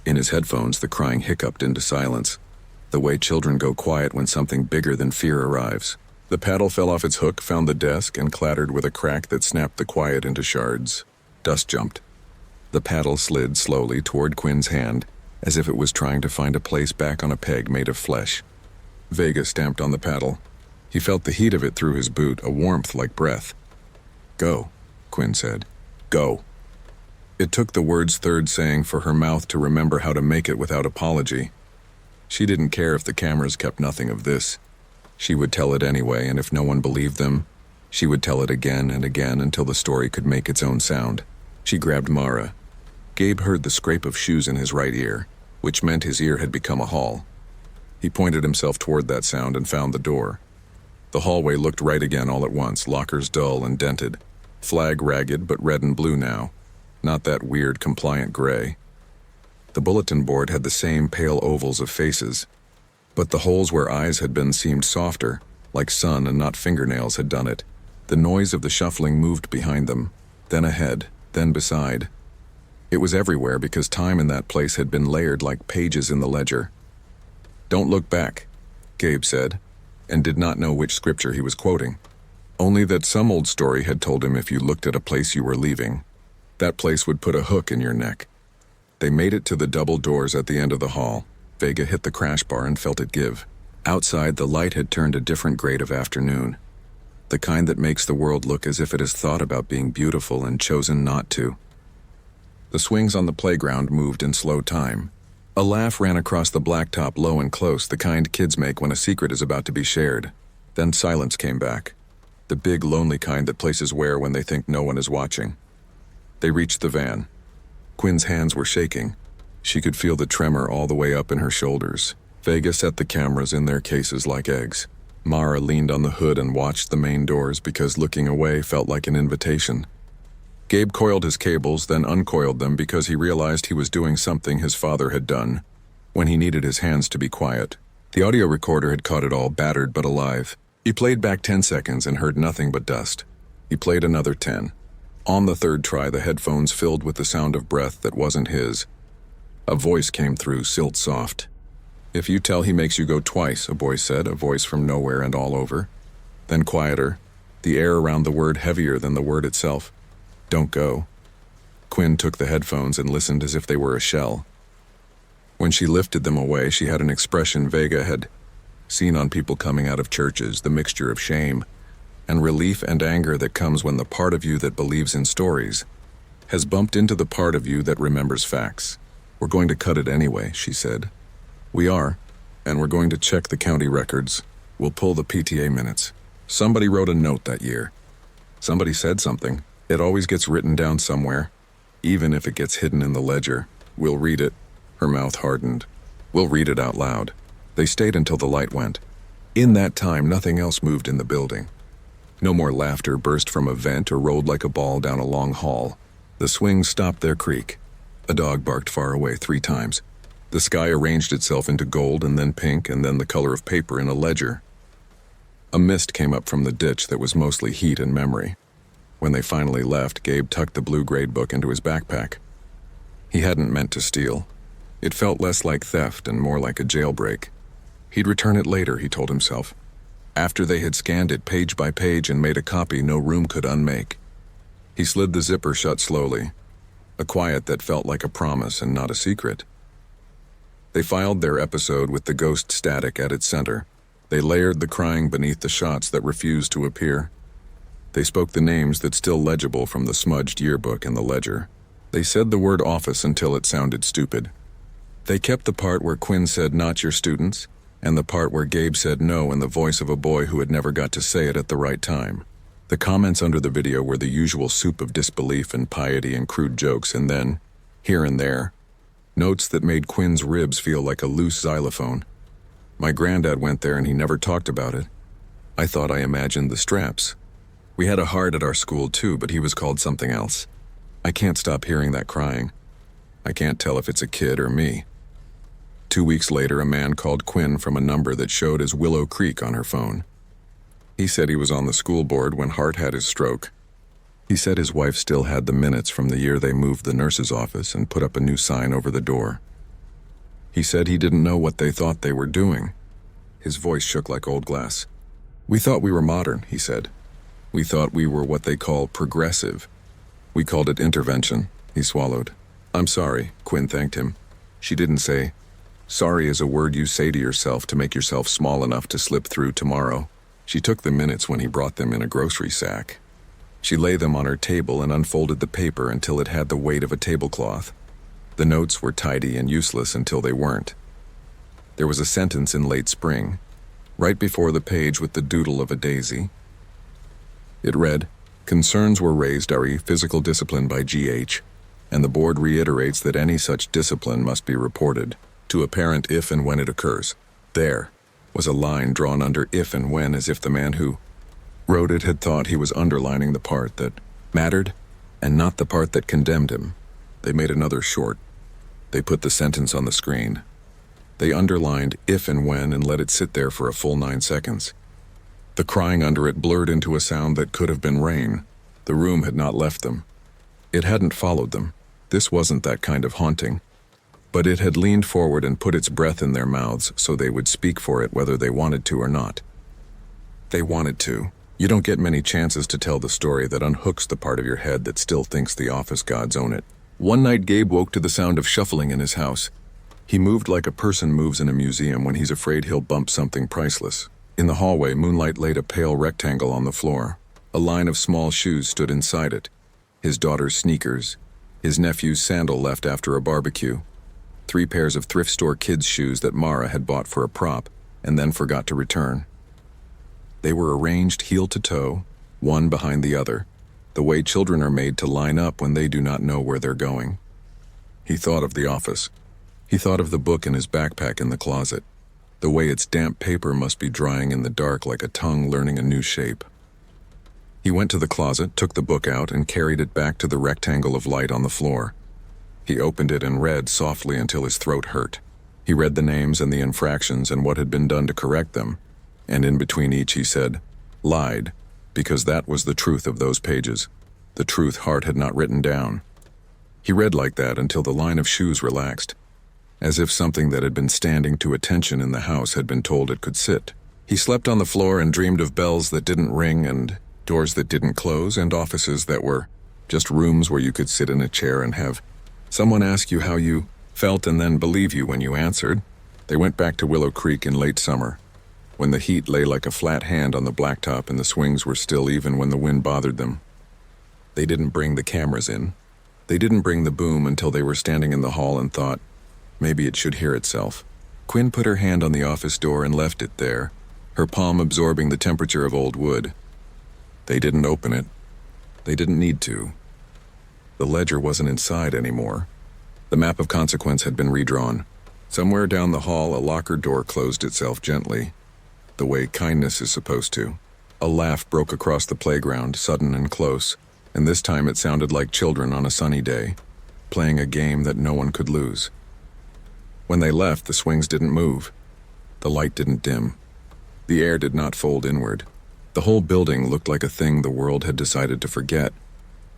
In his headphones, the crying hiccuped into silence, the way children go quiet when something bigger than fear arrives. The paddle fell off its hook, found the desk, and clattered with a crack that snapped the quiet into shards. Dust jumped. The paddle slid slowly toward Quinn's hand, as if it was trying to find a place back on a peg made of flesh. Vega stamped on the paddle. He felt the heat of it through his boot, a warmth like breath. Go, Quinn said. Go. It took the word's third saying for her mouth to remember how to make it without apology. She didn't care if the cameras kept nothing of this. She would tell it anyway, and if no one believed them, she would tell it again and again until the story could make its own sound. She grabbed Mara. Gabe heard the scrape of shoes in his right ear, which meant his ear had become a hall. He pointed himself toward that sound and found the door. The hallway looked right again all at once, lockers dull and dented, flag ragged but red and blue now, not that weird compliant gray. The bulletin board had the same pale ovals of faces, but the holes where eyes had been seemed softer, like sun and not fingernails had done it. The noise of the shuffling moved behind them, then ahead, then beside. It was everywhere because time in that place had been layered like pages in the ledger. Don't look back, Gabe said, and did not know which scripture he was quoting. Only that some old story had told him if you looked at a place you were leaving, that place would put a hook in your neck. They made it to the double doors at the end of the hall. Vega hit the crash bar and felt it give. Outside, the light had turned a different grade of afternoon. The kind that makes the world look as if it has thought about being beautiful and chosen not to. The swings on the playground moved in slow time. A laugh ran across the blacktop low and close, the kind kids make when a secret is about to be shared. Then silence came back. The big, lonely kind that places wear when they think no one is watching. They reached the van. Quinn's hands were shaking. She could feel the tremor all the way up in her shoulders. Vega set the cameras in their cases like eggs. Mara leaned on the hood and watched the main doors because looking away felt like an invitation. Gabe coiled his cables, then uncoiled them because he realized he was doing something his father had done when he needed his hands to be quiet. The audio recorder had caught it all, battered but alive. He played back 10 seconds and heard nothing but dust. He played another 10. On the third try, the headphones filled with the sound of breath that wasn't his. A voice came through, silt soft. "If you tell, he makes you go twice," a voice said, a voice from nowhere and all over. Then quieter, the air around the word heavier than the word itself. "Don't go." Quinn took the headphones and listened as if they were a shell. When she lifted them away, she had an expression Vega had seen on people coming out of churches, the mixture of shame and relief and anger that comes when the part of you that believes in stories has bumped into the part of you that remembers facts. "We're going to cut it anyway," she said. "We are, and we're going to check the county records. We'll pull the PTA minutes. Somebody wrote a note that year. Somebody said something. It always gets written down somewhere, even if it gets hidden in the ledger. We'll read it." Her mouth hardened. "We'll read it out loud." They stayed until the light went. In that time, nothing else moved in the building. No more laughter burst from a vent or rolled like a ball down a long hall. The swings stopped their creak. A dog barked far away 3 times. The sky arranged itself into gold and then pink and then the color of paper in a ledger. A mist came up from the ditch that was mostly heat and memory. When they finally left, Gabe tucked the blue grade book into his backpack. He hadn't meant to steal. It felt less like theft and more like a jailbreak. He'd return it later, he told himself. After they had scanned it page by page and made a copy no room could unmake. He slid the zipper shut slowly, a quiet that felt like a promise and not a secret. They filed their episode with the ghost static at its center. They layered the crying beneath the shots that refused to appear. They spoke the names that still legible from the smudged yearbook and the ledger. They said the word office until it sounded stupid. They kept the part where Quinn said "not your students," and the part where Gabe said no in the voice of a boy who had never got to say it at the right time. The comments under the video were the usual soup of disbelief and piety and crude jokes, and then, here and there, notes that made Quinn's ribs feel like a loose xylophone. "My granddad went there and he never talked about it. I thought I imagined the straps. We had a heart at our school too, but he was called something else. I can't stop hearing that crying. I can't tell if it's a kid or me." 2 weeks later, a man called Quinn from a number that showed as Willow Creek on her phone. He said he was on the school board when Hart had his stroke. He said his wife still had the minutes from the year they moved the nurse's office and put up a new sign over the door. He said he didn't know what they thought they were doing. His voice shook like old glass. "We thought we were modern," he said. "We thought we were what they call progressive. We called it intervention." He swallowed. "I'm sorry," Quinn thanked him. She didn't say, "Sorry is a word you say to yourself to make yourself small enough to slip through tomorrow." She took the minutes when he brought them in a grocery sack. She laid them on her table and unfolded the paper until it had the weight of a tablecloth. The notes were tidy and useless until they weren't. There was a sentence in late spring, right before the page with the doodle of a daisy. It read, "Concerns were raised re physical discipline by GH, and the board reiterates that any such discipline must be reported to a parent if and when it occurs." There was a line drawn under if and when, as if the man who wrote it had thought he was underlining the part that mattered and not the part that condemned him. They made another short. They put the sentence on the screen. They underlined if and when and let it sit there for a full 9 seconds. The crying under it blurred into a sound that could have been rain. The room had not left them. It hadn't followed them. This wasn't that kind of haunting. But it had leaned forward and put its breath in their mouths so they would speak for it whether they wanted to or not. They wanted to. You don't get many chances to tell the story that unhooks the part of your head that still thinks the office gods own it. One night Gabe woke to the sound of shuffling in his house. He moved like a person moves in a museum when he's afraid he'll bump something priceless. In the hallway, moonlight laid a pale rectangle on the floor. A line of small shoes stood inside it. His daughter's sneakers. His nephew's sandal left after a barbecue. 3 pairs of thrift store kids' shoes that Mara had bought for a prop and then forgot to return. They were arranged heel to toe, one behind the other, the way children are made to line up when they do not know where they're going. He thought of the office. He thought of the book in his backpack in the closet. the way its damp paper must be drying in the dark like a tongue learning a new shape. He went to the closet, took the book out, and carried it back to the rectangle of light on the floor. He opened it and read softly until his throat hurt. He read the names and the infractions and what had been done to correct them, and in between each he said, "Lied," because that was the truth of those pages, the truth Hart had not written down. He read like that until the line of shoes relaxed, as if something that had been standing to attention in the house had been told it could sit. He slept on the floor and dreamed of bells that didn't ring and doors that didn't close and offices that were just rooms where you could sit in a chair and have someone ask you how you felt and then believe you when you answered. They went back to Willow Creek in late summer, when the heat lay like a flat hand on the blacktop and the swings were still even when the wind bothered them. They didn't bring the cameras in. They didn't bring the boom until they were standing in the hall and thought, maybe it should hear itself. Quinn put her hand on the office door and left it there, her palm absorbing the temperature of old wood. They didn't open it. They didn't need to. The ledger wasn't inside anymore. The map of consequence had been redrawn. Somewhere down the hall, a locker door closed itself gently, the way kindness is supposed to. A laugh broke across the playground, sudden and close, and this time it sounded like children on a sunny day, playing a game that no one could lose. When they left, the swings didn't move. The light didn't dim. The air did not fold inward. The whole building looked like a thing the world had decided to forget,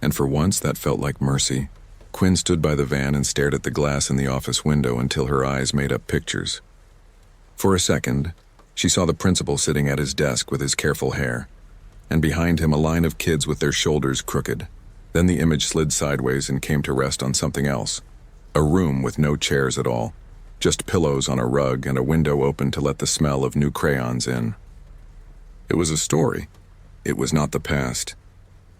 and for once that felt like mercy. Quinn stood by the van and stared at the glass in the office window until her eyes made up pictures. For a second, she saw the principal sitting at his desk with his careful hair, and behind him a line of kids with their shoulders crooked. Then the image slid sideways and came to rest on something else. A room with no chairs at all, just pillows on a rug and a window open to let the smell of new crayons in. It was a story. It was not the past,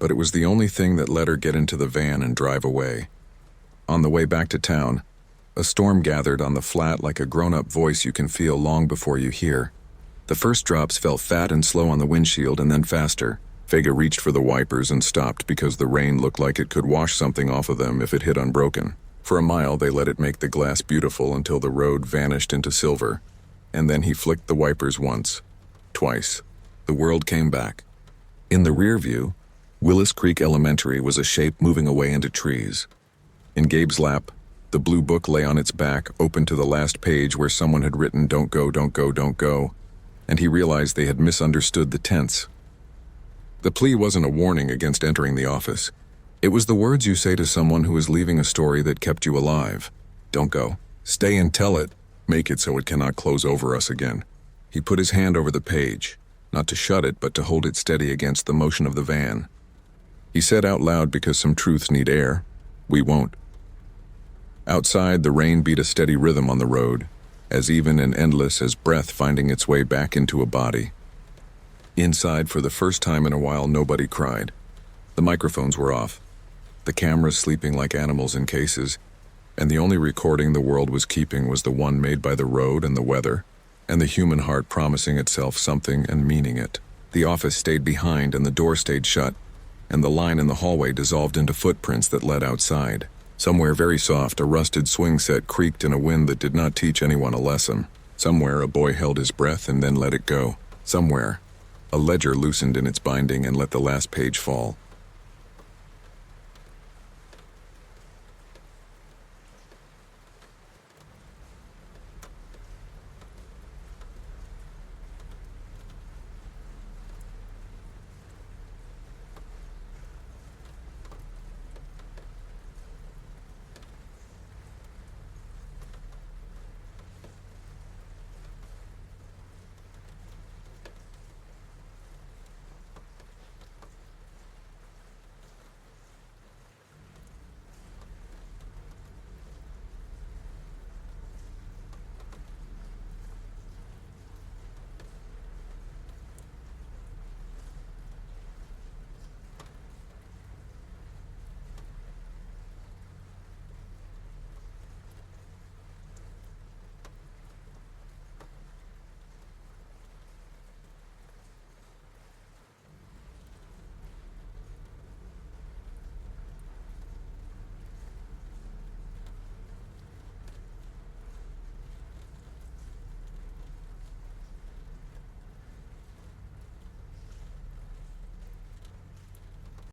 but it was the only thing that let her get into the van and drive away. On the way back to town, a storm gathered on the flat like a grown-up voice you can feel long before you hear. The first drops fell fat and slow on the windshield and then faster. Vega reached for the wipers and stopped because the rain looked like it could wash something off of them if it hit unbroken. For a mile they let it make the glass beautiful until the road vanished into silver, and then he flicked the wipers once, twice. The world came back. In the rear view, Willis Creek Elementary was a shape moving away into trees. In Gabe's lap, the blue book lay on its back, open to the last page where someone had written, "Don't go, don't go, don't go," and he realized they had misunderstood the tense. The plea wasn't a warning against entering the office. It was the words you say to someone who is leaving a story that kept you alive. Don't go. Stay and tell it. Make it so it cannot close over us again. He put his hand over the page, not to shut it, but to hold it steady against the motion of the van. He said out loud, because some truths need air, "We won't." Outside, the rain beat a steady rhythm on the road, as even and endless as breath finding its way back into a body. Inside, for the first time in a while, nobody cried. The microphones were off, the cameras sleeping like animals in cases, and the only recording the world was keeping was the one made by the road and the weather, and the human heart promising itself something and meaning it. The office stayed behind and the door stayed shut, and the line in the hallway dissolved into footprints that led outside. Somewhere very soft, a rusted swing set creaked in a wind that did not teach anyone a lesson. Somewhere, a boy held his breath and then let it go. Somewhere, a ledger loosened in its binding and let the last page fall.